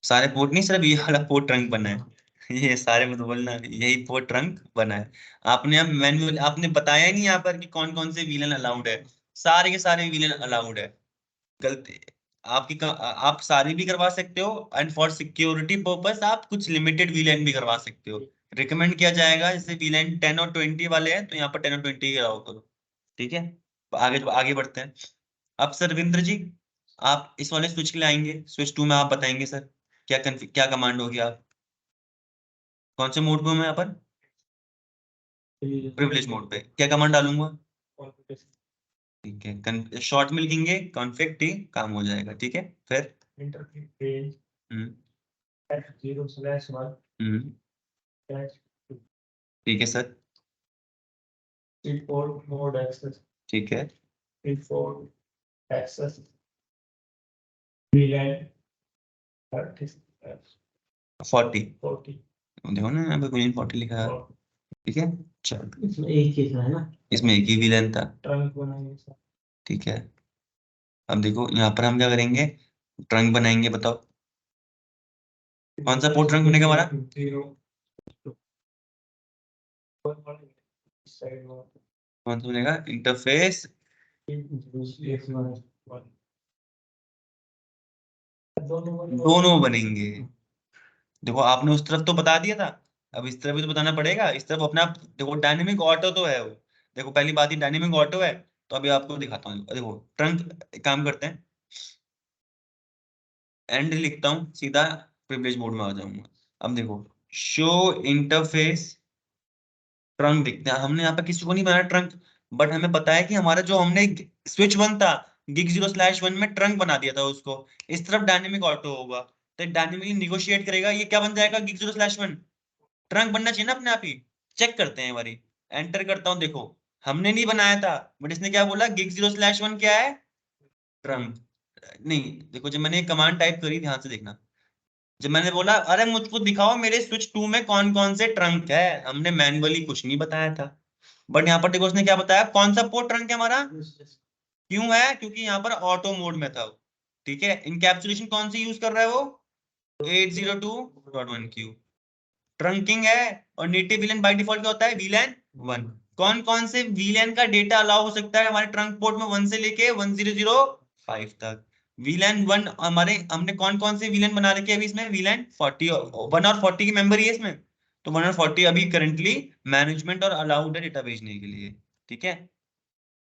सारे पोर्ट नहीं, सिर्फ ये वाला पोर्ट ट्रंक बना है। ये सारे मत बोलना, यही पोर्ट ट्रंक बना है। आपने अब मैनुअल आपने बताया ही नहीं यहाँ पर कि कौन कौन से VLAN अलाउड है। सारे के सारे VLAN अलाउड है। गलती आप सारी भी करवा सकते हो, एंड फॉर सिक्योरिटी पर्पस आप कुछ लिमिटेड VLAN भी करवा सकते हो। रिकमेंड किया जाएगा, जैसे VLAN 10 और 20 वाले हैं तो यहाँ पर 10 और 20 ही अलाउ करो, ठीक है। आगे आगे बढ़ते हैं। अब सर रविंद्र जी, आप इस वाले स्विच के लिए आएंगे, स्विच 2 में आप बताएंगे सर क्या कमांड होगी, आप कौन से मोड पे हूँ मैं यहाँ पर? प्रिविलेज मोड पे। क्या कमांड डालूंगा? ठीक है, शॉर्ट में लिखेंगे कॉन्फिग टी, काम हो जाएगा, ठीक है। फिर इंटरफेस हम्म F0/1 हम्म, ठीक है sir, switch port mode access ठीक है, स्विच पोर्ट एक्सेस VLAN 40 40 देखो ना यहाँ पे VLAN 40 लिखा है, ठीक है। चलो, इसमें एक केस है ना, इसमें एक ही VLAN था, ट्रंक बनाएंगे सर। ठीक है। अब देखो यहाँ पर हम क्या करेंगे, ट्रंक बनाएंगे, बताओ कौन सा पोर्ट ट्रंक बनेगा हमारा? कौन सा बनेगा? इंटरफेस दोनों बनेंगे। देखो आपने उस तरफ तो बता दिया था, अब इस तरफ भी तो बताना पड़ेगा। इस तरफ अपना देखो डायनेमिक ऑटो तो है वो, देखो पहली बात ही डायनेमिक ऑटो है। तो अभी आपको दिखाता हूँ, देखो ट्रंक, एक काम करते हैं, एंड लिखता हूँ सीधा, प्रिविलेज मोड में आ जाऊंगा। अब देखो शो इंटरफेस ट्रंक दिखते हैं, हमने यहाँ पे किसी को नहीं बनाया ट्रंक, बट हमें पता है कि हमारा जो हमने स्विच 1 था, गिग 0/1 में ट्रंक बना दिया था उसको। इस तरफ डायनेमिक ऑटो होगा, तो डायनेमिकली निगोशिएट करेगा, ये क्या बन जाएगा, गिग 0/1 ट्रंक बनना चाहिए ना अपने आप ही। चेक करते हैं, हमारी एंटर करता हूँ, देखो हमने नहीं बनाया था, बट इसने क्या बोला, गिग 0/1 क्या है, ट्रंक। नहीं देखो, जब मैंने कमांड टाइप करी, ध्यान से देखना, जब मैंने बोला अरे मुझको दिखाओ मेरे स्विच 2 में कौन कौन से ट्रंक है, हमने मैन्युअली कुछ नहीं बताया था। बट यहाँ पर देखो उसने क्या बताया, कौन सा पोर्ट ट्रंक है हमारा, क्यों है, क्योंकि यहाँ पर ऑटो मोड में था वो, ठीक है। इनकैप्सुलेशन कौन सी यूज कर रहा है वो, 802.1q ट्रंकिंग है। और नेटिव VLAN बाय डिफॉल्ट क्या होता है, VLAN 1। कौन कौन से VLAN का डेटा अलाउ हो सकता है हमारे ट्रंक पोर्ट में, 1 से लेके 1005 तक। VLAN 1 हमारे, हमने कौन कौन से VLAN बना रखे हैं अभी इसमें, VLAN 40 1 और 40 की मेंबर ही है इसमें। तो 1 और 40 अभी करंटली मैनेजमेंट और अलाउड है डेटा भेजने के लिए, ठीक है।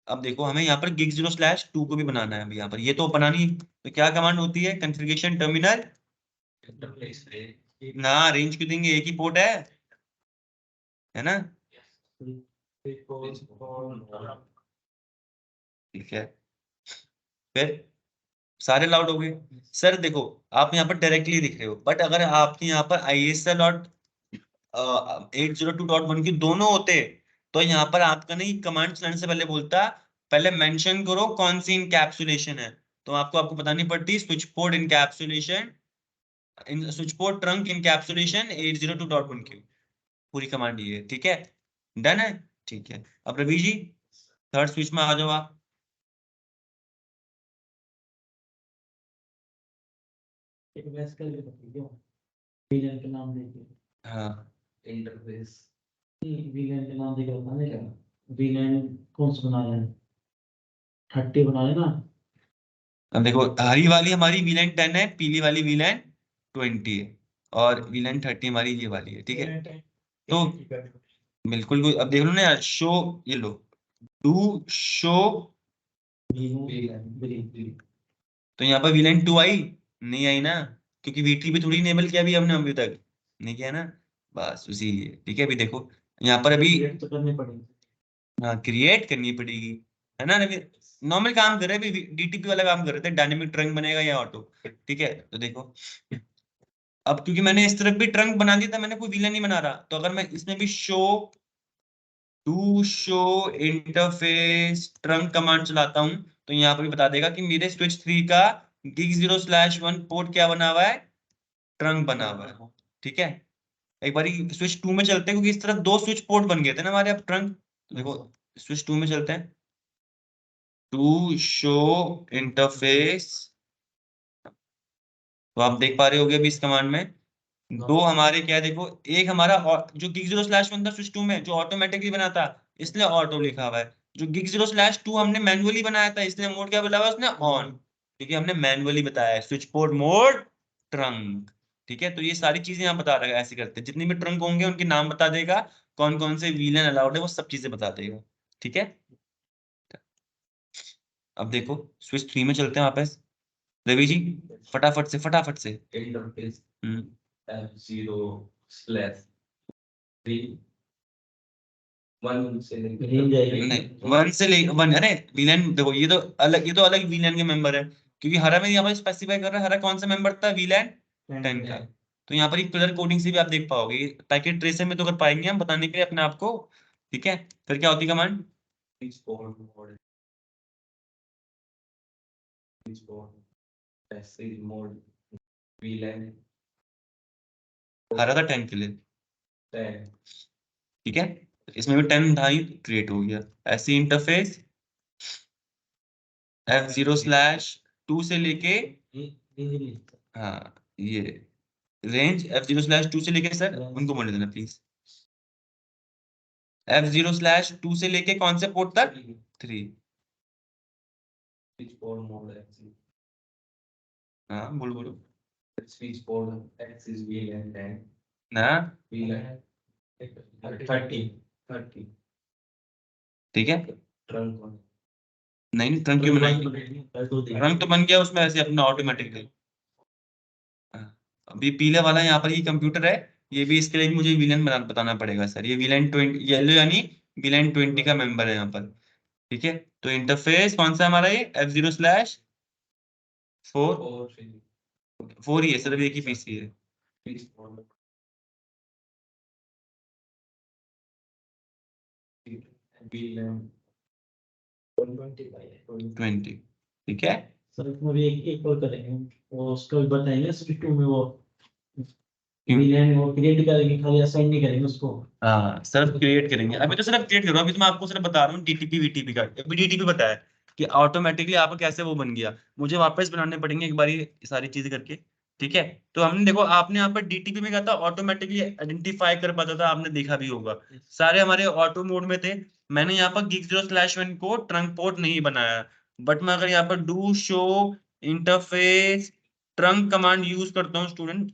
अब देखो हमें यहाँ पर गिग 0/2 को भी बनाना है, अभी यहाँ पर ये तो बनानी, तो क्या कमांड होती है, कॉन्फ़िगरेशन टर्मिनल ना, रेंज क्यों देंगे, एक ही पोर्ट है ना, ठीक है। फिर सारे अलाउड हो गए। सर देखो आप यहाँ पर डायरेक्टली दिख रहे हो, बट अगर आपके यहाँ पर ISL और 802.1 की दोनों होते, तो यहाँ पर आपका नहीं, कमांड चलाने से पहले बोलता पहले मेंशन करो कौन सी इनकैप्सुलेशन है, तो आपको बतानी पड़ती switch port encapsulation, switch port trunk encapsulation 802.1 की पूरी कमांड ये है, ठीक है। डन है, ठीक है। अब रवि जी थर्ड स्विच में आ जाओ आप। एक वैस कर के बताइए VLAN के नाम देके, हाँ इंटरफेस VLAN के नाम देके बताने का, VLAN कौन सा बना रहे हैं, 30 बना लेना। अब देखो हरी वाली हमारी वीलैन 10 है, पीली वाली वीलैन 20 है, और वीलैन 30 हमारी ये वाली है, ठीक है। तो बिल्कुल अब देख लो ना यार, शो, ये लो, डू शो, तो यहाँ पर वीलैन 2 आई नहीं आई ना, क्योंकि वीटी भी थोड़ी इनेबल किया अभी हमने अभी तक नहीं किया ना, बस इसीलिए, ठीक है। अभी देखो यहाँ पर अभी तो करनी पड़ेगी। हाँ क्रिएट करनी पड़ेगी, है ना। अभी नॉर्मल काम कर रहे हैं, अभी डीटीपी वाला काम कर रहे थे, डायनेमिक ट्रंक बनेगा या ऑटो, ठीक है। तो देखो अब क्योंकि मैंने इस तरफ भी ट्रंक बना दिया था, मैंने कोई विलन नहीं बना रहा, तो अगर मैं इसमें भी शो इंटरफेस ट्रंक कमांड चलाता हूं, तो यहाँ पर भी बता देगा कि मेरे स्विच 3 का gig 0/1 पोर्ट क्या बना हुआ है, ट्रंक बना हुआ है, ठीक है। एक बार स्विच 2 में चलते हैं, क्योंकि इस तरफ 2 स्विच पोर्ट बन गए थे ना हमारे अब ट्रंक। तो देखो स्विच 2 में चलते हैं, टू शो इंटरफेस, तो आप देख पा रहे होगे अभी इस कमांड में दो हमारे क्या है, देखो एक हमारा जो gig 0/1 था स्विच 2 में, जो ऑटोमेटिकली बना था, इसलिए ऑटो लिखा हुआ है। जो gig 0/2 हमने मैनुअली बनाया था, इसलिए मोड क्या बोला हुआ है उसने, ऑन, क्योंकि हमने मैनुअली बताया है स्विच पोर्ट मोड ट्रंक, ठीक है। तो ये सारी चीजें यहाँ बता रहा है, ऐसे करते हैं जितनी भी ट्रंक होंगे उनके नाम बता देगा, कौन कौन से वीलन अलाउड है वो सब चीजें बता देगा, ठीक है। अब देखो स्विच 3 में चलते हैं वापस, रवि जी फटाफट से इंटरफेस हम्म F0/3 1 से ग्रीन जाएगी। नहीं 1 से ले 1, अरे वीलन देखो ये तो अलग वीलन के मेंबर है, क्योंकि हरा में यहाँ पर स्पेसिफाई कर रहा है, हरा कौन सा मेंबर था, वीलन 10 का। तो यहाँ पर एक कलर कोडिंग से भी आप देख पाओगे, ताकि ट्रेसर में तो कर पाएंगे हम बताने के लिए अपने आप को, ठीक है। फिर क्या होती कमांड, मोड VLAN हरा था 10 के लिए, 10 ठीक है। इसमें भी 10 था ही, क्रिएट हो गया। ऐसी इंटरफेस F0/2 से लेके, हाँ ये रेंज F0/2 से लेके, सर उनको बोले देना प्लीज, F0/2 से लेके कौन से पोर्ट तक, 3, switch port mode X हाँ बोलो switch port X is VLAN 10 ना, VLAN 30 ठीक है। trunk on नहीं ट्रंक क्यों बनाएंगे, ट्रंक तो बन गया उसमें ऐसे अपना ऑटोमेटिकली। अभी पीले वाला यहाँ पर ये कंप्यूटर है, ये भी इसके लिए भी मुझे विलन बताना पड़ेगा सर, ये विलन 20 येलो यानी विलन 20 का मेंबर है यहाँ पर, ठीक है। तो इंटरफेस कौन सा हमारा, ये F0/4 4 ही है सर, अभी एक ही पीसी है, switch port VLAN 20, ठीक है। सर इसमें भी एक और करेंगे, वो उसको भी बताएंगे स्विच 2 में वो क्यों? VLAN वो क्रिएट करेंगे, खाली असाइन नहीं करेंगे उसको। हाँ सिर्फ क्रिएट करेंगे, अभी तो सिर्फ क्रिएट करो, अभी तो मैं आपको सिर्फ बता रहा हूँ डीटीपी वीटीपी का, अभी डीटीपी बताया कि ऑटोमेटिकली आपका कैसे वो बन गया, मुझे वापस बनाने पड़ेंगे एक बारी सारी चीजें करके, ठीक है। तो हमने देखो आपने यहाँ पर डीटीपी में क्या था, ऑटोमेटिकली आइडेंटिफाई कर पाता था, आपने देखा भी होगा, सारे हमारे ऑटो मोड में थे। मैंने यहाँ पर gig 0/1 को ट्रंक पोर्ट नहीं बनाया, बट मैं अगर यहाँ पर do show interface trunk command use करता हूँ स्टूडेंट,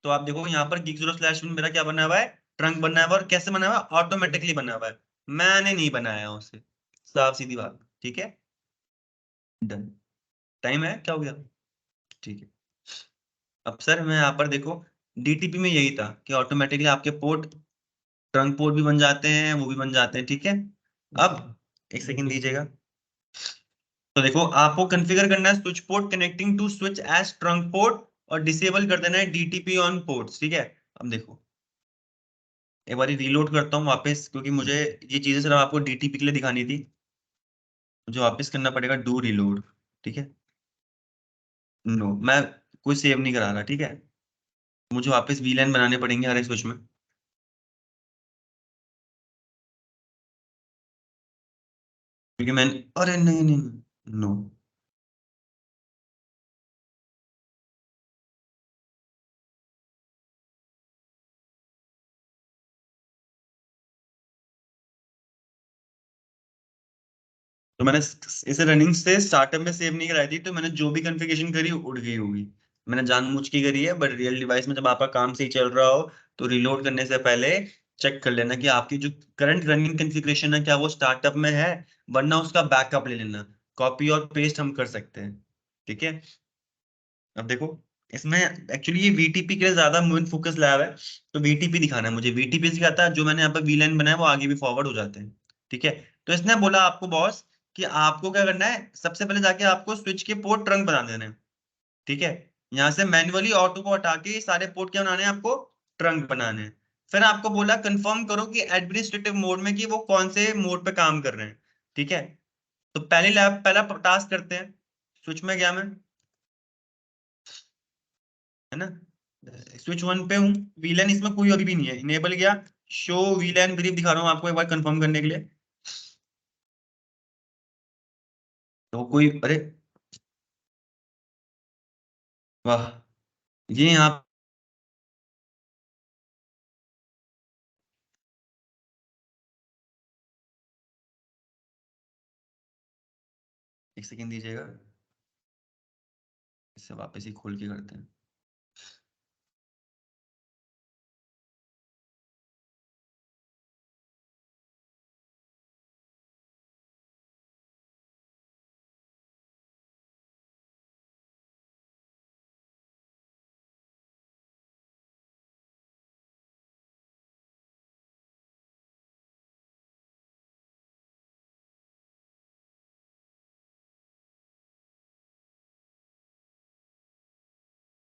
तो आप देखो यहाँ पर gig 0/1 मेरा क्या बना हुआ है, ट्रंक बना हुआ है, और कैसे बना हुआ है, ऑटोमेटिकली बना हुआ है, मैंने नहीं बनाया उसे, साफ सीधी बात, ठीक है। डन, टाइम है क्या हो गया, ठीक है। अब सर मैं यहाँ पर देखो डीटीपी में यही था कि ऑटोमेटिकली आपके पोर्ट ट्रंक पोर्ट भी बन जाते हैं, वो भी बन जाते हैं, ठीक है। अब एक सेकंड दीजिएगा, तो देखो आपको कॉन्फ़िगर करना है switch port connecting to switch as trunk port, और डिसेबल कर देना है डीटीपी ऑन पोर्ट्स, ठीक है। अब देखो एक बार रीलोड करता हूँ वापस, क्योंकि मुझे ये चीजें सिर्फ आपको डीटीपी के लिए दिखानी थी, मुझे वापस करना पड़ेगा डू रीलोड, ठीक है। नो मैं कोई सेव नहीं करा रहा, ठीक है, मुझे वापस वीलैन बनाने पड़ेंगे हर एक स्विच में, क्योंकि मैंने, अरे नहीं नहीं नो, तो मैंने इसे रनिंग से स्टार्टअप में सेव नहीं कराई थी, तो मैंने जो भी कॉन्फ़िगरेशन करी उड़ गई होगी, मैंने जानबूझ के करी है। बट रियल डिवाइस में जब आपका काम सही चल रहा हो तो रिलोड करने से पहले चेक कर लेना कि आपकी जो करंट रनिंग कॉन्फ़िगरेशन है क्या वो स्टार्टअप में है, वरना उसका बैकअप ले लेना, कॉपी और पेस्ट हम कर सकते हैं। ठीक है, अब देखो इसमें एक्चुअली ये वीटीपी के लिए ज्यादा मेन फोकस लैब है, तो वीटीपी दिखाना है मुझे। वीटीपी सिखाता है जो मैंने यहाँ पे वीलैन बनाया वो आगे भी फॉरवर्ड हो जाते हैं। ठीक है, तो इसने बोला आपको बॉस कि आपको क्या करना है, सबसे पहले जाके आपको स्विच के पोर्ट ट्रंक बना देने हैं। ठीक है, यहाँ से मैन्युअली ऑटो को हटा के ये सारे पोर्ट क्या बनाने हैं, आपको ट्रंक बनाने हैं। फिर आपको बोला कंफर्म करो कि एडमिनिस्ट्रेटिव मोड में कि वो कौन से मोड पे काम कर रहे हैं। ठीक है, तो पहला टास्क करते हैं। स्विच में गया मैं, है ना, स्विच 1 पे हूँ, वीलैन इसमें कोई अभी भी नहीं है, इनेबल गया, शो वीलैन ब्रीफ दिखा रहा हूँ आपको एक बार कंफर्म करने के लिए। तो कोई, अरे वाह, ये यहाँ, एक सेकेंड दीजिएगा, इससे वापस ही खोल के करते हैं।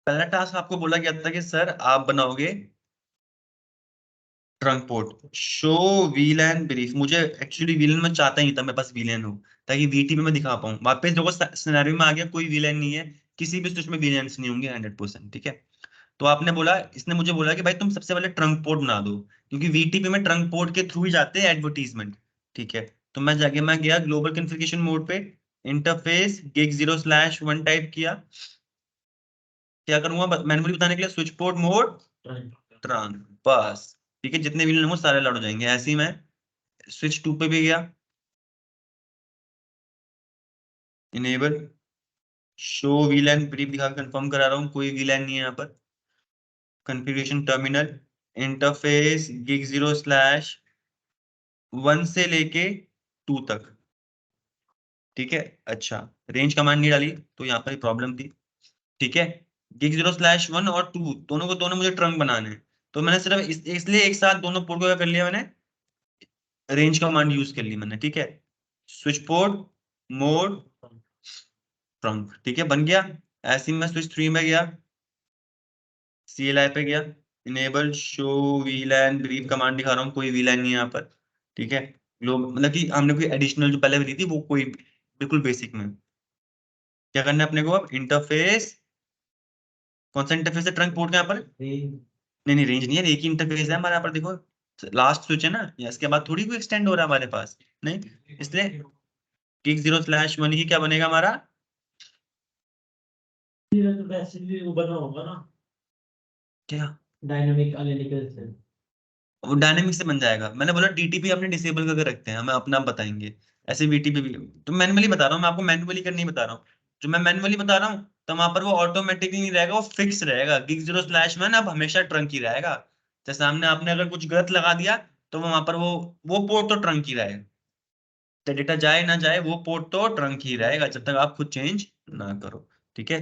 पहला टास्क आपको बोला गया था कि सर आप बनाओगे ट्रंक पोर्ट, शो वीलैन ब्रीफ। मुझे एक्चुअली वीलैन में चाहता ही नहीं था, मेरे पास वीलैन हो ताकि वीटी में मैं दिखा पाऊँ। वापस देखो सिनेरियो में आ गया, कोई वीलैन नहीं है, किसी भी स्विच में वीलैंस नहीं होंगे 100%। ठीक है, तो आपने बोला, इसने मुझे बोला कि भाई तुम सबसे पहले ट्रंक पोर्ट बना दो, क्योंकि वीटीपी में ट्रंक पोर्ट के थ्रू ही जाते हैं एडवर्टीजमेंट। ठीक है, तो मैं गया ग्लोबल कॉन्फ़िगरेशन मोड पे, इंटरफेस gig 0/1 टाइप किया। क्या करूंगा मैनुअली बताने के लिए, स्विच पोर्ट मोड ट्रंक, बस। ठीक है, जितने भी वो सारे लड़ हो जाएंगे। ऐसे ही मैं स्विच 2 पे भी गया, इनेबल शो वीलैन ब्रीफ दिखा कंफर्म करा रहा हूँ, कोई वीलैन नहीं है यहाँ पर। कॉन्फ़िगरेशन टर्मिनल, इंटरफेस gig 0/1 से लेके 2 तक। ठीक है, अच्छा, रेंज कमांड नहीं डाली तो यहाँ पर प्रॉब्लम थी। ठीक है, gig 0/1 और 2 दोनों को दोनों मुझे ट्रंक बनाने हैं, तो मैंने सिर्फ इसलिए एक साथ दोनों पोर्ट को क्या कर लिया, मैंने रेंज कमांड यूज कर ली मैंने। ठीक है, स्विच पोर्ट मोड ट्रंक, ठीक है, बन गया। ऐसे ही मैं स्विच 3 में गया, CLI पे गया, इनेबल शो वीलैन ब्रीफ कमांड दिखा रहा हूँ, कोई वीलैन नहीं है यहाँ पर। ठीक है, मतलब कि हमने कोई एडिशनल जो पहले दी थी वो कोई बिल्कुल बेसिक में। क्या करना है अपने को, अब इंटरफेस, कौन सा इंटरफेस है ट्रंक पोर्ट का यहाँ पर, नहीं रेंज नहीं है, एक ही इंटरफेस है हमारे यहाँ पर। देखो लास्ट स्विच है ना, या इसके बाद थोड़ी कोई एक्सटेंड हो रहा है हमारे पास, नहीं, इसलिए gig 0/1 ही क्या बनेगा हमारा, तो वैसे भी वो बना होगा ना, क्या डायनामिक एनालिटिकल से। वो डायनेमिक से बन जाएगा। मैंने बोला डीटीपी अपने डिसेबल करके रखते हैं, हमें अपना बताएंगे। ऐसे वीटीपी भी तो मैनुअली बता रहा हूँ मैं आपको, मैनुअली करनी बता रहा हूँ। जो मैं मैनुअली बता रहा हूँ तो वहां पर वो ऑटोमेटिकली नहीं रहेगा, वो फिक्स रहेगा। gig 0/1 अब हमेशा ट्रंक ही रहेगा। जैसे सामने आपने अगर कुछ गलत लगा दिया तो वहां पर वो पोर्ट तो ट्रंक ही रहेगा, तो डेटा जाए ना जाए वो पोर्ट तो ट्रंक ही रहेगा जब तक आप खुद चेंज ना करो। ठीक है,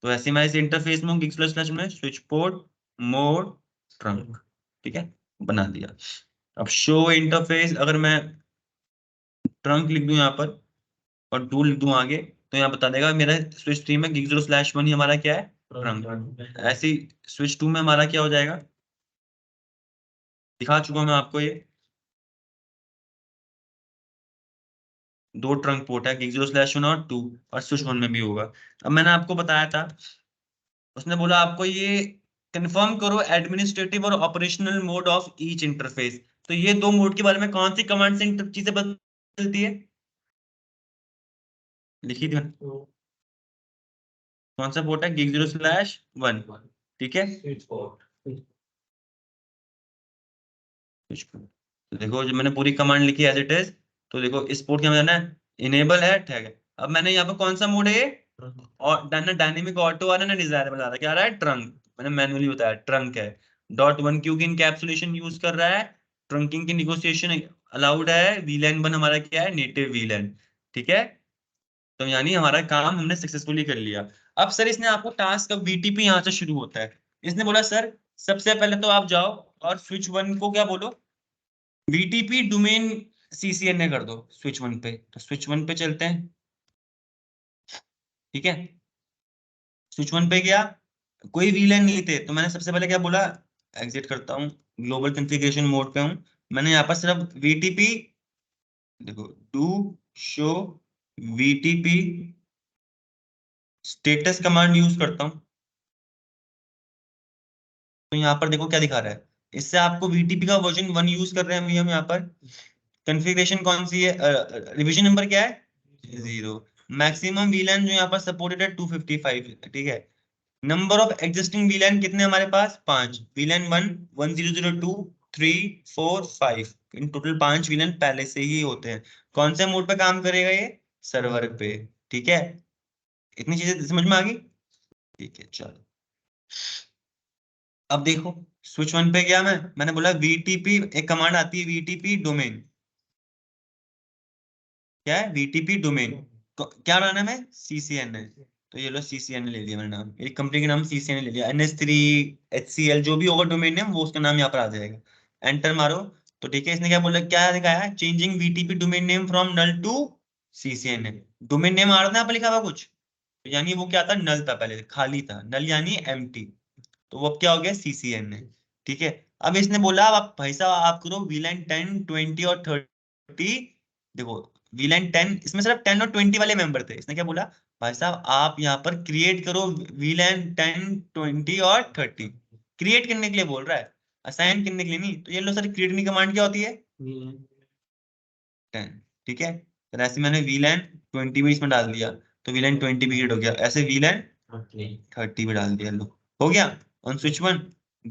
तो ऐसे मैं इस इंटरफेस में gig 0/1 में स्विच पोर्ट मोड ट्रंक, ठीक है, बना दिया। अब शो इंटरफेस, अगर मैं ट्रंक लिख दूं यहाँ पर और टू लिख दूं आगे, तो यहाँ बता देगा मेरा स्विच 3 में gig 0/1 ही हमारा क्या है, ट्रंक। ऐसे ही स्विच 2 में हमारा क्या हो जाएगा, दिखा चुका हूं मैं आपको ये, दो ट्रंक पोर्ट है, gig 0/1 और 2, और स्विच 1 में भी होगा। अब मैंने आपको बताया था, उसने बोला आपको ये कंफर्म करो एडमिनिस्ट्रेटिव और operational mode of each interface. तो ये दो मोड के बारे में कौन सी कमांड से चीजें बदलती है, लिखी थी मैंने। कौन सा पोर्ट है, gig 0/1, ठीक है। तो देखो जब मैंने पूरी कमांड लिखी एज इट इज, तो देखो इस पोर्ट क्या जाना है, इनेबल है, ठीक है। अब मैंने यहाँ पर कौन सा मोड है ये, और ना डायनेमिक ऑटो आ रहा है ना डिजायरेबल आ रहा है, क्या आ रहा है, ट्रंक। मैंने मैन्युअली बताया ट्रंक है। .1q की इनकैप्सुलेशन यूज कर रहा है, ट्रंकिंग की निगोशिएशन अलाउड है, वीलैन 1 हमारा क्या है, नेटिव वीलैन, ठीक है। तो यानी हमारा काम हमने सक्सेसफुली कर लिया। अब सर इसने आपको टास्क, अब वीटीपी यहाँ से शुरू होता है। इसने बोला सर सबसे पहले तो आप जाओ और स्विच 1 को क्या बोलो, वीटीपी डोमेन सीसीएनए कर दो स्विच 1 पे। तो स्विच 1 पे चलते हैं, ठीक है। स्विच 1 पे गया, कोई वीलैन नहीं थे, तो मैंने सबसे पहले क्या बोला, एग्जिट करता हूँ, ग्लोबल कॉन्फ़िगरेशन मोड पे हूँ। मैंने यहाँ पर सिर्फ वीटीपी, देखो do show VTP status command use करता हूँ। तो यहाँ पर देखो क्या दिखा रहा है, इससे आपको वीटीपी का वर्जन 1 यूज कर रहे हैं हम यहाँ पर। कॉन्फ़िगरेशन कौन सी है, रिवीजन नंबर क्या है, 0। मैक्सिमम वीलैन जो यहाँ पर सपोर्टेड है 255, ठीक है। नंबर ऑफ एग्जिस्टिंग वीलैन कितने हमारे पास, 5। वीलैन 1 1002 3 4 5, इन टोटल 5 वीलैन पहले से ही होते हैं। कौन से मोड पे काम करेगा ये, सर्वर पे, ठीक है। इतनी चीजें समझ में आ गई, ठीक है। चलो अब देखो स्विच 1 पे गया मैंने बोला वीटीपी, एक कमांड आती है वीटीपी डोमेन, क्या है, वीटीपी डोमेन। क्या बनाना है, सीसीएनए। तो ये लो सीसीएनए ले लिया मैंने नाम, एक कंपनी के नाम सीसीएनए ले लिया, NS3 HCL जो भी होगा डोमेन नेम वो उसका नाम यहाँ पर आ जाएगा। एंटर मारो तो ठीक है। इसने क्या बोला, क्या दिखाया है, changing VTP domain name from null to CCNA. Domain name आ रहा था यहाँ पर लिखा हुआ कुछ, तो यानी वो क्या था, नल था, पहले खाली था, नल यानी एम्प्टी, तो वो अब क्या हो गया, सीसीएनए, ठीक है। अब इसने बोला अब आप भाई साहब आप करो वीलैन 10 20 और 30। देखो वीलैन 10, इसमें सिर्फ 10 और 20 वाले मेंबर थे। इसने क्या बोला, भाई साहब आप यहाँ पर क्रिएट करो वीलैन 10 20 और 30। क्रिएट करने के लिए बोल रहा है, असाइन करने के लिए नहीं। तो ये लो सर क्रिएट की कमांड क्या होती है, 10, ठीक है। तो ऐसे मैंने वीलैन 20 भी इसमें डाल दिया, तो वीलैन 20 भी क्रिएट हो गया। ऐसे वीलैन 30 भी डाल दिया, लो हो गया। On switch 1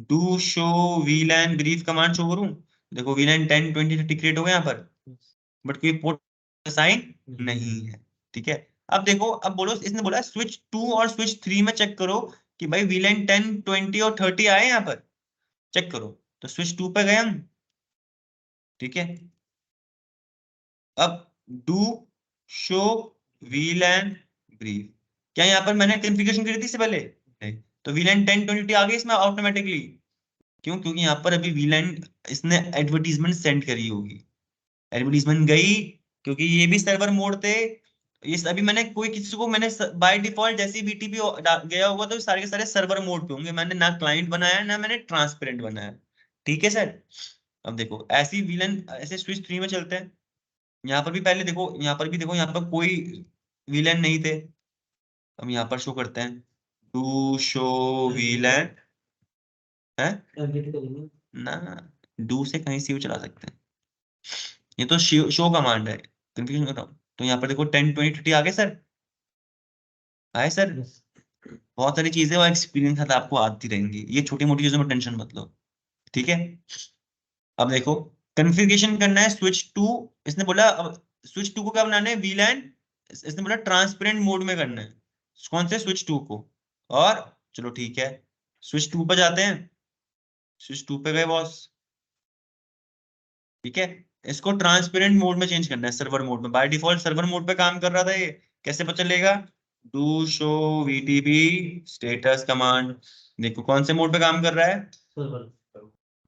do show वीलैन brief command show करूं, देखो वीलैन 10 20 30 क्रिएट हो गया यहाँ पर, बट कोई पोर्ट असाइन नहीं है, ठीक है। अब देखो, अब बोलो, इसने बोला स्विच 2 और स्विच 3 में चेक करो कि भाई वीलैन 10 20 और 30 आए यहाँ पर, चेक करो। तो स्विच 2 पे गए हम, ठीक है। अब डू शो वीलैन ब्रीफ, क्या यहाँ पर मैंने कॉन्फ़िगरेशन करी थी इससे पहले, नहीं। तो वीलैन 10 20 आ गई इसमें ऑटोमेटिकली, क्यों, क्योंकि यहाँ पर अभी वीलैन इसने एडवर्टीजमेंट सेंड करी होगी, एडवर्टीजमेंट गई, क्योंकि ये भी सर्वर मोड थे। इस अभी मैंने कोई किसी को मैंने बाय डिफॉल्ट जैसे ही बीटीपी गया होगा तो सारे के सारे सर्वर मोड पे होंगे, मैंने ना क्लाइंट बनाया ना मैंने ट्रांसपेरेंट बनाया, ठीक है सर। अब देखो ऐसी विलन, ऐसे स्विच 3 में चलते हैं। यहाँ पर भी पहले देखो, यहाँ पर भी देखो, यहाँ पर कोई विलन नहीं थे। हम यहाँ पर शो करते हैं, डू शो विलन है ना, डू से कहीं से भी चला सकते हैं, ये तो शो कमांड है, कंफ्यूजन कर रहा हूँ। तो यहाँ पर देखो 10 20 30 आ गए सर, आए सर। बहुत सारी चीजें और एक्सपीरियंस है आपको आती रहेंगी, ये छोटी मोटी चीजों में टेंशन मत लो, ठीक है। अब देखो कॉन्फ़िगरेशन करना है स्विच 2, इसने बोला अब स्विच 2 को क्या बनाना है, वीलैन, इसने बोला ट्रांसपेरेंट मोड में करना है, कौन से, स्विच 2 को। और चलो ठीक है, स्विच 2 पे जाते हैं, स्विच 2 पे गए बॉस, ठीक है। इसको ट्रांसपेरेंट मोड में चेंज करना है, सर्वर मोड में, बाय डिफॉल्ट सर्वर मोड पे काम कर रहा था ये, कैसे पता चलेगा, do show VTP status command, देखो कौन से मोड पे काम कर रहा है,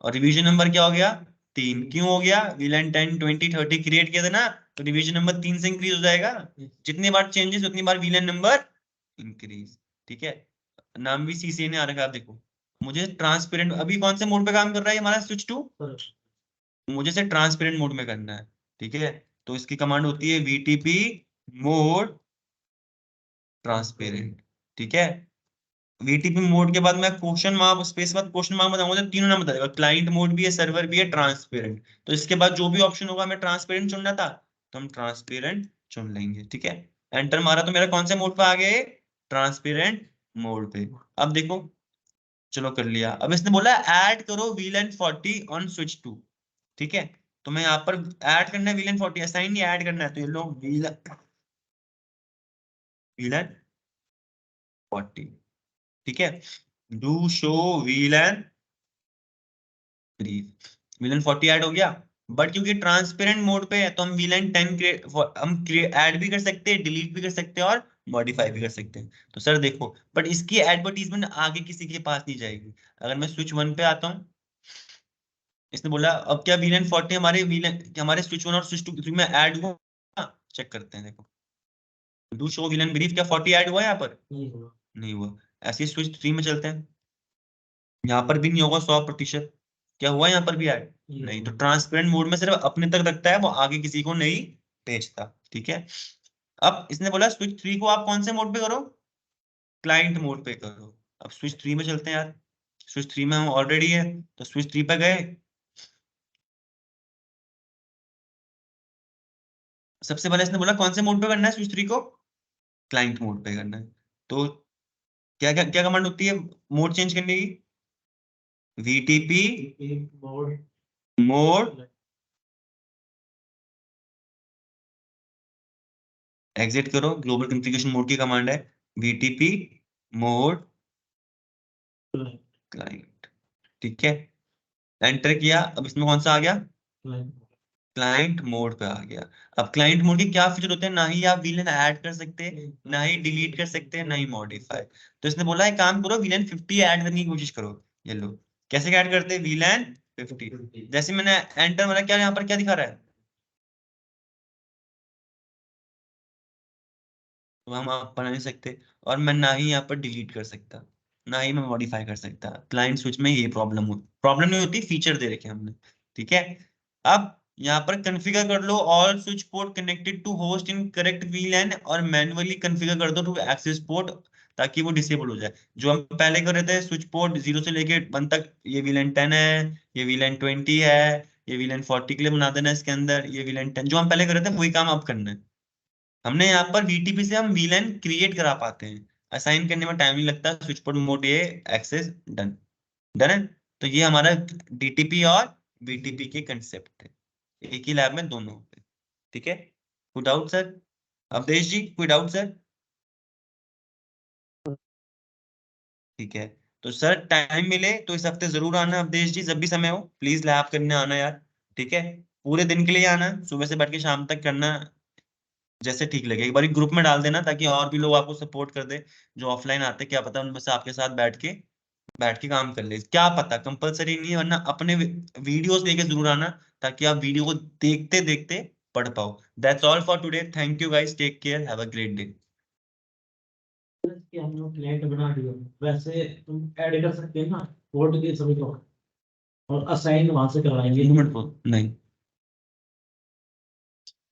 और रिवीजन नंबर क्या हो गया, 3। क्यों हो गया, वीलैन 10 20 30 क्रिएट किया था ना, तो रिवीजन नंबर 3 से इंक्रीज हो जाएगा, जितनी बार चेंजेस उतनी बार वीलैन नंबर इंक्रीज, ठीक है। नाम भी सीसी ने आ रखा है, आप देखो। मुझे ट्रांसपेरेंट, अभी कौन से मोड पे काम कर रहा है हमारा स्विच 2, मुझे से ट्रांसपेरेंट मोड में करना है, ठीक है। तो इसकी कमांड होती है वीटीपी मोड ट्रांसपेरेंट, ठीक है। वीटीपी मोड के बाद मैं क्वेश्चन मार्क स्पेस बाद क्वेश्चन मार्क बताऊंगा, तो तीनों नाम बता देगा, क्लाइंट मोड भी है, सर्वर भी है, ट्रांसपेरेंट। तो इसके बाद जो भी ऑप्शन होगा, मैं ट्रांसपेरेंट चुनना था तो हम ट्रांसपेरेंट चुन लेंगे, ठीक है। एंटर मारा तो मेरा कौन से मोड पे आ गए, ट्रांसपेरेंट मोड पे। अब देखो, चलो कर लिया। अब इसने बोला ऐड करो वीलैन 40 ऑन स्विच 2, ठीक है। तो मैं यहाँ पर ऐड करना है VLAN 40, असाइन नहीं ऐड करना है, तो ये लो VLAN 40, ठीक है। Do show VLAN brief, VLAN 40 add हो गया। बट क्योंकि ट्रांसपेरेंट मोड पे है तो हम VLAN 10 हम ऐड भी कर सकते हैं, डिलीट भी कर सकते हैं और मॉडिफाई भी कर सकते हैं। तो सर देखो, बट इसकी एडवर्टीजमेंट आगे किसी के पास नहीं जाएगी। अगर मैं स्विच 1 पे आता हूँ, इसने बोला अब क्या VLAN 40 हमारे स्विच 1 और स्विच 2 में ऐड हुआ, चेक करते हैं। देखो डू शो VLAN ब्रीफ, क्या 40 ऐड हुआ यहाँ पर? नहीं हुआ। नहीं हुआ। ऐसे ही स्विच 3 में चलते हैं, यहाँ पर भी नहीं होगा 100%। क्या हुआ यहाँ पर भी ऐड? नहीं। तो ट्रांसपेरेंट मोड में सिर्फ अपने तक रखता है, वो आगे किसी को नहीं भेजता, ठीक है। अब इसने बोला स्विच 3 को आप कौन से मोड पे करो? क्लाइंट मोड पे करो। अब स्विच 3 में चलते हैं यार, स्विच 3 में हम ऑलरेडी है, तो स्विच 3 पे गए। सबसे पहले इसने बोला कौन से मोड पे करना है स्विच 3 को? क्लाइंट मोड पे करना है। तो क्या क्या क्या कमांड होती है मोड चेंज करने की? VTP मोड मोड एग्जिट करो, ग्लोबल कॉन्फ़िगरेशन मोड की कमांड है VTP मोड क्लाइंट, ठीक है। एंटर किया, अब इसमें कौन सा आ गया? क्लाइंट मोड पे आ गया। अब क्लाइंट मोड के क्या फीचर होते हैं? ना ही आप VLAN ऐड कर सकते हैं, ना ही डिलीट कर सकते हैं, ना ही मॉडिफाई। तो इसने बोला एक काम करो, VLAN 50 ऐड करने की कोशिश करो। ये लो, कैसे ऐड करते हैं VLAN 50? जैसे मैंने एंटर मारा, क्या यहाँ पर क्या दिखा रहा है? तो हम आप बना नहीं सकते, और मैं ना ही यहाँ पर डिलीट कर सकता, ना ही मैं मॉडिफाई कर सकता। क्लाइंट स्विच में ये प्रॉब्लम नहीं होती, फीचर दे रखे हमने, ठीक है। अब यहाँ पर कॉन्फ़िगर कर लो all switch port connected to host in correct VLAN, और मैन्युअली कॉन्फ़िगर कर दो टू एक्सेस पोर्ट, ताकि वो डिसेबल हो जाए। जो हम पहले कर रहे थे स्विच पोर्ट 0 से लेके 1 तक, ये VLAN 10 है, ये VLAN 20 है, ये VLAN 40 के लिए बना देना है इसके अंदर, ये VLAN 10 जो हम पहले कर रहे थे वही काम अब करना है। हमने यहाँ पर VTP से हम VLAN क्रिएट करा पाते हैं, असाइन करने में टाइम नहीं लगता। स्विच पोर्ट मोड ये एक्सेस डन, डन है। तो ये हमारा DTP और VTP के कंसेप्ट है, एक ही लैब में दोनों होते हैं, ठीक है। कोई डाउट सर? अवधेश जी कोई डाउट सर? ठीक है। तो सर टाइम मिले तो इस हफ्ते जरूर आना अवधेश जी, जब भी समय हो प्लीज लैब करने आना यार, ठीक है। पूरे दिन के लिए आना, सुबह से बैठ के शाम तक करना, जैसे ठीक लगे। एक बार ग्रुप में डाल देना ताकि और भी लोग आपको सपोर्ट कर दे जो ऑफलाइन आते, क्या पता उनमें से आपके साथ बैठ के काम कर ले, क्या पता। कंपलसरी नहीं है, वरना अपने वीडियोस लेके जरूर आना, ताकि आप वीडियो को देखते देखते पढ़ पाओ। That's all for today, thank you guys, take care, have a great day. कि हमने क्लाइंट बना दिया, वैसे तुम ऐड कर सकते हैं ना कोड के सभी को, और असाइन वहां से करवाएंगे। नहीं,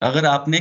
अगर आपने